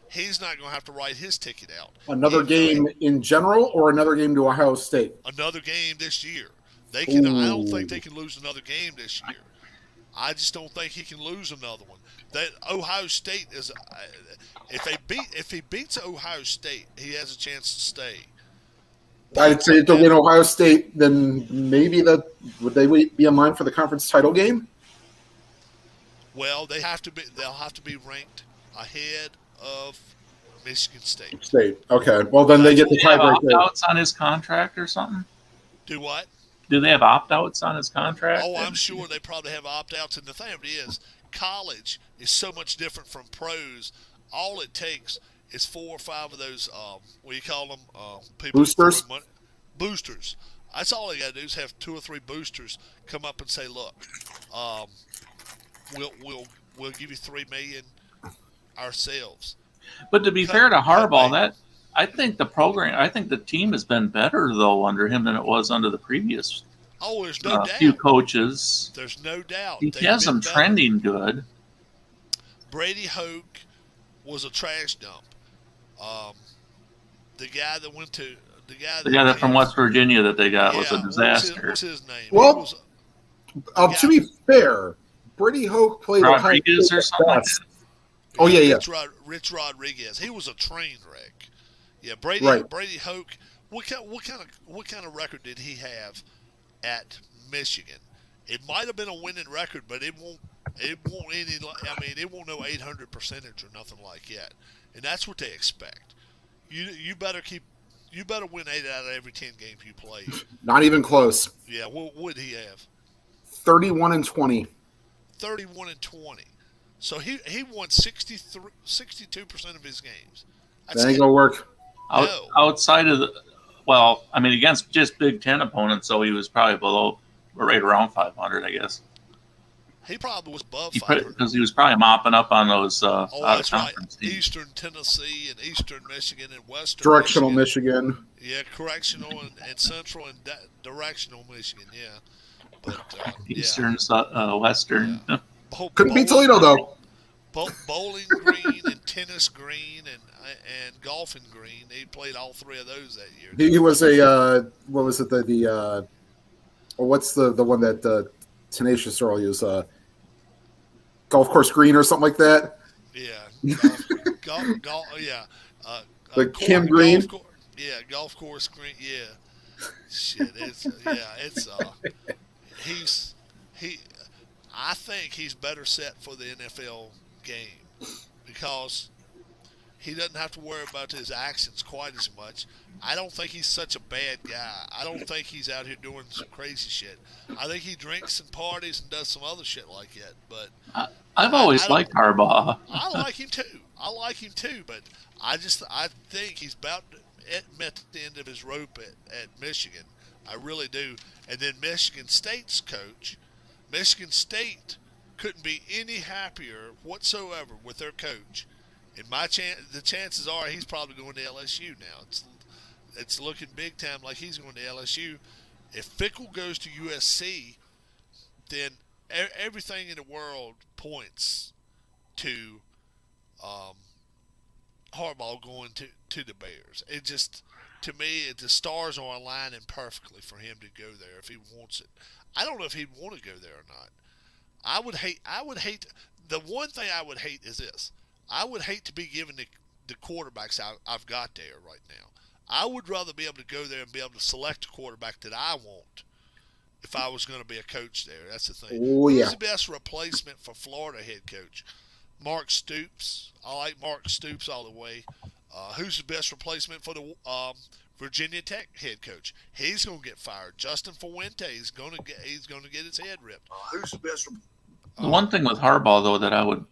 He's not going to have to write his ticket out. another game in general or another game to Ohio State. Another game this year. They can. I don't think Ooh. they can lose another game this year. I just don't think he can lose another one. That Ohio State is. If he beats Ohio State, he has a chance to stay. I'd say to win Ohio State, then maybe would they be in line for the conference title game? Well, they'll have to be ranked ahead of Michigan State. Okay. Well, then they get the Do they have tiebreaker. opt-outs on his contract or something? Do what? Do they have opt-outs on his contract? Oh, I'm sure they probably have opt-outs. And the thing of it is, college is so much different from pros. All it takes is 4 or 5 of those, what do you call them? People Boosters? Boosters. That's all they got to do is have 2 or 3 boosters come up and say, look, we'll give you $3 million ourselves. But to be fair to Harbaugh, I think the team has been better though under him than it was under the previous There's no doubt. few coaches. There's no doubt. He has them trending good. Brady Hoke was a trash dump. The guy that went to the guy that from West Virginia that they got was a disaster. What's his name? Well, to be fair, Brady Hoke played Rodriguez or something like that. Oh yeah. Rich Rodriguez. He was a train wreck. Yeah, Brady Hoke. What kind of record did he have at Michigan? It might have been a winning record, but it won't no 800 percentage or nothing like that. And that's what they expect. You better win 8 out of every 10 games you play. Not even close. Yeah, what would he have? 31-20. 31-20. So he won 62% of his games. That ain't gonna work. Outside of against just Big Ten opponents, so he was probably below or right around 500, I guess. He probably was above 500 because he was probably mopping up on those that's right. teams. Eastern Tennessee and Eastern Michigan and Western Directional Michigan. Yeah, correctional and Central and directional Michigan. Yeah, but Eastern, Western. Yeah. Couldn't beat Toledo though. Bowling Green and Tennis Green and Golfing Green. He played all 3 of those that year. He was a what was it what's the one that Tenacious Earl used? Golf Course Green or something like that. Yeah, golf. Yeah, the Kim Green. Golf Course Green. Yeah, shit. I think he's better set for the NFL game because he doesn't have to worry about his actions quite as much. I don't think he's such a bad guy. I don't think he's out here doing some crazy shit. I think he drinks and parties and does some other shit like that. But I've always liked Harbaugh. I like him too. But I think he's about met the end of his rope at Michigan. I really do. And then Michigan State's coach. Michigan State couldn't be any happier whatsoever with their coach. And the chances are he's probably going to LSU now. It's looking big time like he's going to LSU. If Fickle goes to USC, then everything in the world points to Harbaugh going to the Bears. It just, to me, the stars are aligning perfectly for him to go there if he wants it. I don't know if he'd want to go there or not. I would hate. The one thing I would hate is this. I would hate to be given the quarterbacks I've got there right now. I would rather be able to go there and be able to select a quarterback that I want if I was going to be a coach there. That's the thing. Oh, Who's yeah. the best replacement for Florida head coach? Mark Stoops. I like Mark Stoops all the way. Who's the best replacement for the Virginia Tech head coach? He's going to get fired. Justin Fuente is going to get his head ripped. Who's the best? The one thing with Harbaugh, though, that I would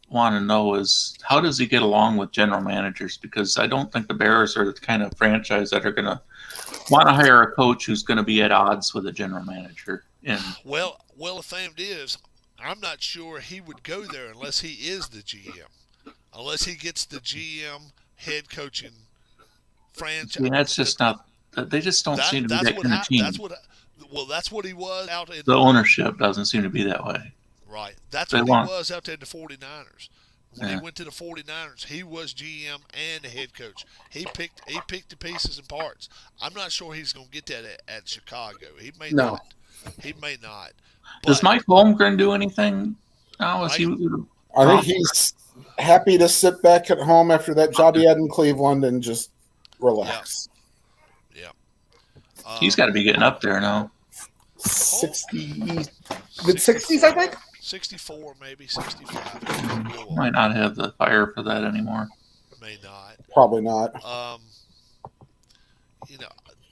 want to know is how does he get along with general managers? Because I don't think the Bears are the kind of franchise that are going to want to hire a coach who's going to be at odds with a general manager. And Well, the thing is, I'm not sure he would go there unless he is the GM. Unless he gets the GM head coaching franchise. I mean, that's just not. They just don't seem to be that kind of team. That's what he was out in The ownership doesn't seem to be that way. Right. That's what he was out there in the 49ers. When he went to the 49ers, he was GM and the head coach. He picked the pieces and parts. I'm not sure he's going to get that at Chicago. He may not. He may not. Does Mike Holmgren do anything now? I think he's happy to sit back at home after that job he had in Cleveland and just relax. Yeah. He's got to be getting up there now. 60, mid-60s, I think? 64, maybe 65. Might not have the fire for that anymore. May not. Probably not.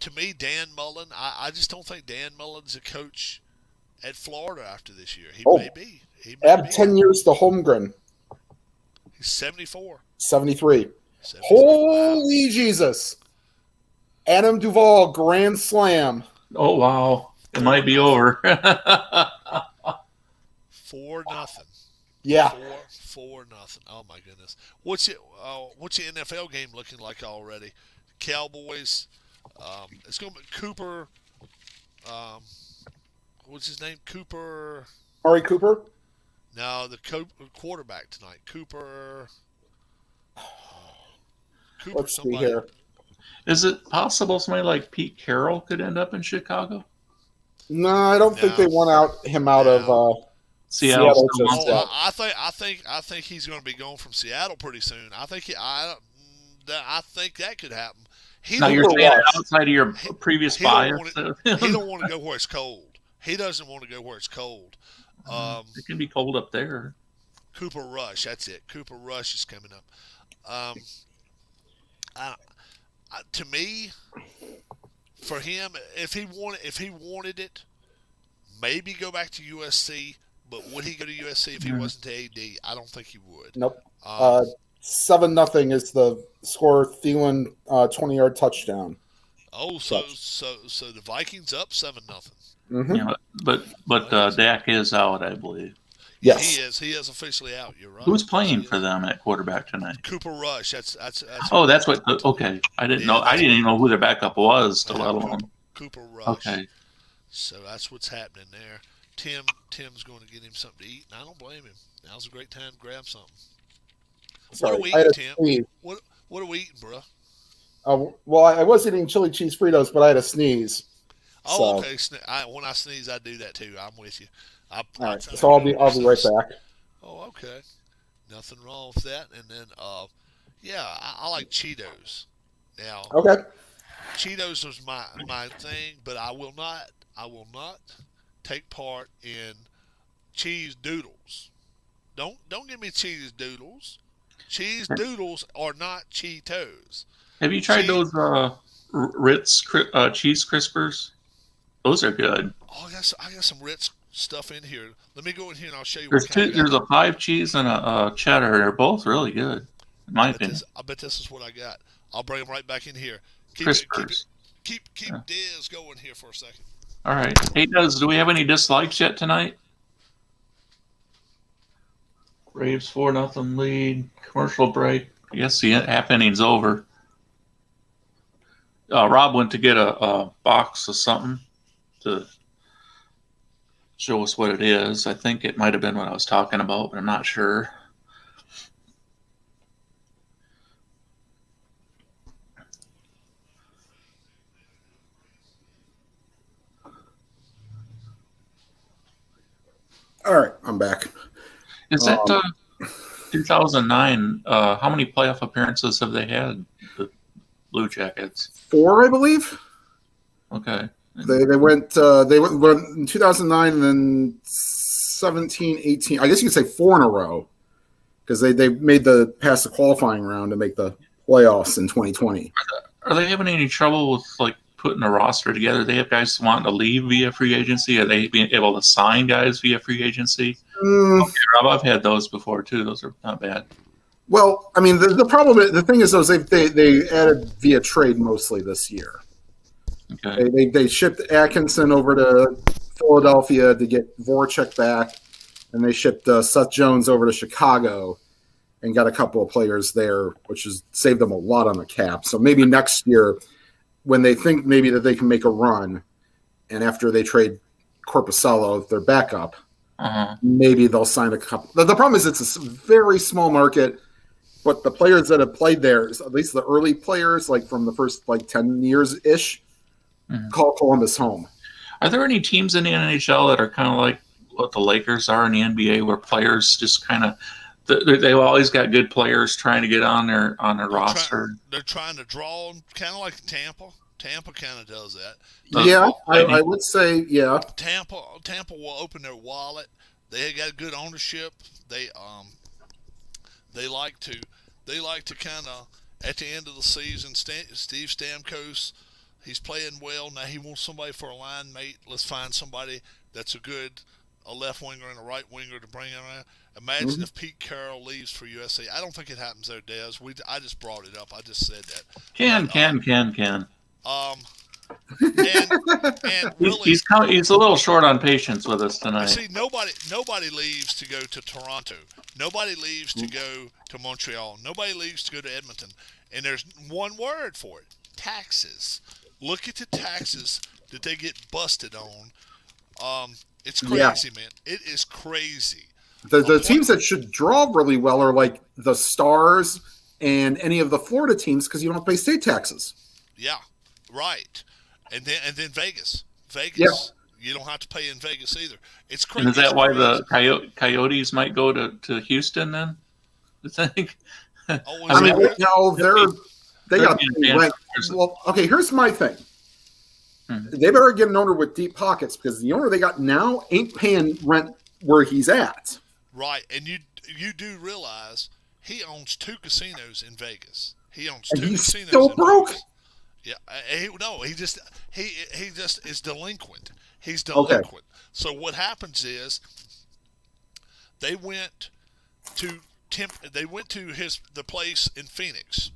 To me, Dan Mullen, I just don't think Dan Mullen's a coach at Florida after this year. He may be. Add 10 years to Holmgren. He's 74. 73. Holy Jesus. Adam Duvall, grand slam. Oh, wow. It might be over. 4-0. Yeah. 4-0. Oh my goodness. What's your NFL game looking like already? Cowboys. It's going to be Cooper. What's his name? Cooper. Amari Cooper? No, the quarterback tonight. Cooper. Let's see here. Is it possible somebody like Pete Carroll could end up in Chicago? No, I don't think they want him out of Seattle. I think he's going to be going from Seattle pretty soon. I think that could happen. Now you're saying outside of your previous bias. He don't want to go where it's cold. He doesn't want to go where it's cold. It can be cold up there. Cooper Rush, that's it. Cooper Rush is coming up. To me, for him, if he wanted it, maybe go back to USC. But would he go to USC if he wasn't to AD? I don't think he would. Nope. 7-0 is the score. Thielen 20-yard touchdown. Oh, so the Vikings up 7-0. Mm-hmm. Yeah, but Dak is out, I believe. Yes, he is officially out. You're right. Who's playing for them at quarterback tonight? Cooper Rush. That's. Oh, that's what. Okay, I didn't know. I didn't even know who their backup was, let alone Cooper Rush. Okay. So that's what's happening there. Tim's going to get him something to eat, and I don't blame him. Now's a great time to grab something. Sorry, what are we eating, Tim? What are we eating, bro? Well, I was eating chili cheese Fritos, but I had a sneeze. Oh, okay. When I sneeze, I do that too. I'm with you. All right, so I'll be right back. Oh, okay. Nothing wrong with that. And then, I like Cheetos. Now, okay. Cheetos was my thing, but I will not take part in cheese doodles. Don't give me cheese doodles. Cheese doodles are not Cheetos. Have you tried those Ritz cheese crispers? Those are good. Oh, I got some Ritz stuff in here. Let me go in here and I'll show you. There's a 5 cheese and a cheddar. They're both really good, in my opinion. I bet this is what I got. I'll bring them right back in here. Keep Diz going here for a second. All right. Hey, Diz, do we have any dislikes yet tonight? Braves 4-0 lead. Commercial break. I guess the half inning's over. Rob went to get a box of something to show us what it is. I think it might have been what I was talking about, but I'm not sure. All right, I'm back. Is that 2009? How many playoff appearances have they had, the Blue Jackets? 4, I believe. Okay. They went in 2009 and then 17, 18. I guess you could say 4 in a row because they made the past the qualifying round to make the playoffs in 2020. Are they having any trouble with like putting a roster together? They have guys wanting to leave via free agency. Are they being able to sign guys via free agency? Okay, Rob, I've had those before too. Those are not bad. Well, I mean, the thing is, they added via trade mostly this year. Okay. They shipped Atkinson over to Philadelphia to get Voracek back, and they shipped Seth Jones over to Chicago and got a couple of players there, which has saved them a lot on the cap. So maybe next year, when they think maybe that they can make a run, and after they trade Korpisalo, their backup, maybe they'll sign a couple. The problem is it's a very small market, but the players that have played there, at least the early players, like from the first 10 years-ish, call Columbus home. Are there any teams in the NHL that are kind of like what the Lakers are in the NBA, where players just kind of they've always got good players trying to get on their roster? They're trying to draw them, kind of like Tampa. Tampa kind of does that. I would say, yeah. Tampa will open their wallet. They got good ownership. They like to kind of at the end of the season. Steve Stamkos, he's playing well now. He wants somebody for a line mate. Let's find somebody that's a left winger and a right winger to bring around. Imagine if Pete Carroll leaves for USA. I don't think it happens there, Des. I just brought it up. I just said that. Can. And really, he's a little short on patience with us tonight. See, nobody leaves to go to Toronto. Nobody leaves to go to Montreal. Nobody leaves to go to Edmonton. And there's one word for it: taxes. Look at the taxes that they get busted on. It's crazy, man. It is crazy. The teams that should draw really well are like the Stars and any of the Florida teams because you don't have to pay state taxes. Yeah, right. And then Vegas. Vegas, you don't have to pay in Vegas either. It's crazy. And is that why the Coyotes might go to Houston then? I think. They got right. Well, okay. Here's my thing. They better get an owner with deep pockets because the owner they got now ain't paying rent where he's at. Right, and you do realize he owns 2 casinos in Vegas. He owns and 2 he's casinos. Still in broke. Vegas. Yeah, he just is delinquent. He's delinquent. Okay. So what happens is they went to the place in Phoenix,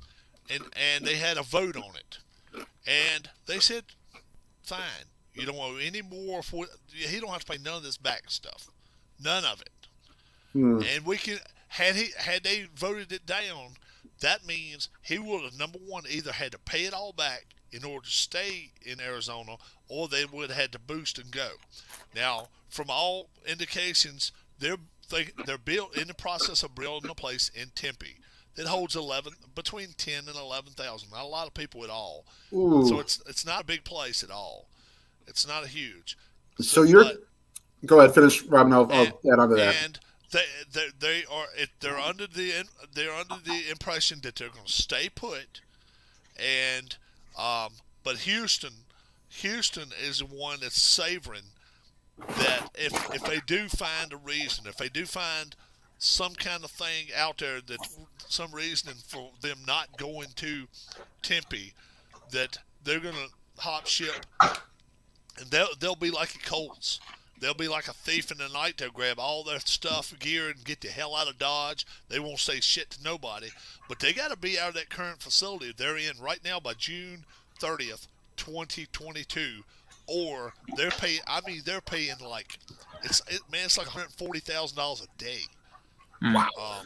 and they had a vote on it, and they said, fine, you don't owe any more for. He don't have to pay none of this back stuff, none of it. And we can had they voted it down, that means he would have, number one, either had to pay it all back in order to stay in Arizona, or they would have had to boost and go. Now, from all indications, they're built in the process of building a place in Tempe that holds between 10 and 11,000. Not a lot of people at all. Ooh. So it's not a big place at all. It's not a huge. So go ahead, finish, Rob. And I'll add on to that. And they're under the impression that they're going to stay put, and but Houston is the one that's savoring that if they do find a reason, if they do find some kind of thing out there, that some reasoning for them not going to Tempe, that they're going to hop ship, and they'll be like the Colts. They'll be like a thief in the night. They'll grab all their stuff, gear, and get the hell out of Dodge. They won't say shit to nobody. But they got to be out of that current facility they're in right now by June 30th, 2022. Or they're paying. I mean, they're paying like it's like $140,000 a day. Wow.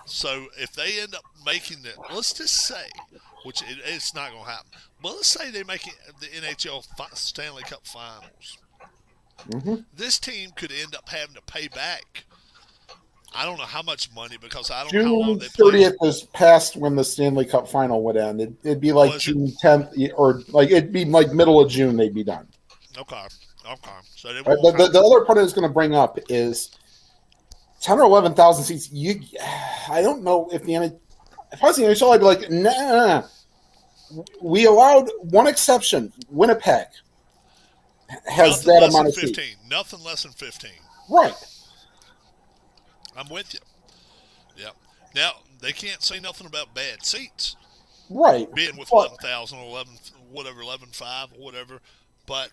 So if they end up making it, let's just say, which it's not going to happen, but let's say they make it the NHL Stanley Cup Finals. This team could end up having to pay back. I don't know how much money because I don't know how long they played. June 30th was past when the Stanley Cup Final would end. It'd be like June 10th, or like it'd be like middle of June. They'd be done. Okay. So they the other part I was going to bring up is 10 or 11,000 seats. I don't know if I was the NHL, I'd be like, nah. We allowed one exception. Winnipeg has Nothing that less amount than of seats. 15. Nothing less than 15. Right. I'm with you. Yep. Now, they can't say nothing about bad seats, Right. being with But 11,000 or 11, whatever, 11.5 or whatever. But,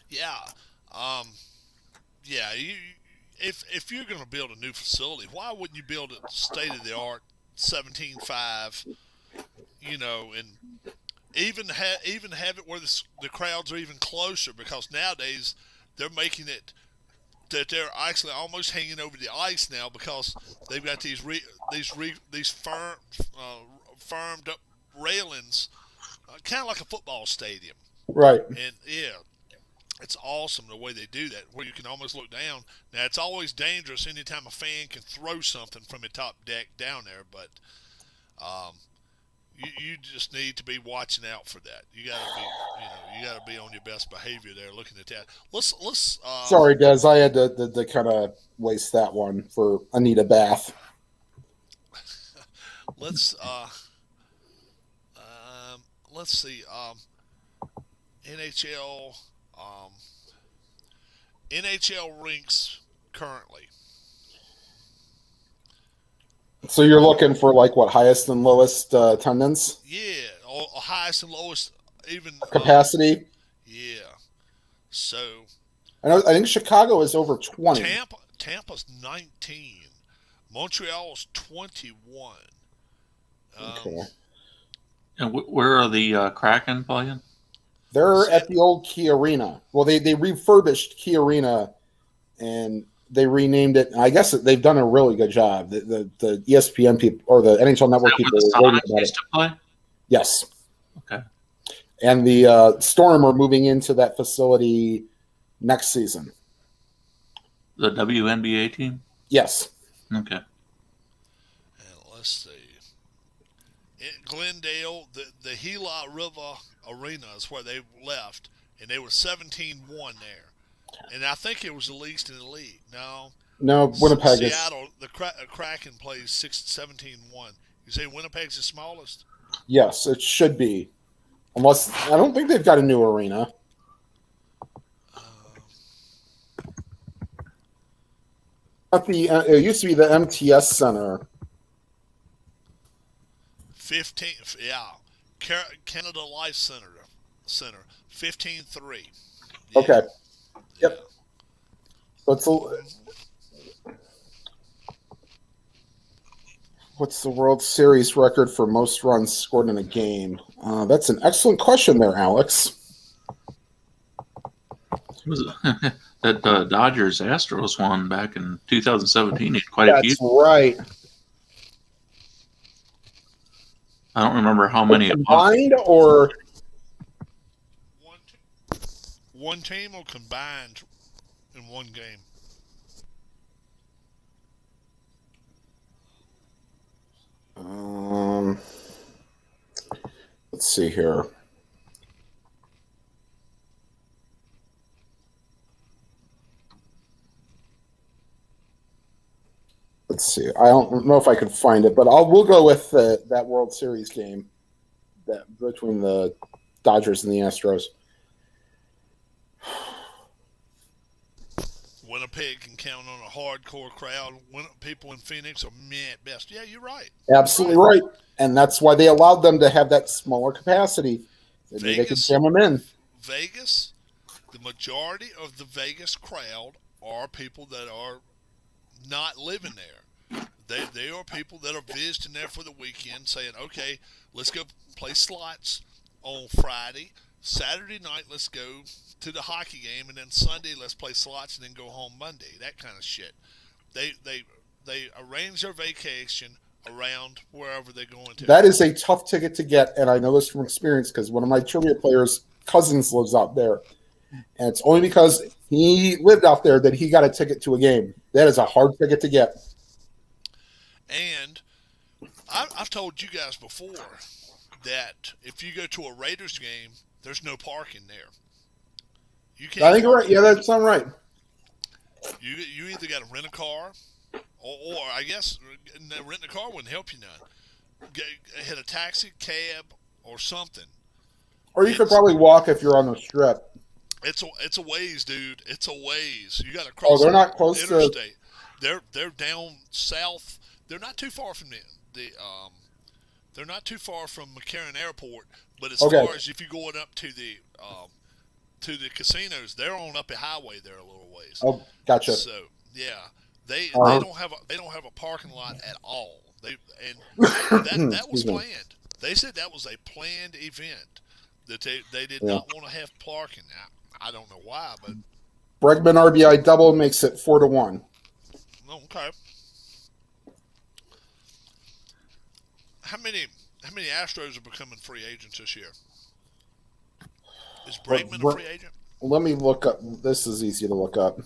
yeah. Um, yeah, if you're going to build a new facility, why wouldn't you build a state-of-the-art 17.5, and even have it where the crowds are even closer, because nowadays they're making it that they're actually almost hanging over the ice now, because they've got these firmed up railings, kind of like a football stadium. right. And yeah, it's awesome the way they do that, where you can almost look down. Now, it's always dangerous anytime a fan can throw something from the top deck down there, but you just need to be watching out for that. You gotta be on your best behavior there, looking at that. Let's Sorry, Des. I had to kind of waste that one for Anita Bath. let's let's see. NHL NHL rinks currently. So you're looking for like what, highest and lowest attendance Yeah, or highest and lowest even capacity? Yeah. So I think Chicago is over 20. Tampa's 19. Montreal's 21. Okay. And where are the Kraken playing? They're at the old Key Arena. Well, they refurbished Key Arena and they renamed it. I guess they've done a really good job. The ESPN people or the NHL Network people Is that were where the raving Sonics about used it. to play? Yes. Okay. And the Storm are moving into that facility next season. The WNBA team? Yes. Okay. And let's see. In Glendale, the Gila River Arena is where they left, and they were 17-1 there. And I think it was the least in the league. No, Winnipeg is. Seattle, the Kraken plays 17-1. You say Winnipeg's the smallest? Yes, it should be. Unless I don't think they've got a new arena. At the it used to be the MTS Center. 15, yeah. Canada Life Center 15-3. Yeah. Okay. Yep. So what's the World Series record for most runs scored in a game? That's an excellent question there, Alex. Was it that Dodgers Astros one back in 2017? Quite a few. That's right. I don't remember how many combined or one team or combined in one game. Let's see here. Let's see. I don't know if I can find it, but we'll go with that World Series game that between the Dodgers and the Astros. Winnipeg can count on a hardcore crowd. People in Phoenix are meh at best. Yeah, you're right. Absolutely right. And that's why they allowed them to have that smaller capacity. They could jam them in. Vegas, the majority of the Vegas crowd are people that are not living there. They are people that are visiting there for the weekend, saying, okay, let's go play slots on Friday. Saturday night, let's go to the hockey game, and then Sunday, let's play slots, and then go home Monday. That kind of shit. They arrange their vacation around wherever they're going to. That is a tough ticket to get, and I know this from experience because one of my trivia players' cousins lives out there. And it's only because he lived out there that he got a ticket to a game. That is a hard ticket to get. And I've told you guys before that if you go to a Raiders game, there's no parking there. You can't. I think you're right. Yeah, that sounds right. You either got to rent a car, or I guess renting a car wouldn't help you none. hit a taxi, cab, or something. Or you could probably walk if you're on the strip. It's a ways, dude. It's a ways. You got to Oh, cross they're the not close to. interstate. They're down south. They're not too far from they're not too far from McCarran Airport. But as Okay. far as if you're going up to the casinos, they're on up a highway there a little ways. Oh, gotcha. So yeah, they don't have a parking lot at all. That was Excuse me. planned. They said that was a planned event that they did Yeah. not want to have parking. I don't know why, but Bregman RBI double makes it 4-1. okay. How many Astros are becoming free agents this year? Is Bregman a free agent? Let me look up. This is easy to look up.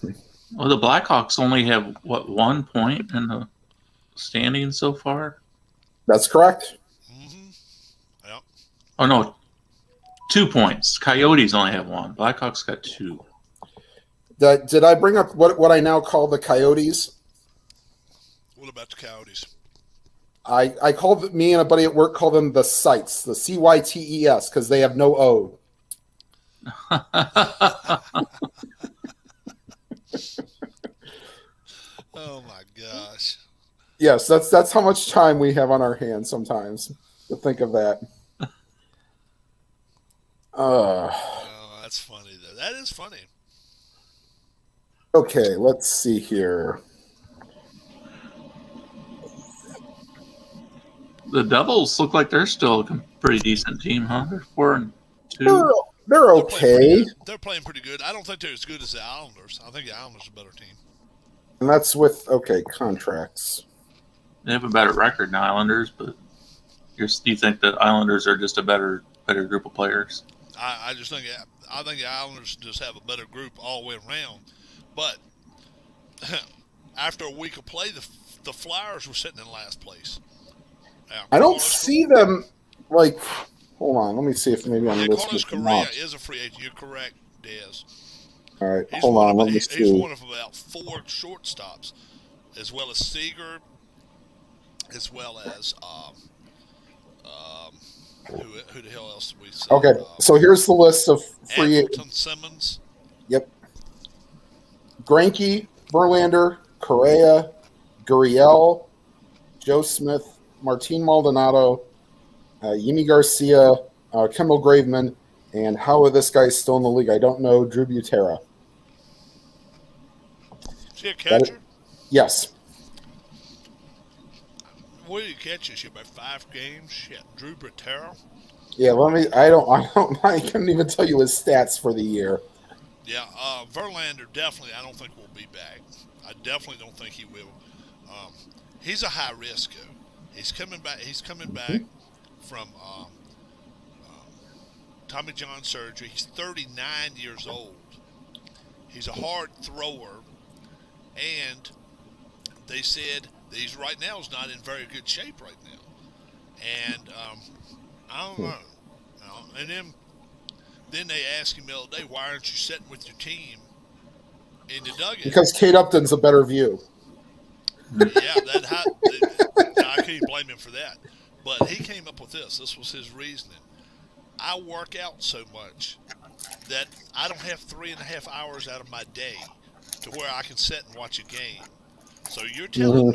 Well, the Blackhawks only have, 1 point in the standings so far? That's correct. Mm-hmm. Yep. Oh, no. 2 points. Coyotes only have 1. Blackhawks got 2. Did I bring up what I now call the Coyotes? What about the Coyotes? I called me and a buddy at work call them the Cites, the CYTES, because they have no O. Oh my gosh. Yes, that's how much time we have on our hands sometimes to think of that. Oh, that's funny though. That is funny. Okay, let's see here. The Devils look like they're still a pretty decent team, huh? They're 4-2. They're okay. They're playing pretty good. I don't think they're as good as the Islanders. I think the Islanders are a better team. And that's with, contracts. They have a better record than Islanders, but you think the Islanders are just a better group of players? I just think the Islanders just have a better group all the way around. But after a week of play, the Flyers were sitting in last place. I don't see them, like, hold on, let me see if maybe I'm listening. Carlos Correa is a free agent. You're correct, Dez. All right, hold on, let me see. He's one of about 4 shortstops, as well as Seager, as well as who the hell else did we say? Okay, so here's the list of free agents. Simmons. Yep. Greinke, Verlander, Correa, Gurriel, Joe Smith, Martin Maldonado, Yimi Garcia, Kendall Graveman, and how are this guy still in the league? I don't know. Drew Butera. Is he a catcher? Yes. What did he catch this year? About 5 games? Shit. Drew Butera? Yeah, I couldn't even tell you his stats for the year. Yeah, Verlander definitely I don't think will be back. I definitely don't think he will. He's a high risk. He's coming back from Tommy John surgery. He's 39 years old. He's a hard thrower, and they said that he's right now is not in very good shape right now. And I don't know. And then they asked him the other day, why aren't you sitting with your team in the dugout? Because Kate Upton's a better view. Yeah, I can't blame him for that. But he came up with this. This was his reasoning. I work out so much that I don't have 3.5 hours out of my day to where I can sit and watch a game. So you're telling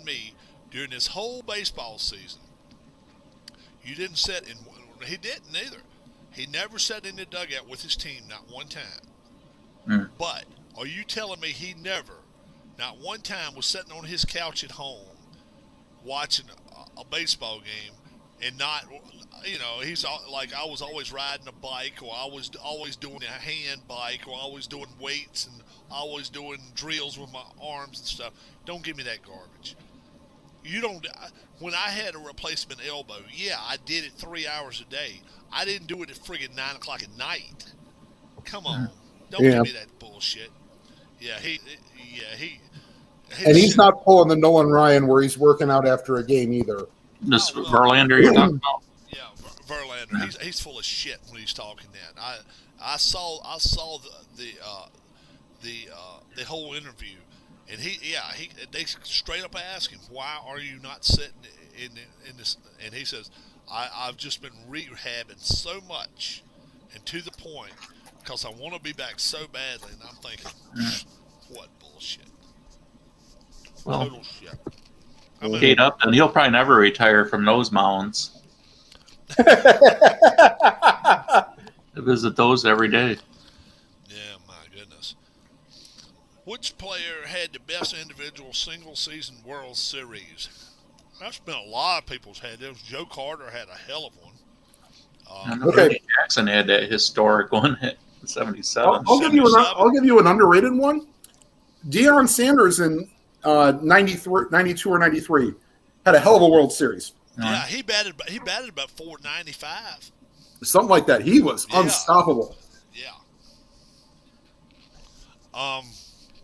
me during this whole baseball season, you didn't sit in. He didn't either. He never sat in the dugout with his team, not one time. But are you telling me he never, not one time, was sitting on his couch at home watching a baseball game and not, he's like, I was always riding a bike, or I was always doing a hand bike, or always doing weights and always doing drills with my arms and stuff. Don't give me that garbage. When I had a replacement elbow, yeah, I did it 3 hours a day. I didn't do it at friggin' 9 o'clock at night. Come on. Don't give me that bullshit. Yeah, and he's not pulling the Nolan Ryan where he's working out after a game either. This Verlander you're talking about? Yeah, Verlander. He's full of shit when he's talking that. I saw the whole interview, and they straight up asked him, why are you not sitting in this, and he says, I've just been rehabbing so much, and to the point, because I want to be back so badly, and I'm thinking, what bullshit, Well, total shit. I mean, Kate Upton, he'll probably never retire from those mounds. I visit those every day. yeah, my goodness. Which player had the best individual single-season World Series? That's been a lot of people's had those. Joe Carter had a hell of one. And Okay. Reggie Jackson had that historic one in '77. I'll give you an underrated one. Deion Sanders in 92 or 93 had a hell of a World Series. Yeah, he batted about 495. Something like that. He was Yeah. unstoppable. Yeah.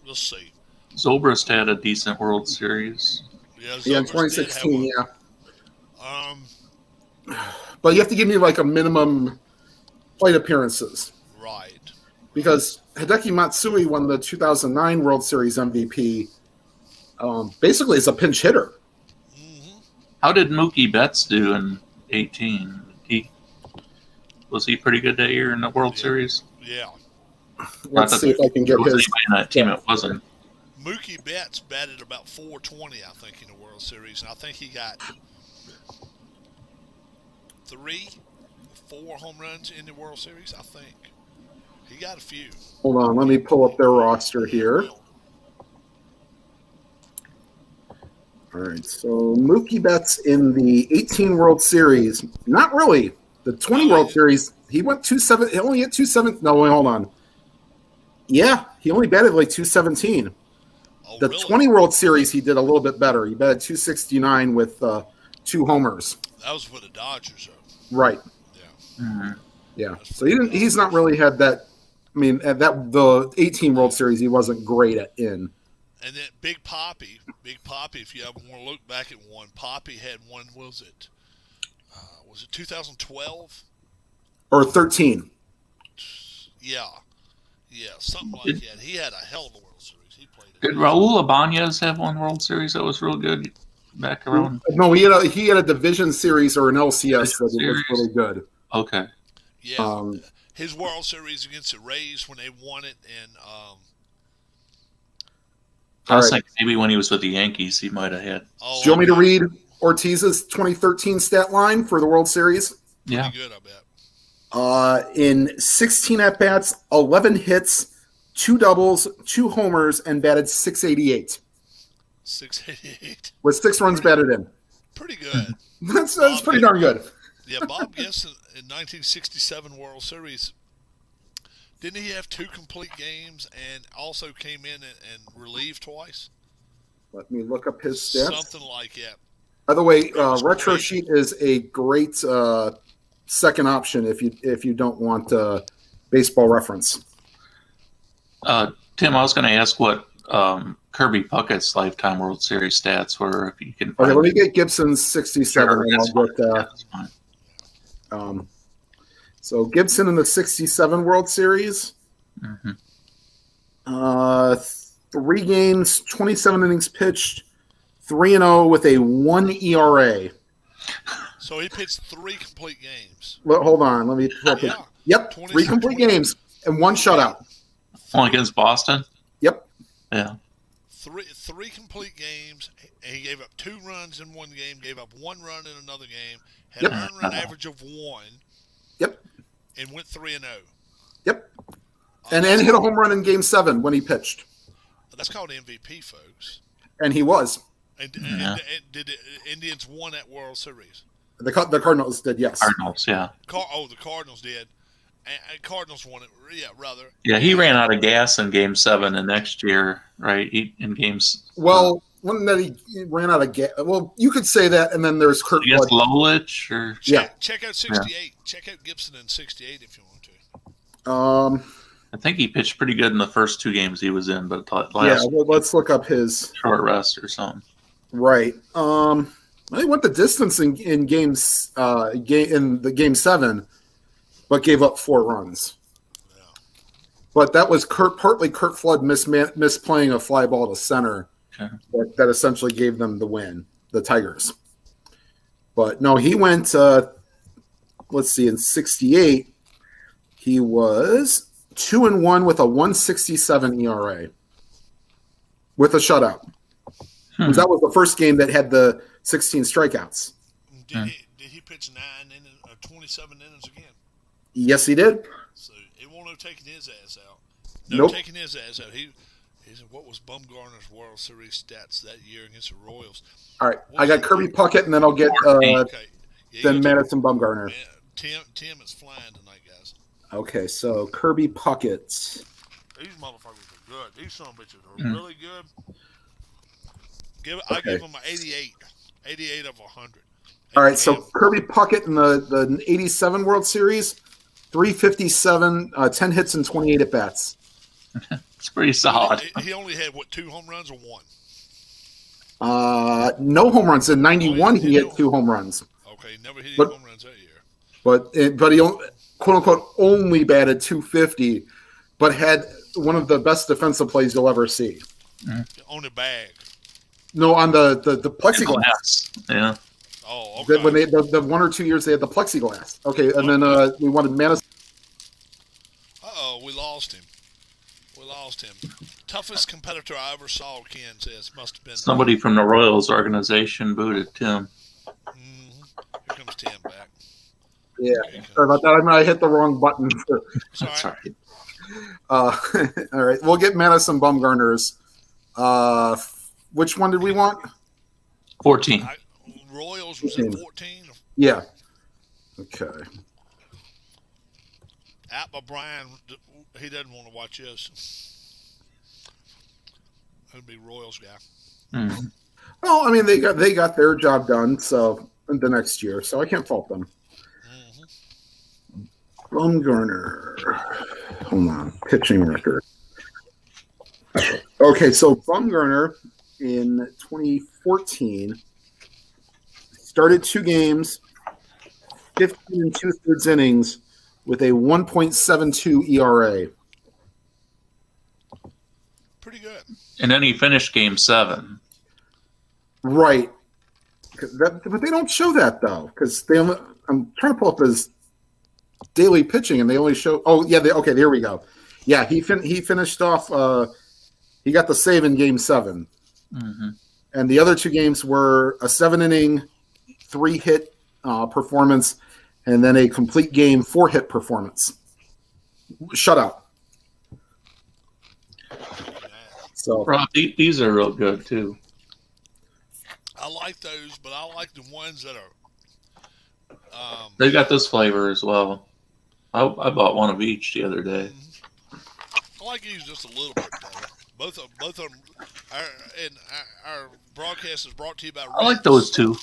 Let's see. Zobrist had a decent World Series. Yeah, Yeah, in Zobrist did 2016, have yeah. one. But you have to give me like a minimum plate appearances Right. because Hideki Matsui won the 2009 World Series MVP basically as a pinch hitter. Mm-hmm. How did Mookie Betts do in 18? Was he pretty good that year in the World Series? Yeah. Let's see if I can get there was his. anybody in that team it wasn't. Mookie Betts batted about 420, I think, in the World Series, and I think he got 4 home runs in the World Series, I think. He got a few. Hold on, let me pull up their roster here. All right, so Mookie Betts in the 18 World Series, not really. The 20 World Series, he went 2-7. He only hit 2-7. No, wait, hold on. Yeah, he only batted like 217. Oh, The really? 20 World Series, he did a little bit better. He batted 269 with 2 homers. That was for the Dodgers, though. Right. Yeah. Mm-hmm. Yeah. So he's not really had that. I mean, at the 18 World Series, he wasn't great in. And then Big Poppy, if you ever want to look back at one, Poppy had one, was it 2012? Or 13. Yeah, something like that. He had a hell of a World Series. He played it. Did Raul Ibanez have one World Series that was real good back around? No, he had a division series or an LCS that was really good. Okay. Yeah, his World Series against the Rays when they won it, and I was thinking maybe when he was with the Yankees, he might have had. Do you want me to read Ortiz's 2013 stat line for the World Series? Yeah. pretty good, I bet. In 16 at-bats, 11 hits, 2 doubles, 2 homers, and batted 688. 688. With 6 runs batted in. Pretty good. That's pretty darn good. Yeah, Bob Gibson in 1967 World Series, didn't he have 2 complete games and also came in and relieved twice? Let me look up his stats. Something like that. By the way, Retro great. Sheet is a great second option if you don't want baseball reference. Tim, I was going to ask what Kirby Puckett's lifetime World Series stats were, if you can. Okay, let me get Gibson's 67. Sure, And that's I'll get, that's fine. so Gibson in the 67 World Series. Mm-hmm. 3 games, 27 innings pitched, 3-0 with a 1 ERA. So he pitched 3 complete games. Well, hold on, let me. Yeah. Yep, 3 complete games and 1 shutout. Only against Boston? Yep. Yeah. Three complete games. He gave up 2 runs in one game, gave up 1 run in another game, had Yep. an earned run average of 1. Yep. And went 3-0. Yep. And hit a home run in Game 7 when he pitched. That's called MVP, folks. And he was. And did the Indians won that World Series? The Cardinals did, yes. Cardinals, yeah. The Cardinals did. And Cardinals won it, rather. Yeah, he ran out of gas in Game 7 the next year, right? In games. Well, when that he ran out of gas. Well, you could say that, and then there's Kurt Against Blood. Lolich, or Check out 68. Check out Gibson in 68 if you want to. I think he pitched pretty good in the first 2 games he was in, but last Well, let's look up his short rest or something. right. He went the distance in games in the Game 7, but gave up 4 runs. Yeah. But that was partly Kurt Flood misplaying a fly ball to center Okay. that essentially gave them the win, the Tigers. But no, he went. Let's see, in '68, he was 2-1 with a 1.67 ERA with a shutout. That was the first game that had the 16 strikeouts. Did he pitch 27 innings again? Yes, he did. So it won't have taken his ass out. Nope. Taking his ass out. He said, what was Bumgarner's World Series stats that year against the Royals? All right, I got Kirby Puckett, and then I'll get then Madison Bumgarner. Tim is flying tonight, guys. Okay, so Kirby Puckett. These motherfuckers are good. These son of bitches are really good. I give them an 88. 88 of 100. All right, so Kirby Puckett in the 87 World Series, 357, 10 hits and 28 at-bats. It's pretty solid. He only had, 2 home runs or 1? No home runs. In 91, he hit 2 home runs. Okay, never hit any home runs that year. But he, quote-unquote, only batted .250, but had one of the best defensive plays you'll ever see. On the bag. No, on the plexiglass. Yeah. Oh, okay. When the 1 or 2 years they had the plexiglass. Okay, and then we wanted Madison. Uh-oh, we lost him. Toughest competitor I ever saw, Ken says, must have been somebody from the Royals organization booted Tim. Here comes Tim back. Yeah, sorry about that. I hit the wrong button. That's all right. All right, we'll get Madison Bumgarner's. Which one did we want? 14. Royals was at 14. Yeah. Okay. Atma Brian, he doesn't want to watch us. That'd be Royals guy. Well, I mean they got their job done so the next year, so I can't fault them. Bumgarner. Hold on. Pitching record. Okay, so Bumgarner in 2014 started 2 games, 15 2/3 innings with a 1.72 ERA. Pretty good. And then he finished game 7. Right. But they don't show that, though, because I'm trying to pull up his daily pitching, and they only show. Oh, yeah. Okay, there we go. Yeah, he finished off. He got the save in game 7, and the other 2 games were a 7-inning, 3-hit performance, and then a complete game 4-hit performance. Shutout. So Rob, these are real good too. I like those, but I like the ones that are. They got this flavor as well. I bought one of each the other day. I like these just a little bit better. Both of them. Our broadcast is brought to you by Ritz. I like those too.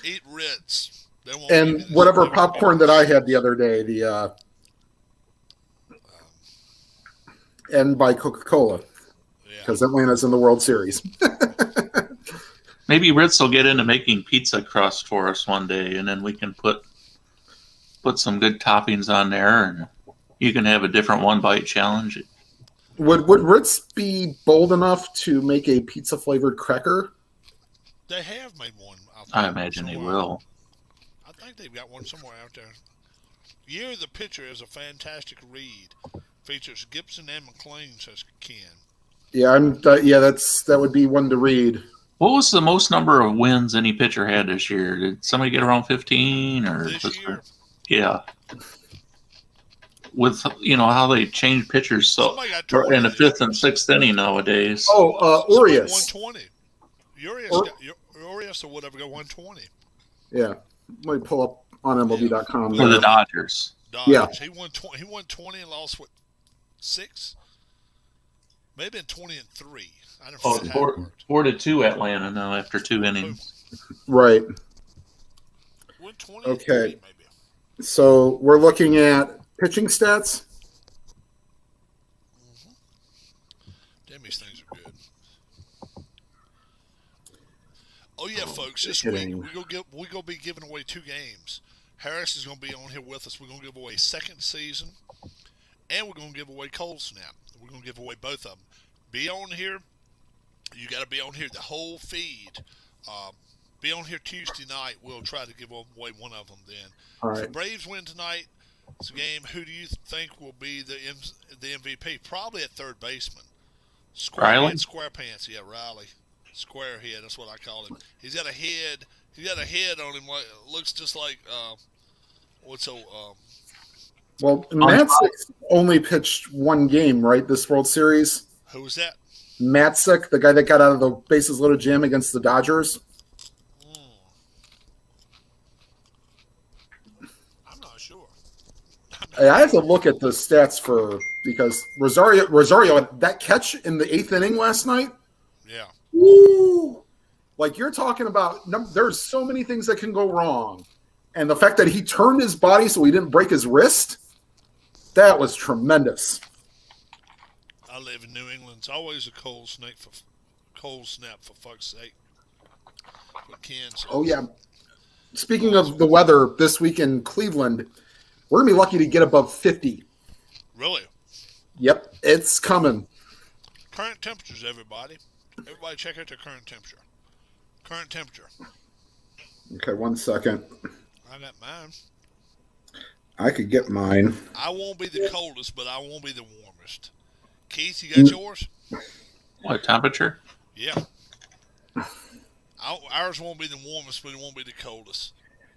Eat Ritz. And whatever popcorn that I had the other day, and by Coca-Cola, because Atlanta's in the World Series. Maybe Ritz will get into making pizza crust for us one day, and then we can put some good toppings on there, and you can have a different one-bite challenge. Would Ritz be bold enough to make a pizza-flavored cracker? They have made one. I imagine they will. I think they've got one somewhere out there. Year of the Pitcher is a fantastic read. Features Gibson and McLean, says Ken. Yeah, that would be one to read. What was the most number of wins any pitcher had this year? Did somebody get around 15 or this year? Yeah. With how they change pitchers so in the 5th and 6th inning nowadays. Oh, Urias. 120. Urias or whatever got 120. Yeah. Let me pull up on MLB.com. For the Dodgers. Yeah. He won 20 and lost 6? Maybe 20 and 3. I don't know. 4-2 Atlanta now after 2 innings. Right. Won 20 okay. And 3 maybe. So we're looking at pitching stats. Damn, these things are good. Oh yeah, folks! This week we're gonna be giving away 2 games. Harris is gonna be on here with us. We're gonna give away second season, and we're gonna give away Cold Snap. We're gonna give away both of them. Be on here. You got to be on here the whole feed. be on here Tuesday night. We'll try to give away one of them then. All If the right. Braves win tonight, it's a game. Who do you think will be the MVP? Probably at third baseman. Riley? Square pants. Yeah, Riley. Square head. That's what I call him. He's got a head. He's got a head on him. Like, looks just like Well, Matzik only pitched one game, right? This World Series. who was that? Matzik, the guy that got out of the bases loaded jam against the Dodgers. I'm not sure. I have to look at the stats because Rosario that catch in the 8th inning last night. Yeah. Woo! Like you're talking about, there's so many things that can go wrong, and the fact that he turned his body so he didn't break his wrist, that was tremendous. I live in New England. It's always a cold snap for fuck's sake. What Ken says. Oh yeah. Speaking of the weather this week in Cleveland, we're gonna be lucky to get above 50. Really? Yep, it's coming. Current temperatures, everybody. Everybody check out their current temperature. Current temperature. Okay, 1 second. I got mine. I could get mine. I won't be the coldest, but I won't be the warmest. Keith, you got yours? What temperature? Yeah. Ours won't be the warmest, but it won't be the coldest.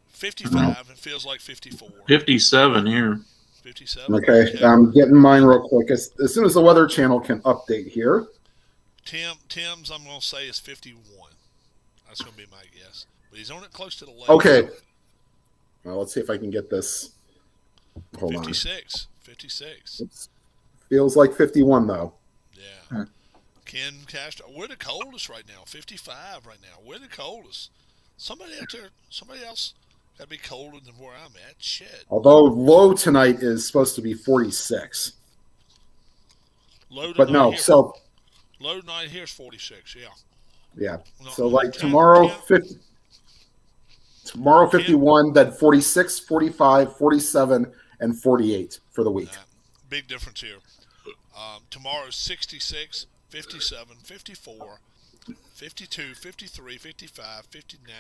55, it feels like 54. 57 here. 57? Okay, I'm getting mine real quick. As soon as the Weather Channel can update here. Tim's, I'm going to say, is 51. That's going to be my guess. But he's on it close to the lake. Okay. Well, let's see if I can get this. Hold 56. 56. on. It feels like 51, though. Yeah. Ken Castro. We're the coldest right now. 55 right now. We're the coldest. Somebody out there, somebody else got to be colder than where I'm at. Shit. Although low tonight is supposed to be 46. Low But no, here, so low tonight here is 46. Yeah. yeah. No, So like 10, tomorrow 10. 50. Tomorrow 51, then 46, 45, 47, and 48 for the week. Big difference here. Tomorrow's 66, 57, 54, 52, 53, 55, 59,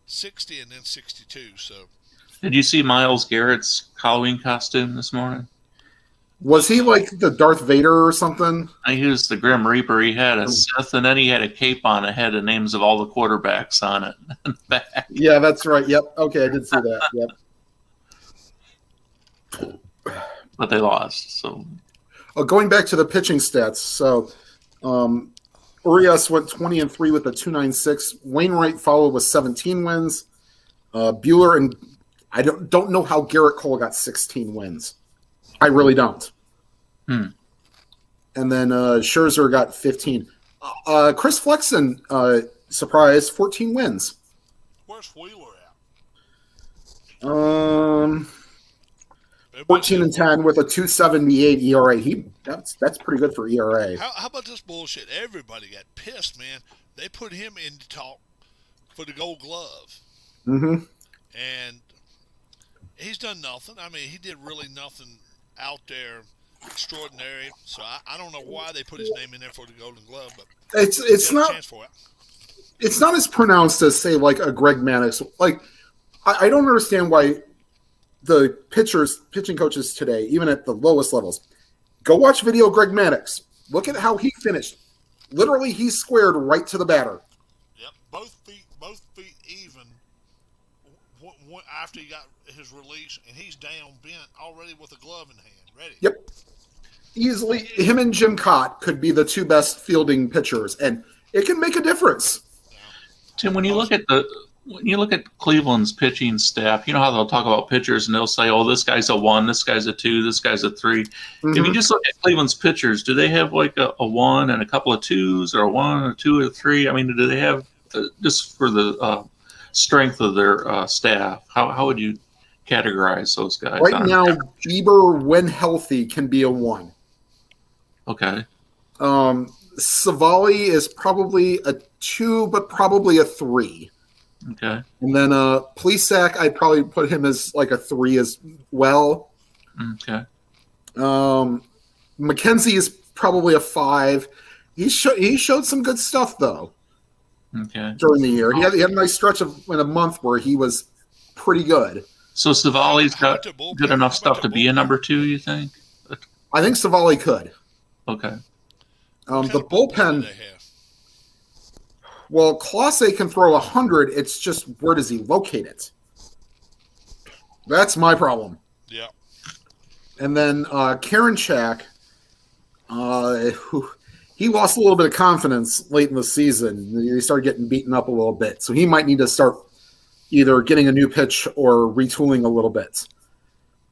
60, and then 62. So Did you see Myles Garrett's Halloween costume this morning? Was he like the Darth Vader or something? He was the Grim Reaper. He had a Sith, and then he had a cape on. It had the names of all the quarterbacks on it. Back. Yeah, that's right. Yep. Okay, I did see that. Yep. But they lost. So Going back to the pitching stats. So, Urias went 20-3 with a 2.96. Wainwright followed with 17 wins. Bueller and I don't know how Garrett Cole got 16 wins. I really don't. And then Scherzer got 15. Chris Flexen, surprise, 14 wins. where's Wheeler at? 14-10 with a 2.78 ERA. That's pretty good for ERA. How about this bullshit? Everybody got pissed, man. They put him in to talk for the Gold Glove. Mm-hmm. And he's done nothing. I mean, he did really nothing out there extraordinary. So I don't know why they put his name in there for the Golden Glove, but It's not. chance for it. It's not as pronounced as say like a Greg Maddux. Like I don't understand why the pitching coaches today, even at the lowest levels, go watch video of Greg Maddux. Look at how he finished. Literally, he squared right to the batter. Yep, both feet even. After he got his release, and he's down bent already with a glove in hand, ready. Yep. Easily, him and Jim Cott could be the two best fielding pitchers, and it can make a difference. Tim, when you look at Cleveland's pitching staff, you know how they'll talk about pitchers and they'll say, "Oh, this guy's a 1, this guy's a 2, this guy's a 3." Mm-hmm. If you just look at Cleveland's pitchers, do they have like a 1 and a couple of 2s, or a 1, a 2, or a 3? I mean, do they have just for the strength of their staff? How would you categorize those guys? Right now, Bieber, when healthy, can be a 1. Okay. Savali is probably a 2, but probably a 3. Okay. And then Plesac, I'd probably put him as like a 3 as well. Okay. McKenzie is probably a 5. He showed some good stuff though. Okay. during the year. He had a nice stretch in a month where he was pretty good. So Savali's How got about the bullpen? good How enough about stuff the to be a bullpen? number 2, you think? I think Savali could. Okay. What The kind of bullpen bullpen, do they have? well, Clase can throw 100. It's just where does he locate it? That's my problem. Yeah. And then Karinchak, he lost a little bit of confidence late in the season. He started getting beaten up a little bit. So he might need to start either getting a new pitch or retooling a little bit.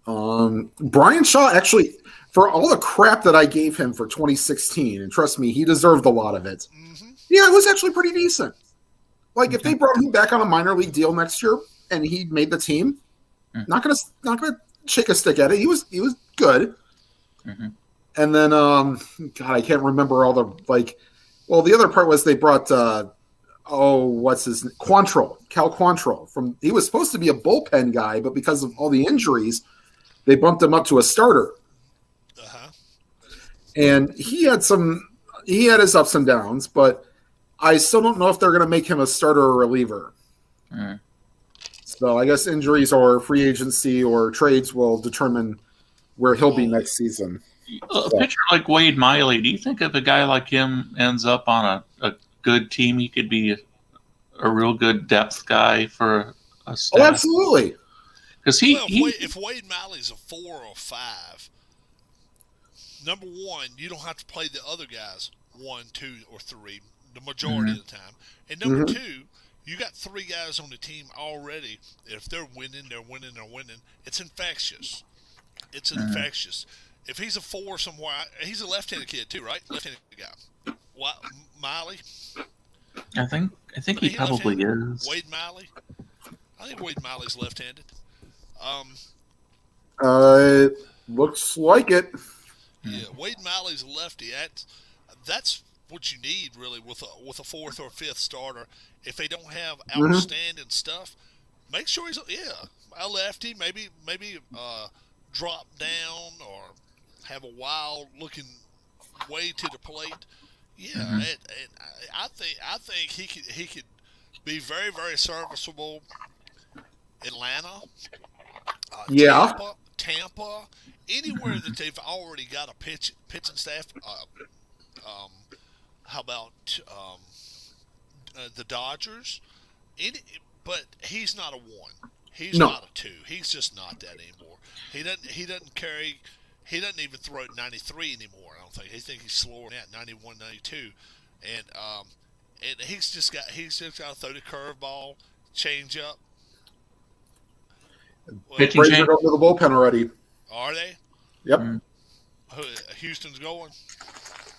Brian Shaw, actually, for all the crap that I gave him for 2016, and trust me, he deserved a lot of it. Mm-hmm. Yeah, it was actually pretty decent. Like if they brought him back on a minor league deal next year and he made the team, not gonna shake a stick at it. He was good. Mm-hmm. And then God, I can't remember all the the other part was they brought what's his name? Cal Quantrill he was supposed to be a bullpen guy, but because of all the injuries, they bumped him up to a starter. Uh-huh. And he had his ups and downs, but I still don't know if they're going to make him a starter or reliever. Mm. So I guess injuries or free agency or trades will determine where he'll be next season. A pitcher like Wade Miley, do you think if a guy like him ends up on a good team, he could be a real good depth guy for a staff? Oh, absolutely. Because if Wade Miley's a 4 or 5, number one, you don't have to play the other guys 1, 2, or 3 the majority of the time. And number two, you got 3 guys on the team already. If they're winning, they're winning. It's infectious. It's infectious. If he's a 4 somewhere, he's a left-handed kid too, right? Left-handed guy. What, Miley? I think he probably is. Wade Miley? I think Wade Miley's left-handed. Looks like it. Yeah, Wade Miley's a lefty. That's what you need really with a 4th or 5th starter. If they don't have outstanding stuff, make sure he's a lefty. Maybe drop down or have a wild looking way to the plate. Yeah, I think he could be very, very serviceable. Atlanta, Tampa, anywhere that they've already got a pitching staff. How about the Dodgers? But he's not a 1. He's not a 2. He's just not that anymore. He doesn't carry. He doesn't even throw at 93 anymore. I don't think. He thinks he's slower than that, 91, 92, and he's just got to throw the curveball, change up. Pitching Braves change. are going to the bullpen already. Are they? Yep. Houston's going?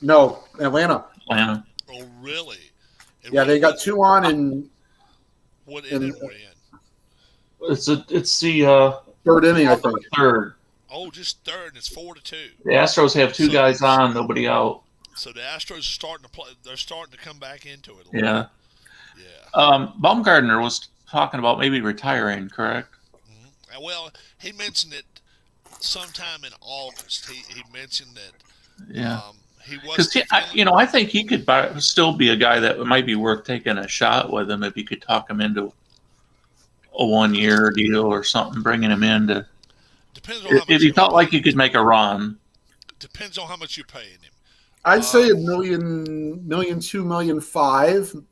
No, Atlanta. Oh, really? And Yeah, they got 2 on and what inning we're in? It's the 3rd inning, I think. 3rd. Oh, just 3rd, and it's 4-2. The Astros have 2 guys on, nobody out. So the Astros are starting to play. They're starting to come back into it. Yeah. Yeah. Baumgartner was talking about maybe retiring, correct? Mm-hmm. Well, he mentioned it sometime in August. He mentioned that. Yeah. He was. Because I think he could still be a guy that might be worth taking a shot with him if you could talk him into a 1-year deal or something, bringing him in to. Depends on how much if you felt like you could make a run. Depends on how much you're paying him. I'd say $1 million, $2 million, $5 million,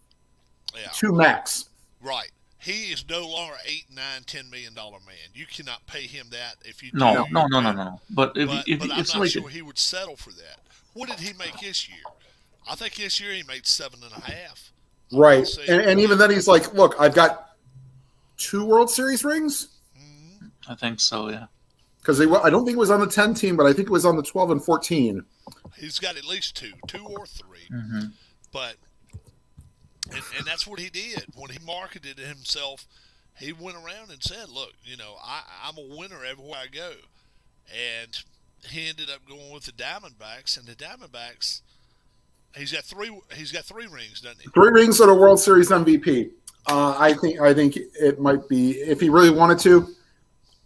2 max. Right. He is no longer $8, $9, $10 million man. You cannot pay him that if you. No. But I'm if not somebody sure he would settle for that. What did he make this year? I think this year he made 7.5. Right, and even then he's like, "Look, I've got 2 World Series rings." I think so, yeah. Because I don't think it was on the 10 team, but I think it was on the 12 and 14. He's got at least 2 or 3. Mm-hmm. But and that's what he did when he marketed himself. He went around and said, "Look, I'm a winner everywhere I go," and he ended up going with the Diamondbacks. And the Diamondbacks, he's got 3 rings, doesn't he? 3 rings and a World Series MVP. I think it might be, if he really wanted to,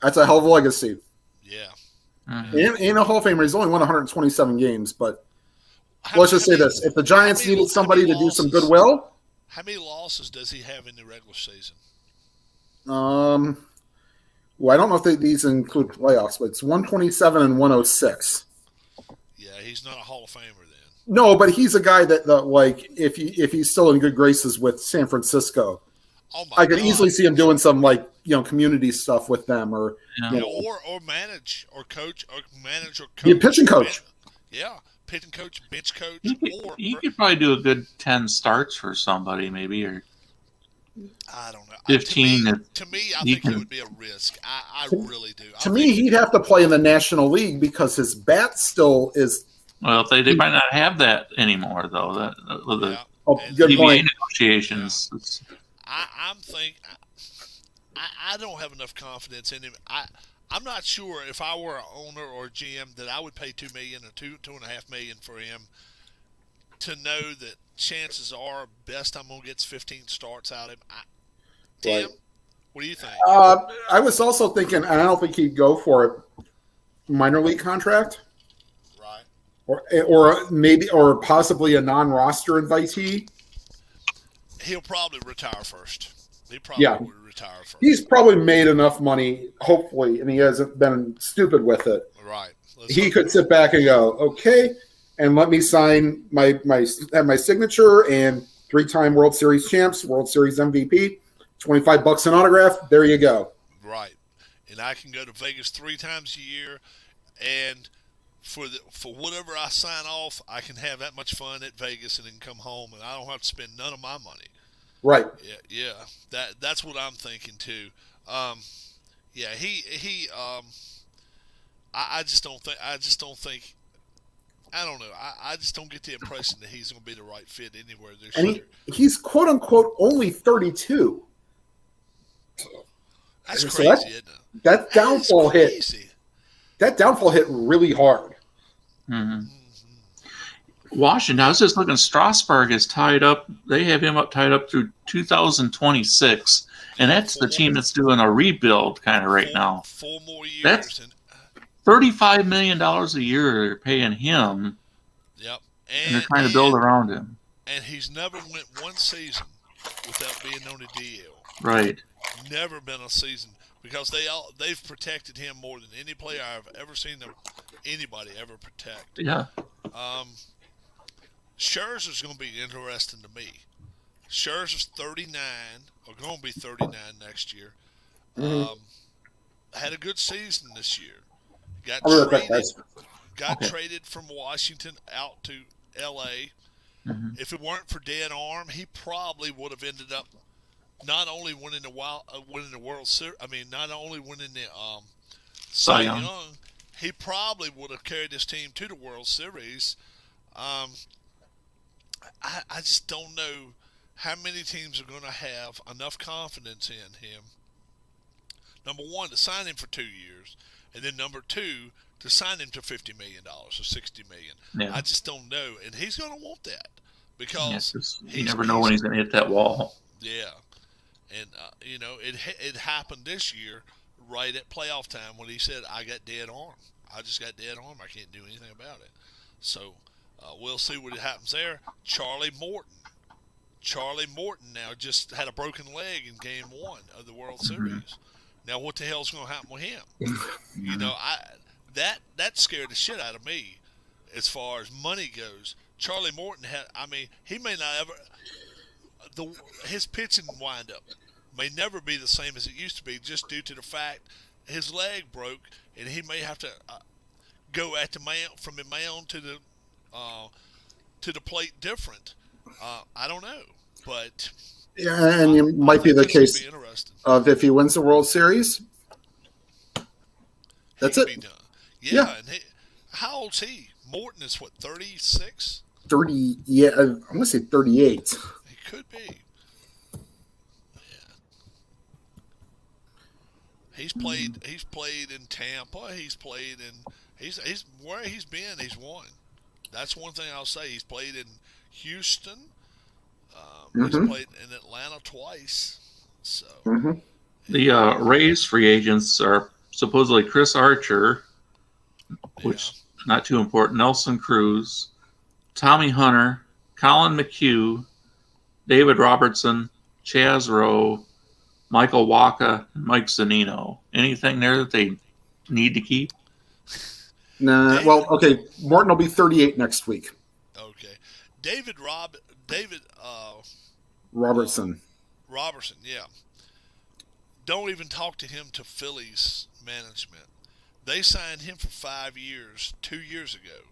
that's a hell of a legacy. Yeah. Mm-hmm. And a Hall of Famer. He's only won 127 games, but let's just say this: if the Giants needed somebody to do some goodwill, How many losses does he have in the regular season? Well, I don't know if these include playoffs, but it's 127 and 106. Yeah, he's not a Hall of Famer then. No, but he's a guy that like if he's still in good graces with San Francisco, Oh my I could God. easily see him doing some like community stuff with them, or or manage or coach or manage or coach. be a pitching coach. Yeah, pitching coach, bench coach, You could probably do a good 10 starts for somebody, maybe, or I don't know. 15. To me, I think it would be a risk. I really do. To me, he'd have to play in the National League because his bat still is. Well, they might not have that anymore, though. The Good PBA point. negotiations. Yeah. I'm thinking. I don't have enough confidence in him. I'm not sure if I were an owner or a GM that I would pay $2 million or $2.5 million for him to know that chances are best I'm gonna get 15 starts out of him. Tim, what do you think? I was also thinking, and I don't think he'd go for it. Minor league contract, Right. or maybe, or possibly a non-roster invitee. He'll probably retire first. He probably would retire first. He's probably made enough money, hopefully, and he hasn't been stupid with it. Right. He could sit back and go, okay, and let me sign my signature and 3-time World Series champs, World Series MVP, $25 an autograph. There you go. Right. And I can go to Vegas 3 times a year, and for whatever I sign off, I can have that much fun at Vegas and then come home, and I don't have to spend none of my money. Right. Yeah. That's what I'm thinking too. I just don't think. I don't know. I just don't get the impression that he's going to be the right fit anywhere this year. He's quote unquote only 32. That's So crazy, isn't it? That downfall hit. That downfall hit really hard. Mm-hmm. Washington, I was just looking. Strasburg is tied up. They have him tied up through 2026, and that's the team that's doing a rebuild kind of right now. 4 more years. That's $35 million a year they're paying him. Yep. And they're trying to build around him. And he's never went one season without being on a DL. Right. Never been a season, because they've protected him more than any player I've ever seen anybody ever protect. Yeah. Scherzer's going to be interesting to me. Scherzer's 39, or going to be 39 next year. Had a good season this year. Got traded from Washington out to L.A. Mm-hmm. If it weren't for dead arm, he probably would have ended up not only winning the World Series. I mean, not only winning the Cy Young, he probably would have carried his team to the World Series. I just don't know how many teams are going to have enough confidence in him. Number one, to sign him for 2 years, and then number two, to sign him to $50 million or $60 million. Yeah. I just don't know, and he's going to want that because you never know when he's going to hit that wall. Yeah, and it happened this year right at playoff time when he said, "I got dead arm. I just got dead arm. I can't do anything about it." So we'll see what happens there. Charlie Morton now just had a broken leg in Game 1 of the World Series. Now, what the hell's going to happen with him? That scared the shit out of me as far as money goes. Charlie Morton he may not ever. His pitching windup may never be the same as it used to be, just due to the fact his leg broke, and he may have to go at the mound, from the mound to the plate different. I don't know, but yeah, and it might be the case of if he wins the World Series, that's it. Be done. Yeah. And how old's he? Morton is what, 36? 30. Yeah, I'm gonna say 38. He could be. He's played in Tampa. He's played in he's where he's been. He's won. That's one thing I'll say. He's played in Houston. He's played in Atlanta twice. So the Rays free agents are supposedly Chris Archer, which not too important. Nelson Cruz, Tommy Hunter, Colin McHugh, David Robertson, Chaz Rowe, Michael Waka, and Mike Zanino. Anything there that they need to keep? Nah. David- Well, okay. Morton will be 38 next week. Okay. David Robertson. Robertson, yeah. Don't even talk to him to Phillies management. They signed him for 5 years 2 years ago,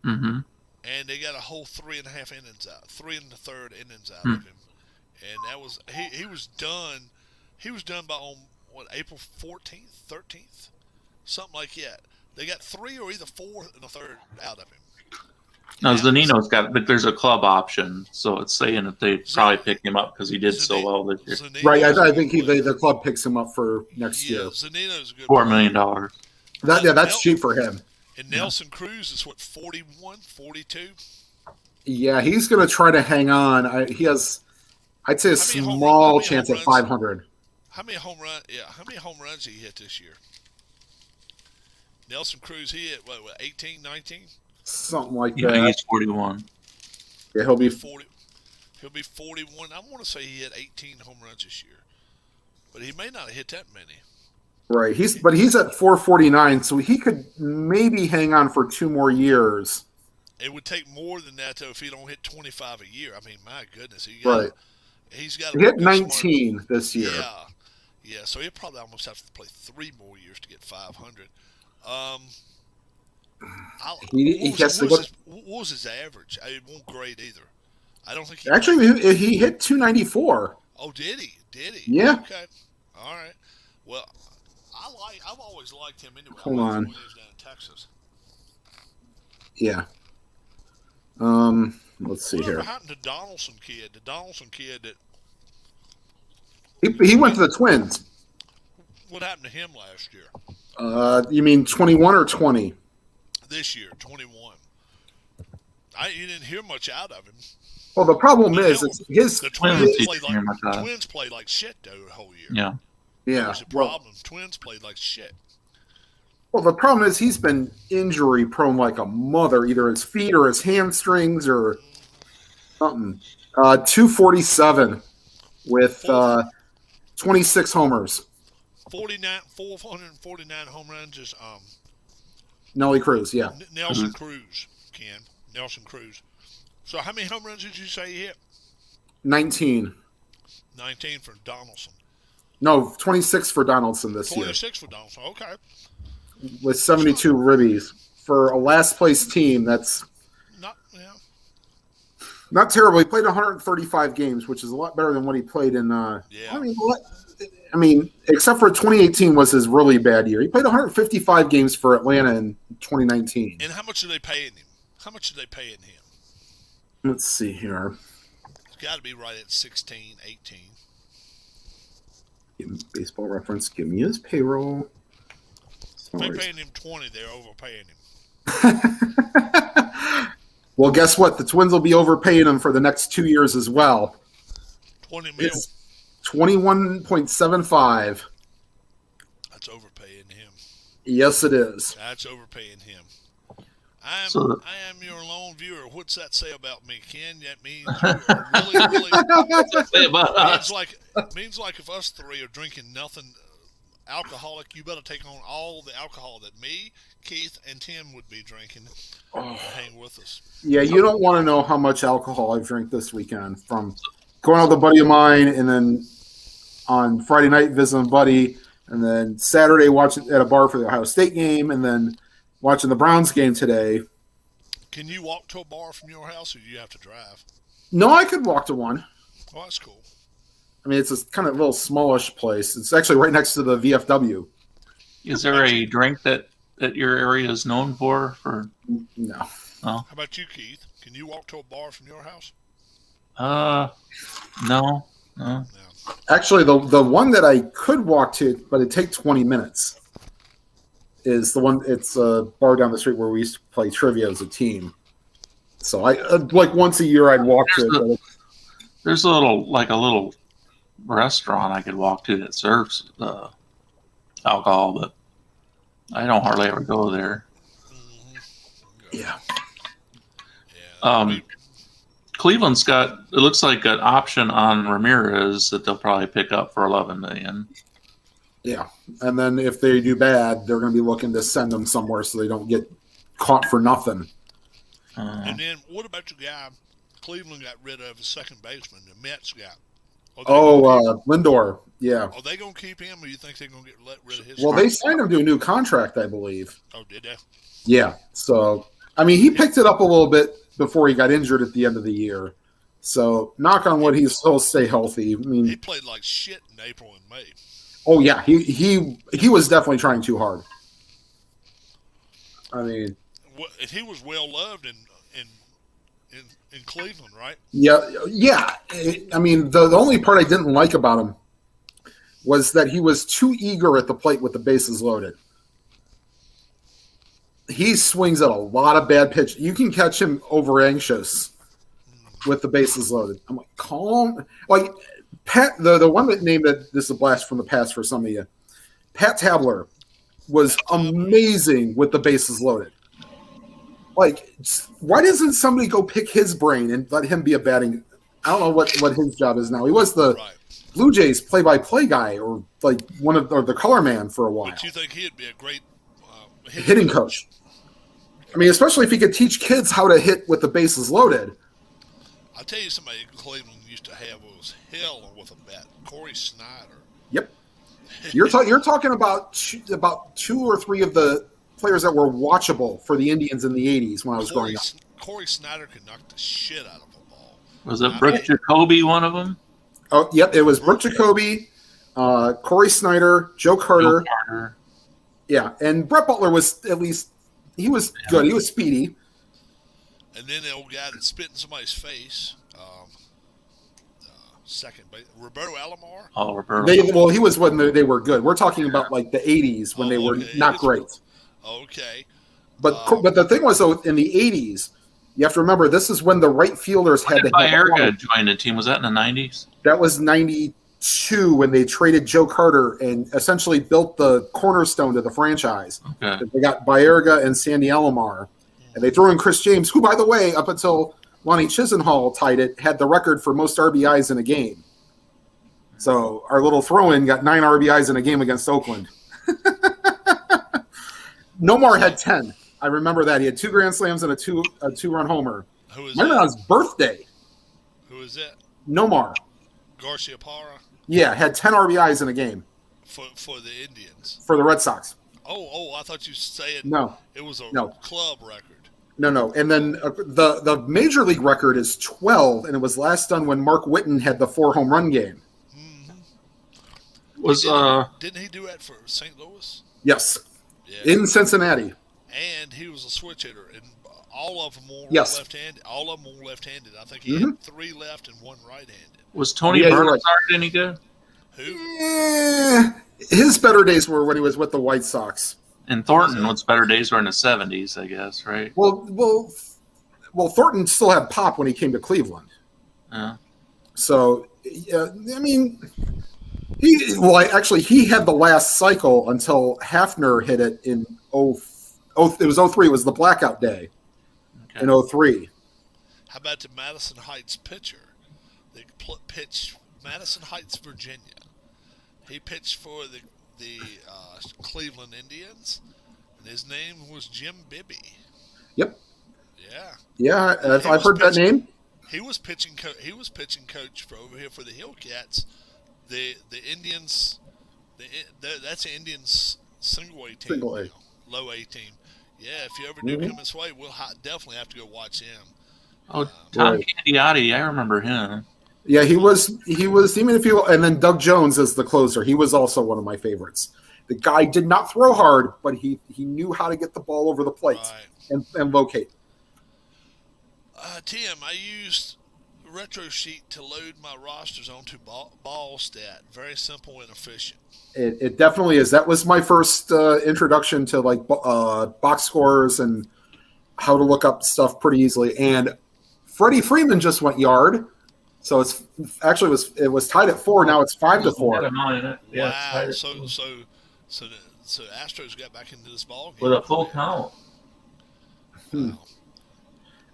Mm-hmm. and they got a whole 3.5 innings out, 3 1/3 innings out Hmm. of him, and that was he was done. He was done by on April 14th, 13th, something like that. They got 3 or either 4 1/3 out of him. Now, Yeah. Zanino's got, but there's a club option, so it's saying that they probably pick him up because he did so well this year. Zanino's Right. a I good think player. the club picks him up for next year. Zanino's a good $4 player. million. That's cheap for him. And Nelson Cruz is what, 41, 42? Yeah, he's going to try to hang on. He has, I'd say, a How many small home chance at runs? 500. How many home runs did he hit this year? Nelson Cruz, he hit what 18, 19? Something like Yeah, that. he's 41. Yeah, he'll be 40. He'll be 41. I want to say he hit 18 home runs this year, but he may not have hit that many. right. He's at 449, so he could maybe hang on for 2 more years. It would take more than that though if he don't hit 25 a year. I mean, my goodness, Right. He's got He hit 19 this year. Yeah. So he'll probably almost have to play 3 more years to get 500. He has to go. What was his average? It won't grade either. I don't think Actually, he hit 294. Oh, did he? Yeah. Okay. All right. Well, I've always liked him anyway. Hold I liked him on. when he was down in Texas. Yeah. Let's see Whatever here. happened to Donaldson kid? The Donaldson kid that He went to the Twins. what happened to him last year? You mean 21 or 20? This year, 21. You didn't hear much out of him. Well, the problem Well, is it's his. The Twins Twins didn't played hear much out of him. Twins played like shit though the whole year. Yeah. That Yeah. was the Well, problem. Twins played like shit. the problem is he's been injury prone like a mother, either his feet or his hamstrings or something. 247 with 26 homers. 449 home runs is Nelly Cruz, yeah. Nelson Cruz, Ken. Nelson Cruz. So how many home runs did you say he hit? 19. 19 for Donaldson. No, 26 for Donaldson this year 26 for Donaldson. Okay. with 72 ribbies. For a last place team, that's not terrible. He played 135 games, which is a lot better than what he played in. Yeah. I mean, except for 2018 was his really bad year. He played 155 games for Atlanta in 2019. And how much are they paying him? How much are they paying him? Let's see here. It's got to be right at 16, 18. Baseball Reference, give me his payroll. If they're paying him 20, they're overpaying him. Well, guess what? The Twins will be overpaying him for the next 2 years as well. 20 mil. It's 21.75. That's overpaying him. Yes, it is. That's overpaying him. I am your lone viewer. What's that say about me, Ken? That means you are really What's that say about us? means like if us three are drinking nothing alcoholic, you better take on all the alcohol that me, Keith, and Tim would be drinking. Hang with us. Yeah, you don't want to know how much alcohol I've drank this weekend from going out with a buddy of mine, and then on Friday night visiting a buddy, and then Saturday watching at a bar for the Ohio State game, and then watching the Browns game today. Can you walk to a bar from your house, or do you have to drive? No, I could walk to one. Oh, that's cool. I mean, it's a kind of little smallish place. It's actually right next to the VFW. Is there a drink that your area is known for? No. How about you, Keith? Can you walk to a bar from your house? No. No. Actually, the one that I could walk to, but it'd take 20 minutes, is the one. It's a bar down the street where we used to play trivia as a team. So I like once a year I'd walk to it. There's a little restaurant I could walk to that serves alcohol, but I don't hardly ever go there. Mm-hmm. Yeah. Yeah. Cleveland's got, it looks like, an option on Ramirez that they'll probably pick up for $11 million. Yeah, and then if they do bad, they're going to be looking to send them somewhere so they don't get caught for nothing. And then what about your guy? Cleveland got rid of his second baseman. The Mets got. Lindor. Yeah. Are they going to keep him, or you think they're going to get rid of his? Well, they signed him to a new contract, I believe. Oh, did they? Yeah. So, I mean, he picked it up a little bit before he got injured at the end of the year. So, knock on wood, he'll still stay healthy. I mean, he played like shit in April and May. Oh yeah, he was definitely trying too hard. I mean, he was well loved in Cleveland, right? Yeah. I mean, the only part I didn't like about him was that he was too eager at the plate with the bases loaded. He swings at a lot of bad pitch. You can catch him over anxious with the bases loaded. I'm like, calm. Like Pat, the one that named it, this is a blast from the past for some of you. Pat Tabler was amazing with the bases loaded. Like, why doesn't somebody go pick his brain and let him be a batting? I don't know what his job is now. He was the Blue Jays play-by-play guy, or like or the color man for a while. But you think he'd be a great hitting coach? I mean, especially if he could teach kids how to hit with the bases loaded. I'll tell you, somebody Cleveland used to have was hell with a bat. Corey Snyder. Yep. You're talking about two or three of the players that were watchable for the Indians in the 80s when I was growing up. Corey Snyder could knock the shit out of a ball. Was it Brooke Jacoby one of them? Oh, yep. It was Brooke Jacoby, Corey Snyder, Joe Carter. Yeah, and Brett Butler was at least he was good. He was speedy. And then the old guy that spit in somebody's face, second base, Roberto Alomar. Oh, Roberto. Well, he was when they were good. We're talking about like the 80s when they were not great. Okay. But the thing was, though, in the 80s, you have to remember, this is when the right fielders had to Baerga join the team. Was that in the 90s? That was 92 when they traded Joe Carter and essentially built the cornerstone to the franchise. Okay. They got Baerga and Sandy Alomar. And they threw in Chris James, who, by the way, up until Lonnie Chisenhall tied it, had the record for most RBIs in a game. So our little throw-in got 9 RBIs in a game against Oakland. Nomar had 10. I remember that. He had 2 grand slams and a two-run homer. Who is that? On his birthday. Who is that? Nomar. Garcia Parra? Yeah, had 10 RBIs in a game. For the Indians? For the Red Sox. Oh, I thought you said it was a club record. No. And then the Major League record is 12, and it was last done when Mark Whitten had the 4 home run game. Mm-hmm. Didn't he do that for St. Louis? Yes. Yeah. In Cincinnati. And he was a switch hitter, and all of them were left-handed. All of them were left-handed. I think he had 3 left and 1 right-handed. Was Tony Bernard any good? Who? Yeah. His better days were when he was with the White Sox. And Thornton's better days were in the 70s, I guess, right? Well, Thornton still had pop when he came to Cleveland. Yeah. So, I mean, he had the last cycle until Hafner hit it in it was 03. It was the blackout day in 03. How about the Madison Heights pitcher? They pitched Madison Heights, Virginia. He pitched for the Cleveland Indians, and his name was Jim Bibby. Yep. Yeah. Yeah, I've heard that name. He was pitching. He was pitching coach for over here for the Hillcats. The Indians. That's the Indians single A team. Single A. Low A team. Yeah, if you ever do come this way, we'll definitely have to go watch him. Oh, Tom Candiotti, I remember him. Yeah, he was even if you and then Doug Jones as the closer. He was also one of my favorites. The guy did not throw hard, but he knew how to get the ball over the plate and locate. Tim, I used Retro Sheet to load my rosters onto Ballstat. Very simple and efficient. It definitely is. That was my first introduction to like box scores and how to look up stuff pretty easily. And Freddie Freeman just went yard. So it was tied at 4. Now it's 5-4. Yeah. So Astros got back into this ball game with a full count.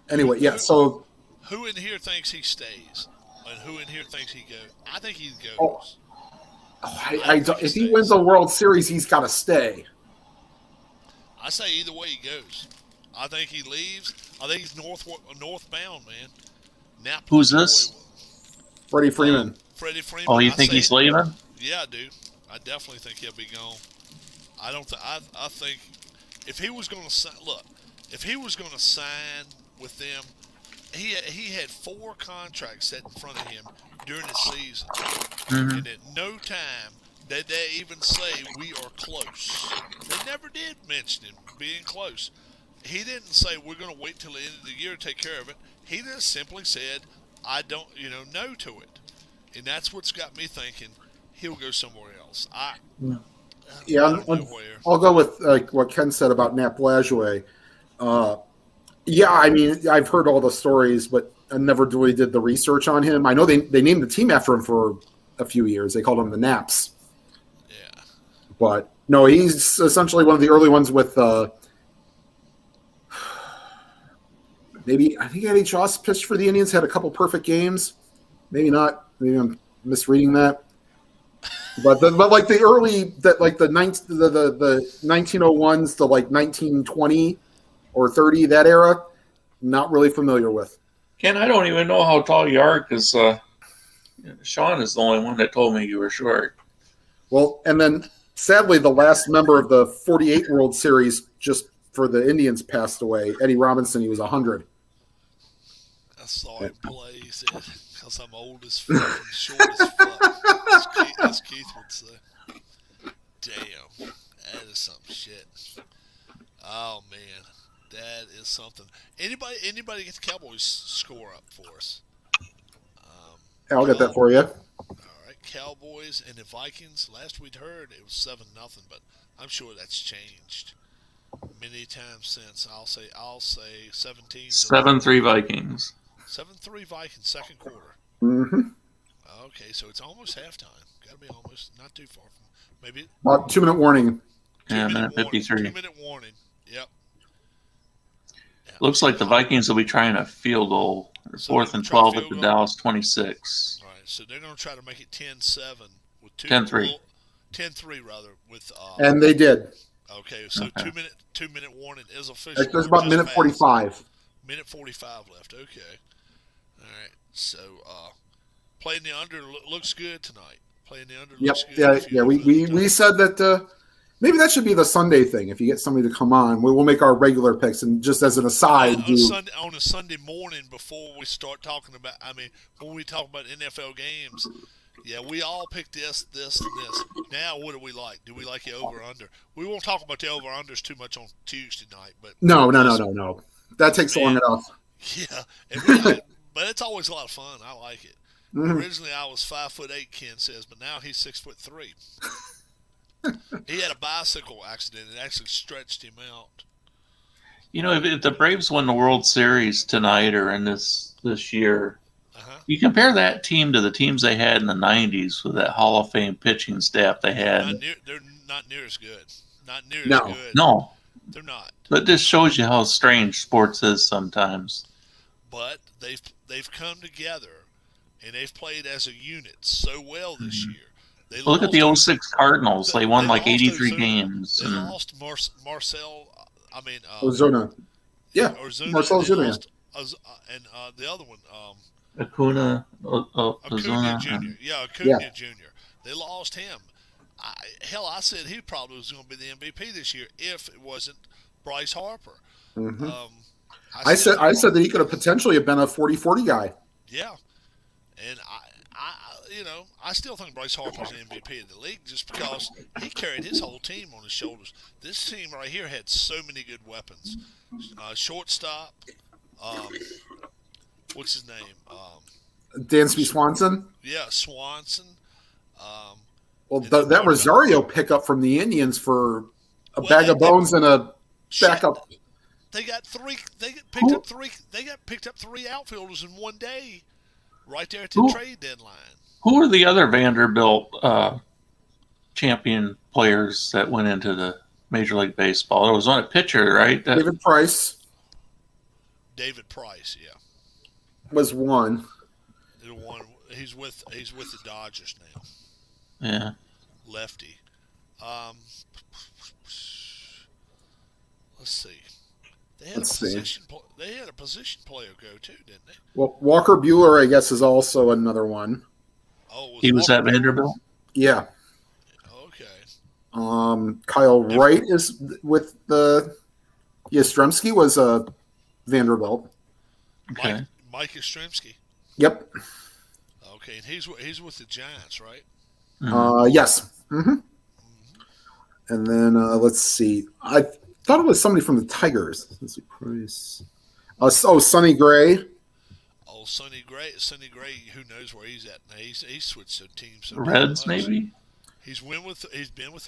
Anyway, yeah. So Who in here thinks he stays? And who in here thinks he goes? I think he Oh, goes. if he wins a World Series, he's got to stay. I say either way he goes. I think he leaves. I think he's northbound, man. Napa. Who's this? Freddie Freeman. Freddie Freeman. Oh, you think he's leaving? Yeah, I do. I definitely think he'll be gone. I don't. I think if he was going to sign, if he was going to sign with them, he had 4 contracts set in front of him during the season, and at no time did they even say we are close. They never did mention him being close. He didn't say we're going to wait till the end of the year to take care of it. He just simply said, I don't, no to it. And that's what's got me thinking he'll go somewhere else. I don't know where. I'll go with what Ken said about Nap Lajoie. Yeah, I mean, I've heard all the stories, but I never really did the research on him. I know they named the team after him for a few years. They called him the Naps. Yeah. But, no, he's essentially one of the early ones with maybe, I think Eddie Joss pitched for the Indians, had a couple perfect games. Maybe not. Maybe I'm misreading that. But like the early, the 1901s to like 1920 or 30, that era, not really familiar with. Ken, I don't even know how tall you are because Sean is the only one that told me you were short. Well, and then sadly, the last member of the 48 World Series just for the Indians passed away. Eddie Robinson, he was 100. I saw him play, he said, because I'm old as fuck and short as fuck. As Keith would say. Damn. That is some shit. Oh, man. That is something. Anybody get the Cowboys score up for us? I'll get that for you. All right. Cowboys and the Vikings. Last we'd heard it was 7-0, but I'm sure that's changed many times since. I'll say 17. 7-3 Vikings. 7-3 Vikings, second quarter. Mm-hmm. Okay, so it's almost halftime. Got to be almost, not too far from. Maybe. 2-minute warning. Yeah, minute 53. 2-minute warning. Yep. Yeah. Looks like the Vikings will be trying a field goal. So 4th and 12 at the Dallas 26. All right, so they're going to try to make it 10-7 with 10-3. 10-3 rather with. And they did. Okay, so Okay. two-minute warning is official. There's about minute 45. Minute 45 left. Okay. All right. So playing the under looks good tonight. Playing the under looks good. Yeah. We said that maybe that should be the Sunday thing. If you get somebody to come on, we will make our regular picks. And just as an aside, on a Sunday morning before we start talking about, when we talk about NFL games, yeah, we all pick this, and this. Now, what do we like? Do we like the over/under? We won't talk about the over/unders too much on Tuesday night, but no. That takes long enough. Yeah, but it's always a lot of fun. I like it. Mm-hmm. Originally, I was 5'8", Ken says, but now he's 6'3". He had a bicycle accident. It actually stretched him out. If the Braves win the World Series tonight or in this year, you compare that team to the teams they had in the 90s with that Hall of Fame pitching staff they had. They're not near as good. Not near No. as good. No. They're not. But this shows you how strange sports is sometimes. But they've come together, and they've played as a unit so well this year. Look at the 06 Cardinals. They won like 83 games. They lost Marcel. Ozuna. Yeah, Ozuna, Marcel Ozuna. And the other one, Acuna Jr. Yeah, Acuna Jr. They lost him. I said he probably was going to be the MVP this year if it wasn't Bryce Harper. Mm-hmm. I said that he could have potentially have been a 40-40 guy. Yeah, and I still think Bryce Harper's the MVP of the league just because he carried his whole team on his shoulders. This team right here had so many good weapons. Shortstop, what's his name? Dansby Swanson. Yeah, Swanson. That Rosario pickup from the Indians for a bag of bones and a backup. They got picked up three outfielders in one day, right there at the trade deadline. Who are the other Vanderbilt champion players that went into the Major League Baseball? There was one at pitcher, right? David Price. David Price, yeah. was one. He's with the Dodgers now. Yeah. Lefty. Um, let's see. They had They had a position player go too, didn't they? Well, Walker Buehler, I guess, is also another one. Oh, He was at Vanderbilt. Yeah. Okay. Kyle Wright is with the Yastrzemski was a Vanderbilt. Okay. Mike Yastrzemski. Yep. Okay, and he's with the Giants, right? Yes. Mm-hmm. And then let's see. I thought it was somebody from the Tigers. Let's see, Price. Sonny Gray. Oh, Sonny Gray. Who knows where he's at now? He's switched to teams. So Reds, maybe. He's been with the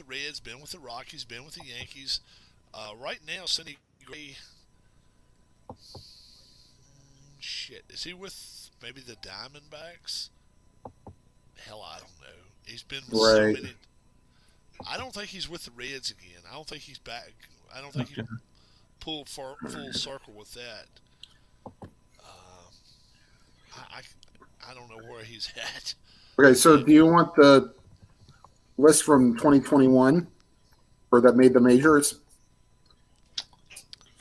Reds, been with the Rockies, been with the Yankees. Right now, Sonny Gray. Shit, is he with maybe the Diamondbacks? Hell, I don't know. He's been with so many. I don't think he's with the Reds again. I don't think he's back. I don't think he pulled full circle with that. I don't know where he's at. Okay, so do you want the list from 2021 or that made the majors?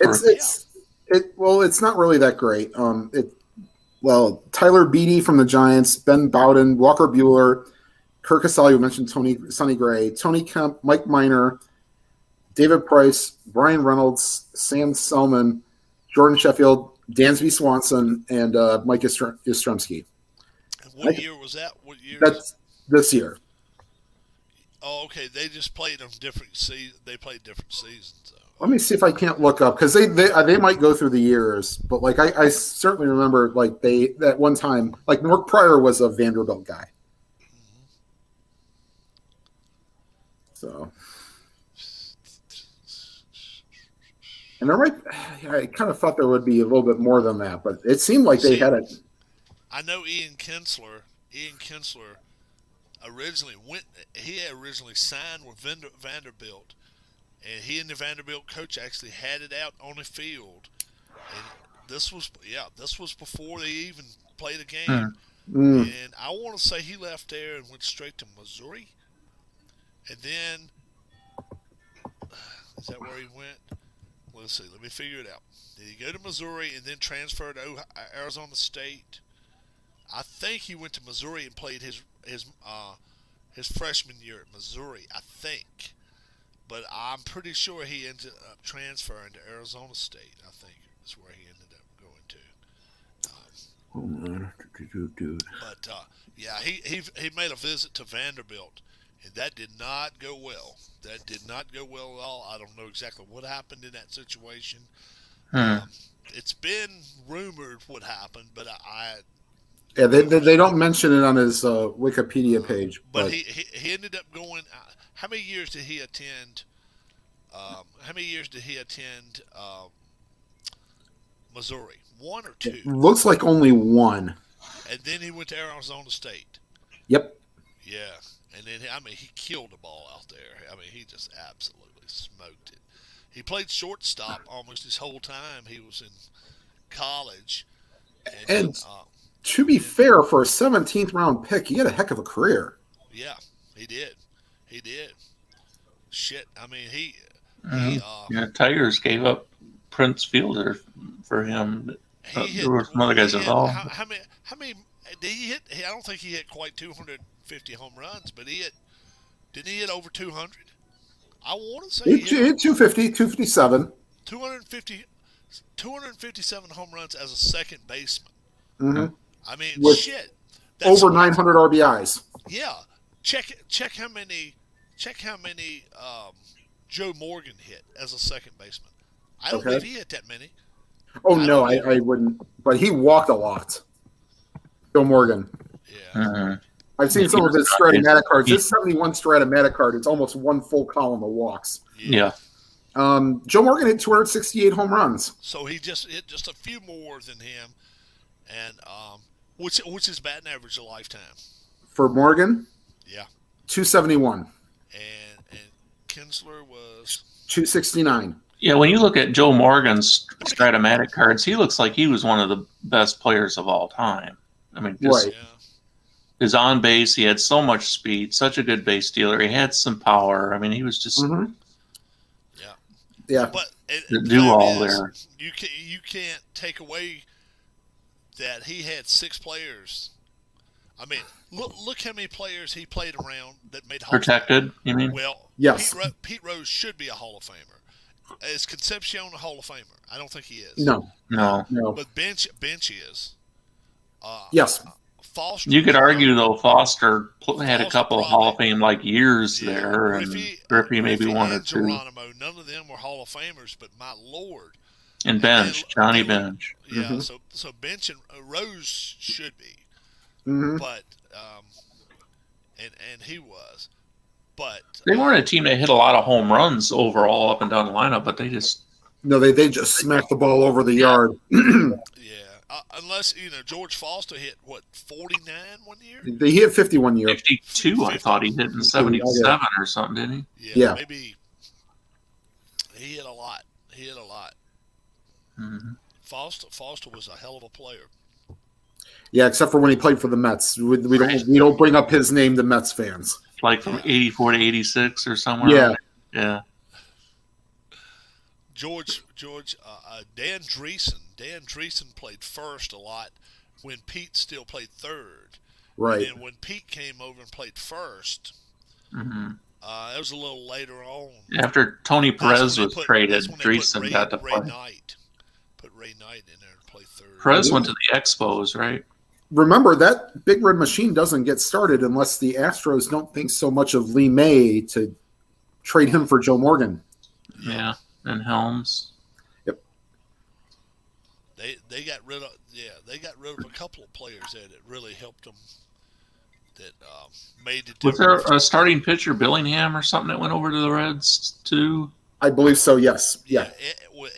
It's not really that great. Tyler Beattie from the Giants, Ben Bowden, Walker Buehler, Kirk Casale, you mentioned Sonny Gray, Tony Kemp, Mike Minor, David Price, Brian Reynolds, Sam Selman, Jordan Sheffield, Dansby Swanson, and Mike Yastrzemski. What year was that? What year? That's this year. Oh, okay. They just played them different seasons. They played different seasons. So. Let me see if I can't look up because they might go through the years, but like I certainly remember like that one time like Mark Pryor was a Vanderbilt guy. So, and I kind of thought there would be a little bit more than that, but it seemed like they had it. I know Ian Kinsler originally signed with Vanderbilt, and he and the Vanderbilt coach actually had it out on the field. And this was before they even played a game. And I want to say he left there and went straight to Missouri. And then, is that where he went? Let's see. Let me figure it out. Did he go to Missouri and then transfer to Arizona State? I think he went to Missouri and played his freshman year at Missouri. I think, but I'm pretty sure he ended up transferring to Arizona State. I think is where he ended up going to. But yeah, he made a visit to Vanderbilt. And that did not go well. That did not go well at all. I don't know exactly what happened in that situation. It's been rumored what happened, but they don't mention it on his Wikipedia page. But he ended up going. How many years did he attend? Missouri? 1 or 2? It looks like only 1. And then he went to Arizona State. Yep. Yeah. And then, he killed the ball out there. He just absolutely smoked it. He played shortstop almost his whole time he was in college. And to be fair, for a 17th round pick, he had a heck of a career. Yeah, he did. Shit, Tigers gave up Prince Fielder for him. There were some other guys involved. How many did he hit? I don't think he hit quite 250 home runs, but didn't he hit over 200? I want to say he hit 250, 257. 257 home runs as a second baseman. Mm-hmm. With shit. Over 900 RBIs. Yeah. Check how many Joe Morgan hit as a second baseman. I don't believe he hit that many. Oh, no, I wouldn't. But he walked a lot. Joe Morgan. Yeah. I've seen some of his Stratomatic cards. This 71 Stratomatic card, it's almost one full column of walks. Yeah. Joe Morgan hit 268 home runs. So he just hit just a few more than him. And what's his batting average a lifetime? For Morgan? Yeah. 271. And Kinsler was 269. Yeah, when you look at Joe Morgan's Stratomatic cards, he looks like he was one of the best players of all time. I mean, just Right. his on base, he had so much speed, such a good base dealer. He had some power. I mean, he was just Yeah. But the the do all fact is, there. you can't take away that he had 6 players. I mean, look how many players he played around that made Hall of Fame. Protected, you mean? Well, Yes. Pete Rose should be a Hall of Famer. Is Concepcion a Hall of Famer? I don't think he is. No. No. But Bench is. Yes. Foster. You could argue, though, Foster had a Foster couple of probably. Hall of Fame like years Yeah, there, and Griffey maybe one or and two. Geronimo, none of them were Hall of Famers, but my lord. And Bench, Johnny they were- Bench. Yeah, so Bench and Rose should be. Mhm. But and he was, but They weren't a team that hit a lot of home runs overall up and down the lineup, but they just No, they just smacked the ball over the yard. unless George Foster hit what 49 1 year. He hit 51 year. 52. I thought he hit in 77 or something, didn't he? Yeah. Maybe he hit a lot. Mm-hmm. Foster was a hell of a player. Yeah, except for when he played for the Mets. We don't bring up his name to Mets fans. Like from 84 to 86 or somewhere. Yeah. Yeah. Dan Dreesen played first a lot when Pete still played third. Right. And when Pete came over and played first, Mm-hmm. that was a little later on. After Tony Perez was traded, that's when they put Dreesen got to Ray play. Knight. Put Ray Knight in there to play third. Perez went to the Expos, right? Remember, that Big Red Machine doesn't get started unless the Astros don't think so much of Lee May to trade him for Joe Morgan. Yeah. And Helms. They got rid of a couple of players there that really helped them. That made the Was difference. there a starting pitcher, Billingham or something, that went over to the Reds too? I believe so, yes. Yeah.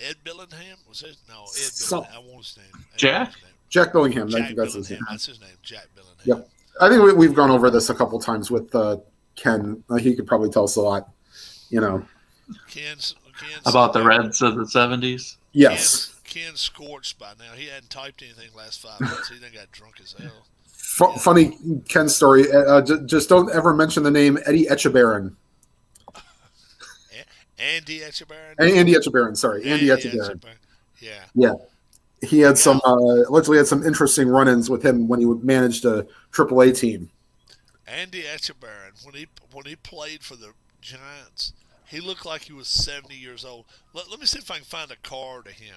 Ed Billingham was his? No, Ed So- Billingham. I want his name. Jack? Jack Billingham. I Jack think that's his name. Billingham. That's his name. Jack Billingham. Yep. I think we've gone over this a couple times with Ken. He could probably tell us a lot. Ken's About the Reds of the 70s? Yes. Ken's scorched by now. He hadn't typed anything last 5 minutes. He done got drunk as hell. Funny Ken story. Just don't ever mention the name Eddie Echebarren. Andy Echebarren. Andy Echebarren. Sorry, Andy Echebarren. Yeah. Yeah. He had some allegedly had some interesting run-ins with him when he managed a AAA team. Andy Echebarren, when he played for the Giants, he looked like he was 70 years old. Let me see if I can find a card of him.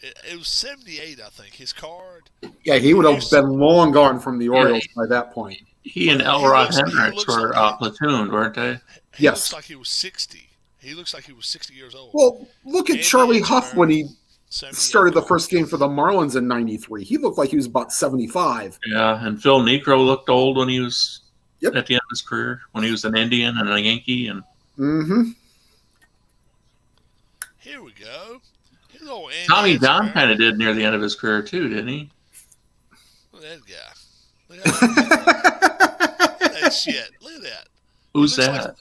It was 78, I think. His card. Yeah, he would have been long gone from the Orioles by that point. He and Elrod Hendricks were platooned, weren't they? He Yes. looks like he was 60. He looks like he was 60 years old. Well, look at Andy Charlie Huff when he 78. started the first game for the Marlins in '93. He looked like he was about 75. Yeah, and Phil Necro looked old when he was Yep. at the end of his career, when he was an Indian and a Yankee. And Mm-hmm. Here we go. Here's old Andy Tommy John Echebarren. kind of did near the end of his career too, didn't he? Look at that guy. Look at that shit. Look at that. Who's Looks that? like-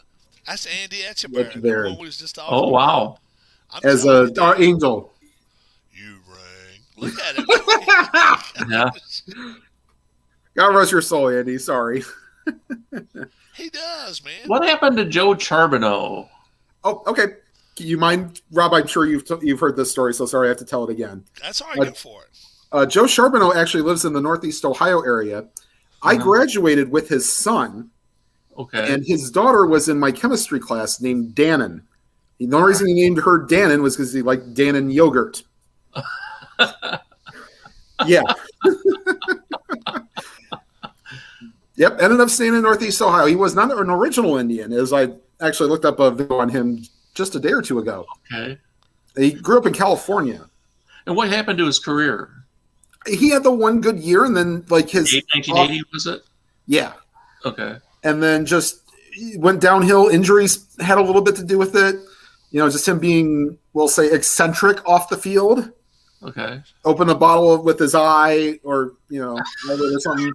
that's Andy Echebarren. The Echebarren. one we was just talking Oh, wow. I'm As telling you, our dude, angel. you rang. Look at him. Yeah. God rest your soul, Andy. Sorry. He does, man. What happened to Joe Charbonneau? Oh, okay. You mind, Rob? I'm sure you've heard this story, so sorry I have to tell it again. That's all right. Go for it. Joe Charbonneau actually lives in the Northeast Ohio area. I graduated with his son, Okay. and his daughter was in my chemistry class named Dannon. The only reason he named her Dannon was because he liked Dannon yogurt. Yeah. Yep, ended up staying in Northeast Ohio. He was not an original Indian, as I actually looked up a video on him just a day or two ago. Okay. He grew up in California. And what happened to his career? He had the one good year, and then like his 1980, was it? yeah, Okay. and then just went downhill. Injuries had a little bit to do with it. Just him being, we'll say, eccentric off the field. Okay. Open a bottle with his eye, or or something,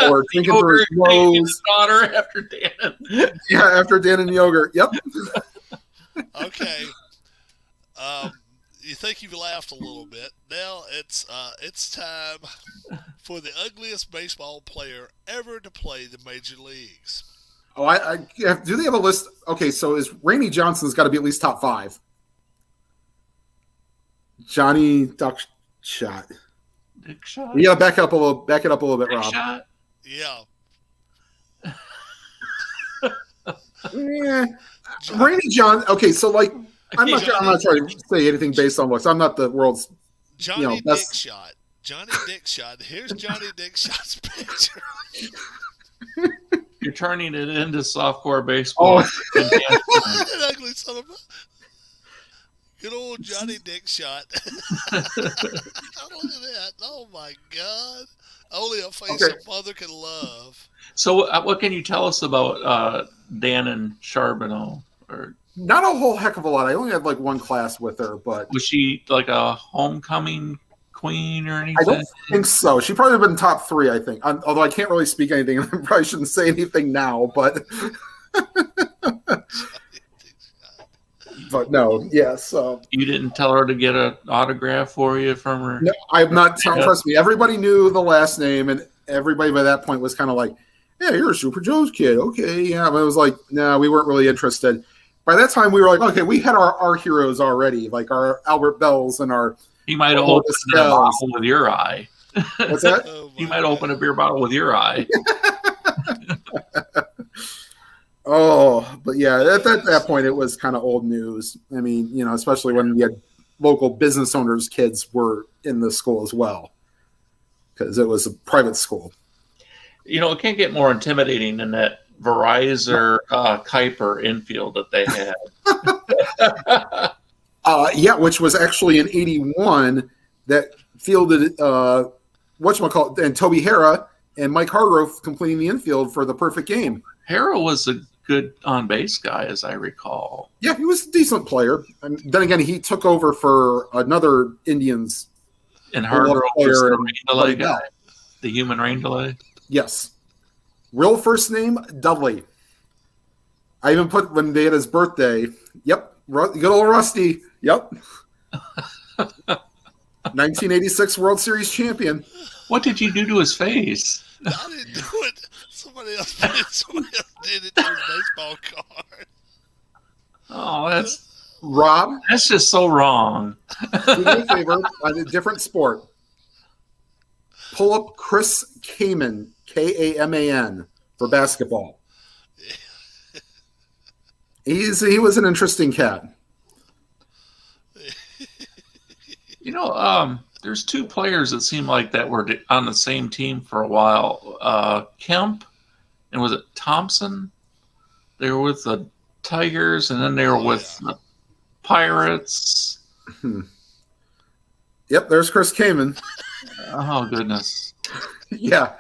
or drinking through his nose. His daughter after Dan. Yeah, after Dan and yogurt. Yep. Okay. You think you've laughed a little bit. Now it's time for the ugliest baseball player ever to play the major leagues. Oh, do they have a list? Okay, so is Randy Johnson's got to be at least top 5. Johnny Duckshot. Dick shot. You got to back it up a little bit, Dick Rob. shot. Yeah. Yeah. Randy John. Okay, so like I'm not trying to say anything based on looks. I'm not the world's Johnny best. Dickshot. Johnny Dickshot. Here's Johnny Dickshot's picture. You're turning it into softcore baseball. That ugly son of a... Good old Johnny Dickshot. Look at that. Oh, my God. Only a face a mother can love. So what can you tell us about Dan and Charbonneau? Or Not a whole heck of a lot. I only had like one class with her, but was she like a homecoming queen or anything? I don't think so. She probably been top 3, I think. Although I can't really speak anything, I probably shouldn't say anything now. But but no, yes. So you didn't tell her to get an autograph for you from her? no, I'm not. Trust me. Everybody knew the last name, and everybody by that point was kind of like, "Yeah, you're a Super Joe's kid, okay?" Yeah, but it was like, no, we weren't really interested. By that time, we were like, okay, we had our heroes already, like our Albert Bells and our. You might have opened a bottle with your eye. What's that? You might open a beer bottle with your eye. Oh, but yeah, at that point, it was kind of old news. I mean, especially when we had local business owners' kids were in the school as well, because it was a private school. It can't get more intimidating than that Verizon Kuiper infield that they had. Yeah, which was actually in '81 that fielded whatchamacallit, and Toby Harrah and Mike Hargrove completing the infield for the perfect game. Harrah was a good on-base guy, as I recall. Yeah, he was a decent player. And then again, he took over for another Indians. And Hargrove was the rain delay guy, the human rain delay. Yes. Real first name, Dudley. I even put when they had his birthday. Yep. Good old Rusty. Yep. 1986 World Series champion. What did you do to his face? I didn't do it. Somebody else did it to his baseball card. Oh, that's Rob. That's just so wrong. Do me a favor on a different sport. Pull up Chris Kaman, Kaman, for basketball. He was an interesting cat. There's 2 players that seem like that were on the same team for a while. Kemp, and was it Thompson? They were with the Tigers, and then they were with the Pirates. Yep, there's Chris Kaman. Oh, goodness. Yeah.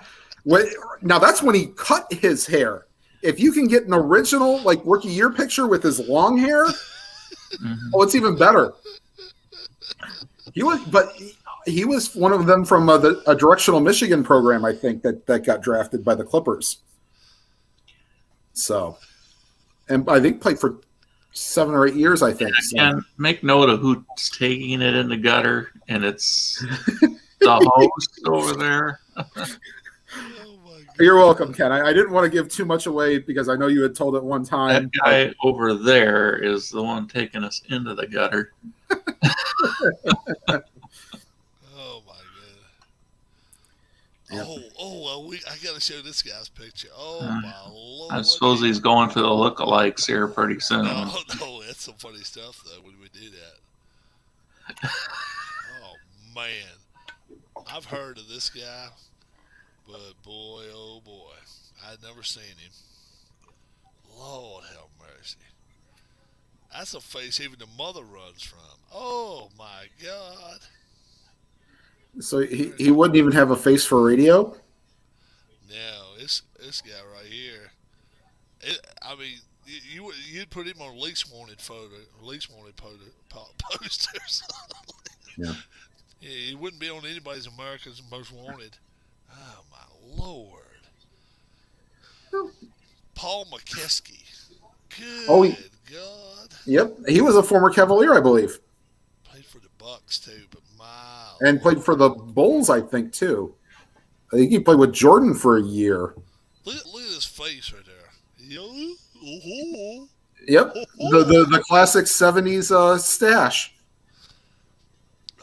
Now, that's when he cut his hair. If you can get an original, like, rookie year picture with his long hair, oh, it's even better. He was one of them from a directional Michigan program, I think, that got drafted by the Clippers. So, and I think played for 7 or 8 years, I think. And make note of who's taking it in the gutter, and it's the host over there. You're welcome, Ken. I didn't want to give too much away because I know you had told it one time. That guy over there is the one taking us into the gutter. Oh my god! Yep. I gotta show this guy's picture. Oh my lord! I suppose he's going for the lookalikes here pretty soon. No, that's some funny stuff though when we do that. Oh man, I've heard of this guy, but boy, oh boy, I'd never seen him. Lord have mercy. That's a face even the mother runs from. Oh my god! So he wouldn't even have a face for radio? No, this guy right here. You'd put him on least wanted posters. Yeah. Yeah, he wouldn't be on anybody's America's Most Wanted. Oh my lord! Paul McKeskey. Good God. Yep, he was a former Cavalier, I believe. Bucks too, but And played for the Bulls, I think, too. I think he played with Jordan for a year. Look at his face right there. Yo, Yep, the classic '70s stash.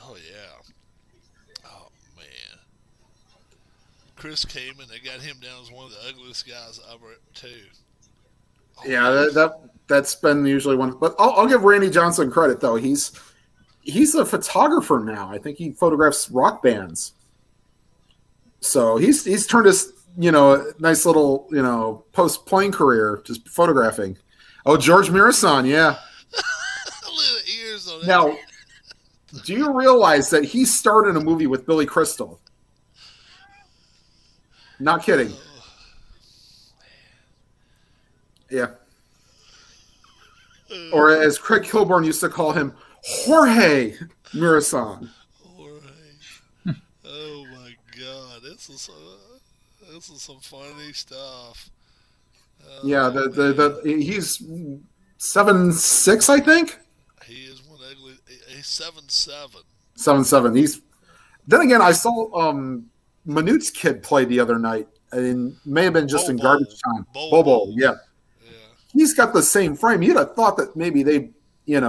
oh yeah. Oh man. Chris Kaman, they got him down as one of the ugliest guys ever too. Oh, Yeah, that's been usually one. But I'll give Randy Johnson credit though. He's a photographer now. I think he photographs rock bands. So he's turned his nice little post playing career just photographing. Oh, George Mirasan, yeah. Little ears on that. Now, do you realize that he starred in a movie with Billy Crystal? Not kidding. Yeah. Or as Craig Kilborn used to call him, Jorge Mirasan. Jorge. Oh my God, this is some funny stuff. Oh, Yeah, he's 7'6", I think. He is one ugly. He's 7'7". 7'7". Then again, I saw Manute's kid play the other night. And may have been just in garbage time. Bobo, yeah. He's got the same frame. You'd have thought that maybe they, and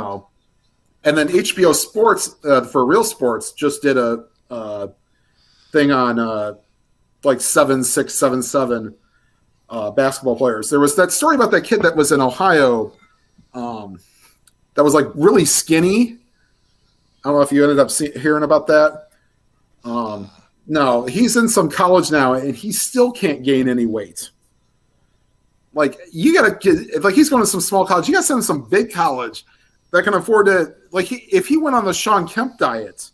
then HBO Sports for Real Sports just did a thing on like 7'6", 7'7" basketball players. There was that story about that kid that was in Ohio that was like really skinny. I don't know if you ended up hearing about that. No, he's in some college now, and he still can't gain any weight. Like, you got to – like, he's going to some small college. You got to send him some big college that can afford to – like, if he went on the Sean Kemp diet,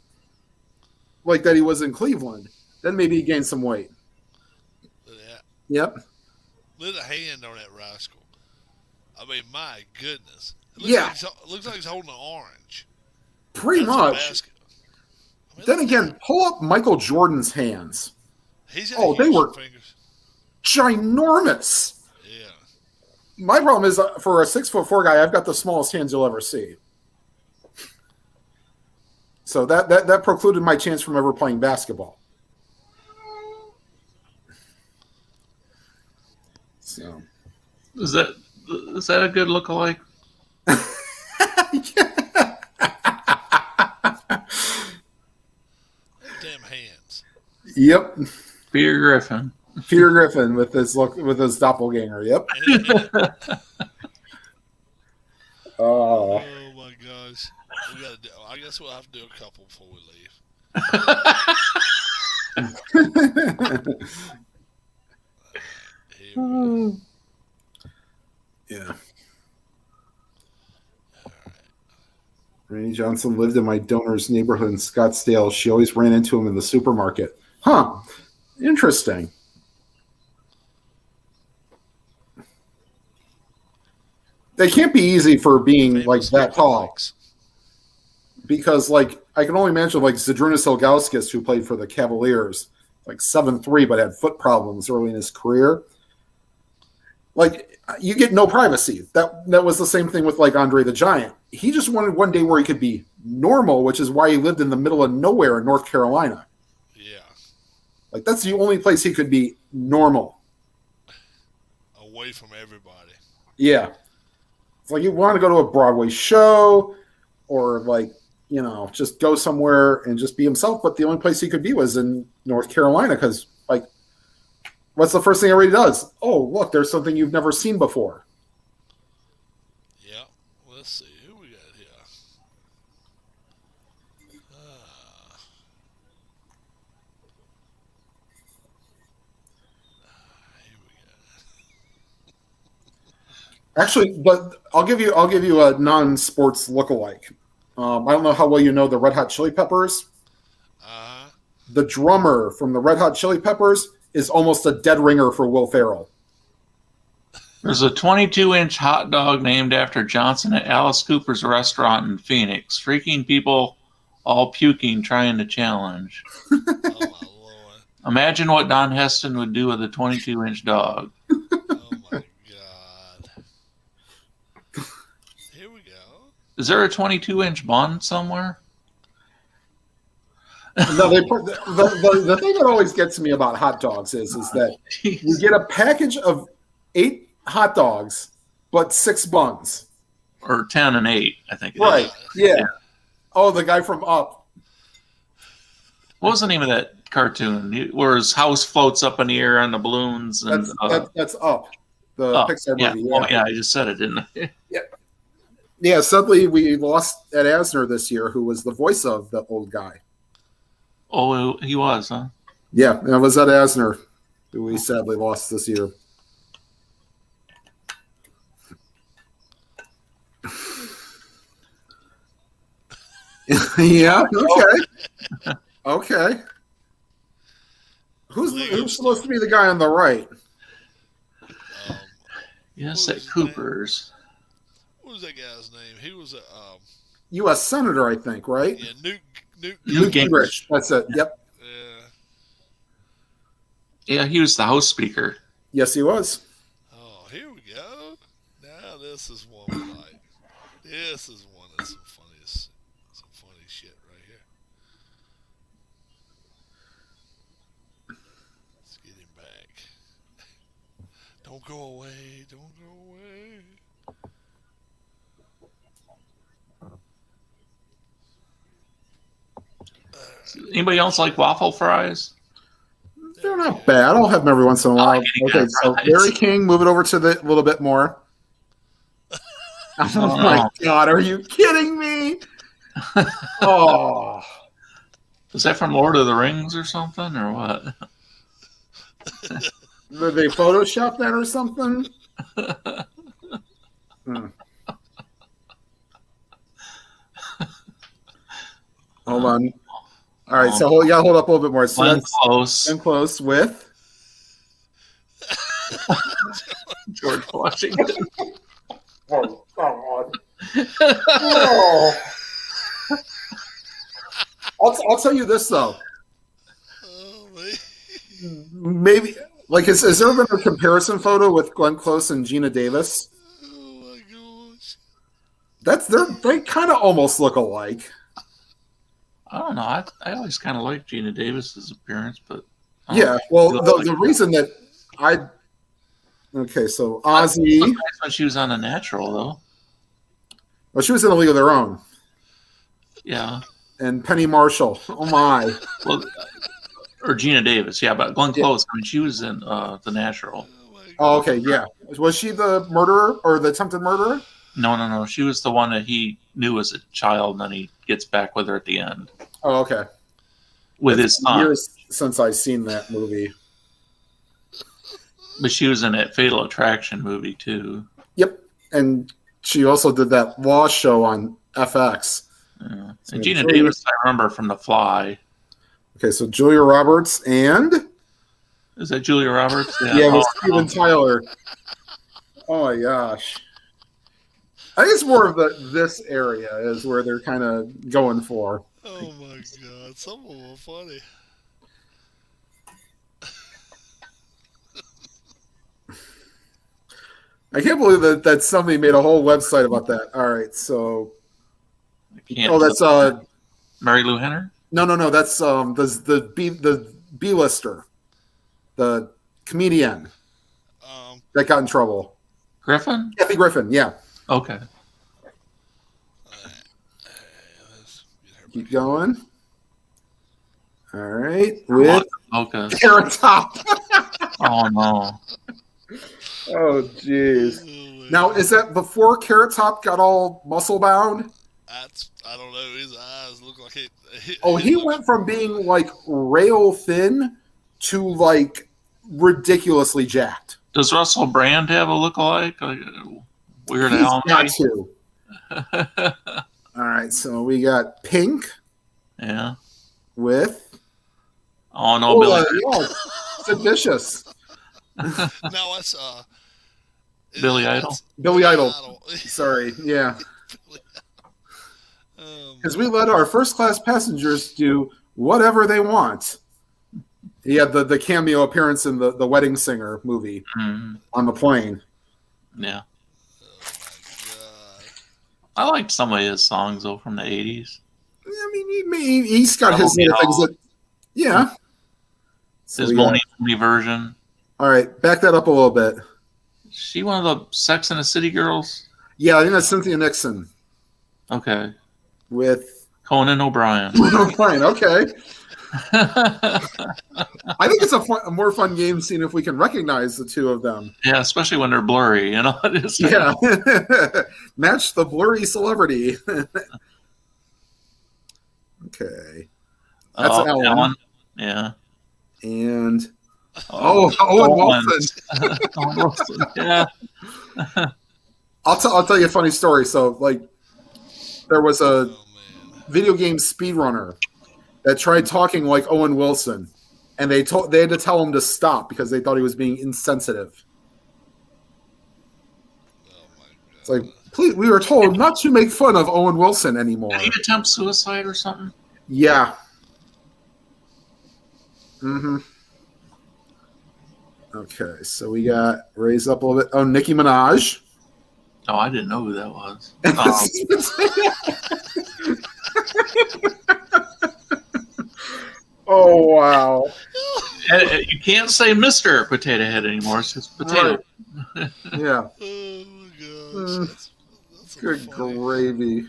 like that he was in Cleveland, then maybe he gained some weight. Yeah. Yep. Lit a hand on that rascal. I mean, my goodness. It looks like he's holding an orange. Pretty much. I mean, then again, pull up Michael Jordan's hands. They were ginormous. Yeah. My problem is for a 6'4" guy, I've got the smallest hands you'll ever see. So that precluded my chance from ever playing basketball. So is that a good lookalike? Damn hands. Yep. Peter Griffin with his doppelganger. Yep. Oh my gosh. I guess we'll have to do a couple before we leave. Yeah. Randy Johnson lived in my donor's neighborhood in Scottsdale. She always ran into him in the supermarket. Huh. Interesting. They can't be easy for being like that tall. Because like I can only imagine like Zydrunas Ilgauskas, who played for the Cavaliers, like 7'3", but had foot problems early in his career. Like you get no privacy. That was the same thing with like Andre the Giant. He just wanted one day where he could be normal, which is why he lived in the middle of nowhere in North Carolina. Yeah. Like that's the only place he could be normal. Away from everybody. Yeah. It's like you want to go to a Broadway show or like, just go somewhere and just be himself. But the only place he could be was in North Carolina because, like, what's the first thing everybody does? Oh, look, there's something you've never seen before. Yeah. Let's see. Who we got here? Here we go. Actually, but I'll give you a non-sports lookalike. I don't know how well you know the Red Hot Chili Peppers. The drummer from the Red Hot Chili Peppers is almost a dead ringer for Will Ferrell. There's a 22-inch hot dog named after Johnson at Alice Cooper's restaurant in Phoenix. Freaking people all puking trying to challenge. Oh, my Lord. Imagine what Don Heston would do with a 22-inch dog. Oh, my God. Here we go. Is there a 22-inch bun somewhere? No, they put the thing that always gets me about hot dogs is that you get a package of 8 hot dogs, but 6 buns. Or 10 and 8, I think. Right? Yeah. Oh, the guy from Up. What was the name of that cartoon where his house floats up in the air on the balloons? And That's Up, the Pixar yeah. movie. Oh, yeah, I just said it, didn't I? Yeah. Suddenly we lost Ed Asner this year, who was the voice of the old guy. Oh, he was, huh? Yeah, it was Ed Asner, who we sadly lost this year. Yeah. Okay. Okay. Who's supposed to be the guy on the right? Yes, at Cooper's. What was that guy's name? He was a U.S. Senator, I think, right? yeah, Newt Gingrich. That's it. Yep. Yeah, he was the House Speaker. Yes, he was. Oh, here we go. Now this is one we like. This is one that's some funny shit right here. Let's get him back. Don't go away. Don't go away. Anybody else like waffle fries? They're not bad. I'll have them every once in a while. Okay, so fries. Larry King, move it over to the little bit more. Oh my God, are you kidding me? Oh. Is that from Lord of the Rings or something, or what? Did they Photoshop that or something? Hold on. All right, so you got to hold up a little bit more. So Glenn that's Close. Glenn Close with George Washington. Oh, come on. Oh. I'll tell you this, though. Oh, man. Maybe, like, has there been a comparison photo with Glenn Close and Gina Davis? Oh, my gosh. They kind of almost look alike. I don't know. I always kind of liked Gina Davis's appearance, but Yeah, well, the reason that okay, so Ozzy. When she was on The Natural, though. Well, she was in A League of Their Own. Yeah. And Penny Marshall. Oh my. Well, or Gina Davis, yeah, but Glenn Close. I mean, she was in The Natural. Oh, okay, yeah. Was she the murderer or the attempted murderer? No. She was the one that he knew as a child, and then he gets back with her at the end. Oh, okay. With his son. Years since I've seen that movie. But she was in that Fatal Attraction movie, too. Yep. And she also did that Law show on FX. Yeah. And Gina Davis, I remember from The Fly. Okay, so Julia Roberts and... Is that Julia Roberts? Yeah, with Steven Tyler. Oh, my gosh. I think it's more of this area is where they're kind of going for. Oh my God, some of them are funny. I can't believe that somebody made a whole website about that. All right, so that's Mary Lou Henner? No, that's the B-lister, the comedian that got in trouble. Griffin? Kathy Griffin, yeah. Okay. Keep going. All right. With Carrot Top. Oh, no. Oh, jeez. Now, is that before Carrot Top got all muscle bound? I don't know. His eyes look like it. He went from being like rail thin to like ridiculously jacked. Does Russell Brand have a lookalike? Like Weird Al? Got to. All right, so we got Pink. Yeah. With. Oh no, Billy. Sid Vicious. No, that's Billy Idol. Billy Idol. Sorry, yeah. Because we let our first class passengers do whatever they want. He had the cameo appearance in the Wedding Singer movie on the plane. Yeah. I liked some of his songs though from the 80s. I mean, he's got his little things that, yeah. So His Moni version. All right, back that up a little bit. Is she one of the Sex and the City girls? Yeah, I think that's Cynthia Nixon. Okay. With Conan O'Brien. O'Brien, okay. I think it's a more fun game seeing if we can recognize the two of them. Yeah, especially when they're blurry, you know. Yeah. Match the blurry celebrity. Okay. That's Alan. Yeah. And Owen Wilson. Owen Wilson. Yeah. I'll tell you a funny story. So like there was a video game speedrunner that tried talking like Owen Wilson, and they had to tell him to stop because they thought he was being insensitive. It's like, please, we were told not to make fun of Owen Wilson anymore. Did he attempt suicide or something? Yeah. Mm-hmm. Okay, so we got raised up a little bit. Oh, Nicki Minaj. Oh, I didn't know who that was. Oh, wow. And you can't say Mr. Potato Head anymore. It's just potato. Right. Yeah. Oh my gosh. That's Good funny. gravy.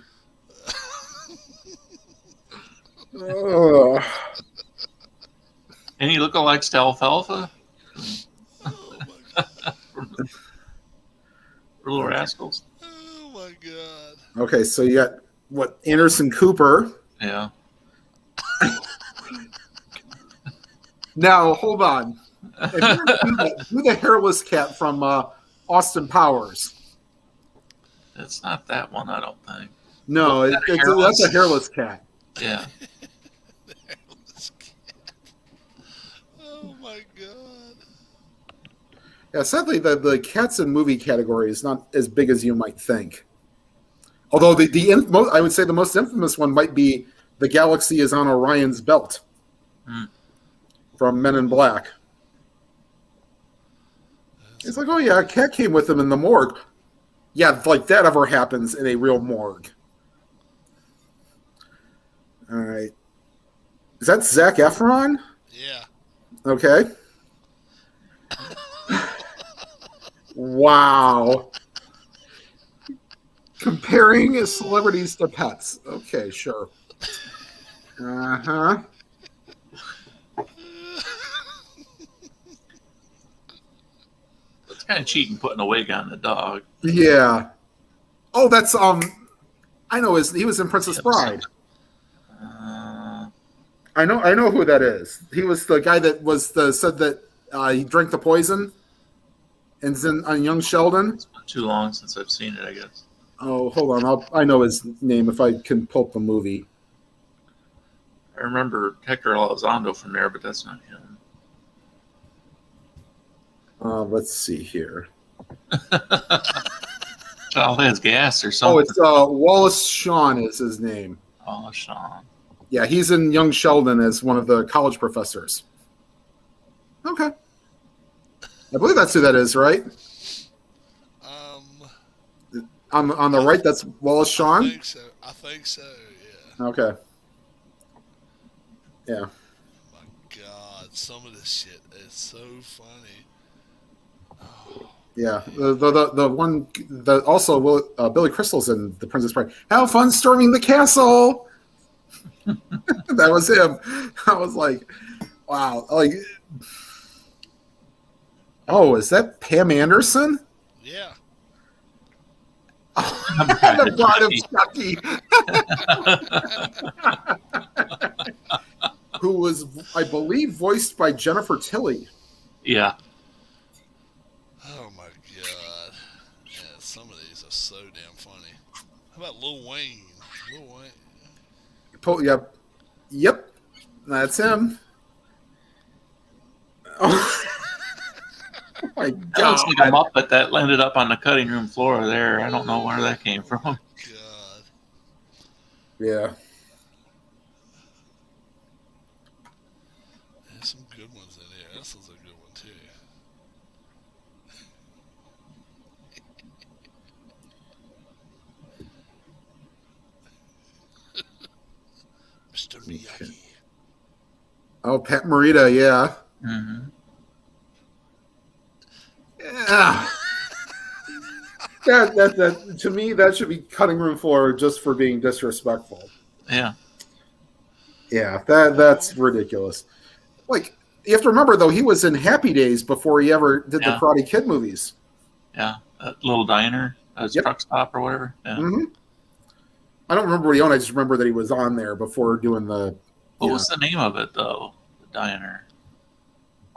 Oh. Any lookalikes to Alfalfa? Oh my god. Little Rascals. Oh my god. Okay, so you got what? Anderson Cooper. Yeah. Now, hold on. Do the hairless cat from Austin Powers. It's not that one, I don't think. No, that's a hairless cat. Yeah. Oh my god. Yeah, sadly, the cats in movie category is not as big as you might think. Although I would say the most infamous one might be The Galaxy is on Orion's Belt from Men in Black. It's like, oh yeah, a cat came with him in the morgue. Yeah, like that ever happens in a real morgue. All right. Is that Zac Efron? Yeah. Okay. Wow. Comparing celebrities to pets. Okay, sure. Uh-huh. It's kind of cheating putting a wig on the dog. Yeah. Oh, that's I know he was in Princess Bride. I know who that is. He was the guy that said that he drank the poison and on Young Sheldon. It's been too long since I've seen it, I guess. Oh, hold on. I know his name if I can pull up the movie. I remember Hector Elizondo from there, but that's not him. Let's see here. Child has gas or something. Oh, it's Wallace Shawn is his name. Oh, Sean. Yeah, he's in Young Sheldon as one of the college professors. Okay. I believe that's who that is, right? On the right, that's Wallace Shawn? I think so, yeah. Okay. Yeah. My god, some of this shit is so funny. Oh. Yeah. The one that also Billy Crystal's in The Princess Bride. Have fun storming the castle. That was him. I was like, wow. Like, oh, is that Pam Anderson? Yeah. The Bride of Chucky. Who was, I believe, voiced by Jennifer Tilly. Yeah. Oh my god. Yeah, some of these are so damn funny. How about Lil Wayne? Yep. That's him. Oh, my God. That looks like a Muppet that landed up on the cutting room floor there. I don't know where that came from. God. Yeah. There's some good ones in here. This is a good one too. Oh, Pat Morita, yeah. Mm-hmm. Yeah. That to me, that should be cutting room floor just for being disrespectful. Yeah. Yeah, that's ridiculous. Like, you have to remember, though, he was in Happy Days before he ever did the Karate Kid movies. Yeah, that little diner, truck stop or whatever. Yeah. Mm-hmm. I don't remember what he owned. I just remember that he was on there before doing the... What was the name of it, though? The diner.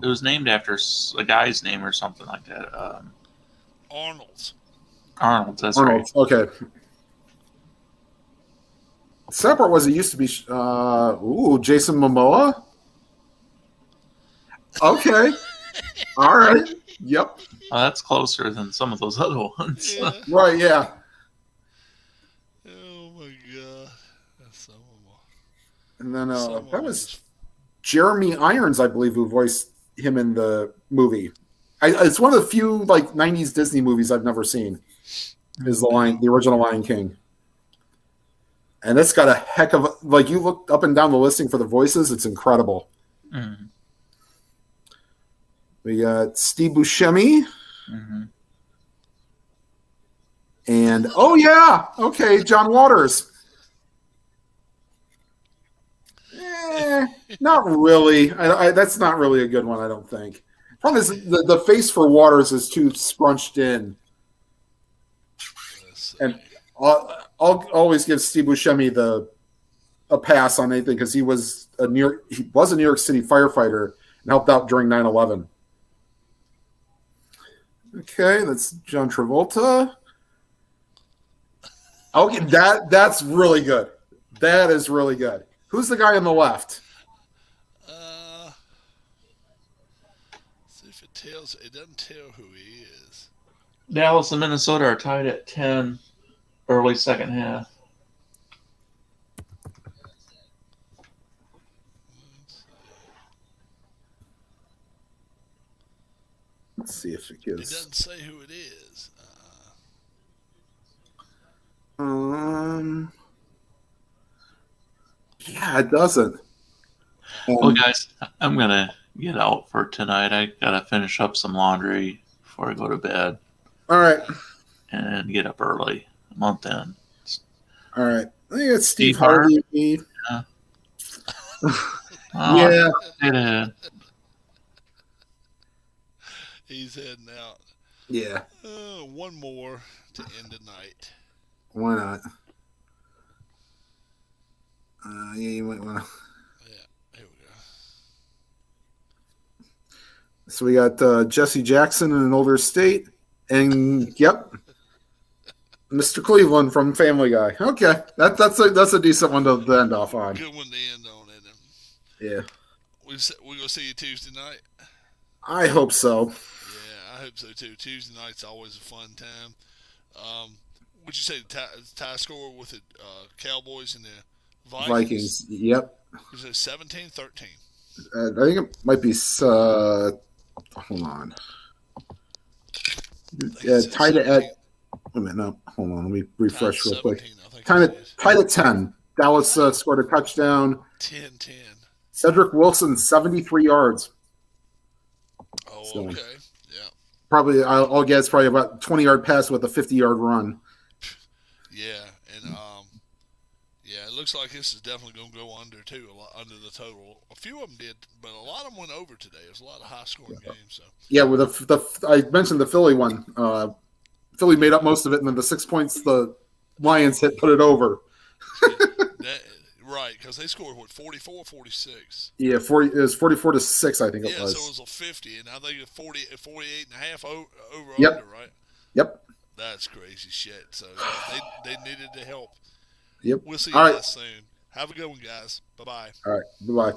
It was named after a guy's name or something like that. Arnold's. Arnold's, that's Arnold's, right. okay. Separate was it used to be... Jason Momoa? Okay. All right. Yep. Well, that's closer than some of those other ones. Yeah. Right, yeah. Oh, my God. That's so And then that was Jeremy Irons, I believe, who voiced him in the movie. It's one of the few, 90s Disney movies I've never seen. Is the original Lion King. And it's got a heck of... you look up and down the listing for the voices, it's incredible. Mm-hmm. We got Steve Buscemi. Mm-hmm. And, oh, yeah. Okay, John Waters. Not really. That's not really a good one, I don't think. Problem is, the face for Waters is too scrunched in. And I'll always give Steve Buscemi a pass on anything because he was a New York City firefighter and helped out during 9/11. Okay, that's John Travolta. Okay, that's really good. That is really good. Who's the guy on the left? See if it doesn't tell who he is. Dallas and Minnesota are tied at 10, early second half. Let's see if it gives. It doesn't say who it is. Yeah, it doesn't. Well, guys, I'm going to get out for tonight. I got to finish up some laundry before I go to bed. All right. And get up early, a month in. All right. I think it's Steve Harvey. Yeah. Yeah. He's heading out. Yeah. One more to end the night. Why not? Yeah, you might want to. Yeah, here we go. So we got Jesse Jackson in an older state, and yep, Mr. Cleveland from Family Guy. Okay, that's a decent one to end off on. Good one to end on, isn't it? Yeah. We gonna see you Tuesday night. I hope so. Yeah, I hope so too. Tuesday night's always a fun time. Would you say the tie score with the Cowboys and the Vikings? Yep. Was it 17-13? I think it might be. Hold on. Tied it at. Wait a minute. No, hold on. Let me refresh real quick. Tied at 10. Dallas scored a touchdown. 10-10. Cedric Wilson, 73 yards. Oh, so, okay. Yeah. Probably, I'll guess, probably about 20-yard pass with a 50-yard run. Yeah, and yeah, it looks like this is definitely going to go under too, under the total. A few of them did, but a lot of them went over today. There's a lot of high-scoring games. So yeah, with I mentioned the Philly one. Philly made up most of it, and then the 6 points the Lions put it over. Right, because they scored, 44, 46? Yeah, it was 44-6, I think it was. Yeah, so it was a 50, and now they get 48 and a half over yep. under, right? Yep. That's crazy shit. So they needed the help. Yep. We'll see you guys soon. Have a good one, guys. Bye-bye. All right. Bye-bye.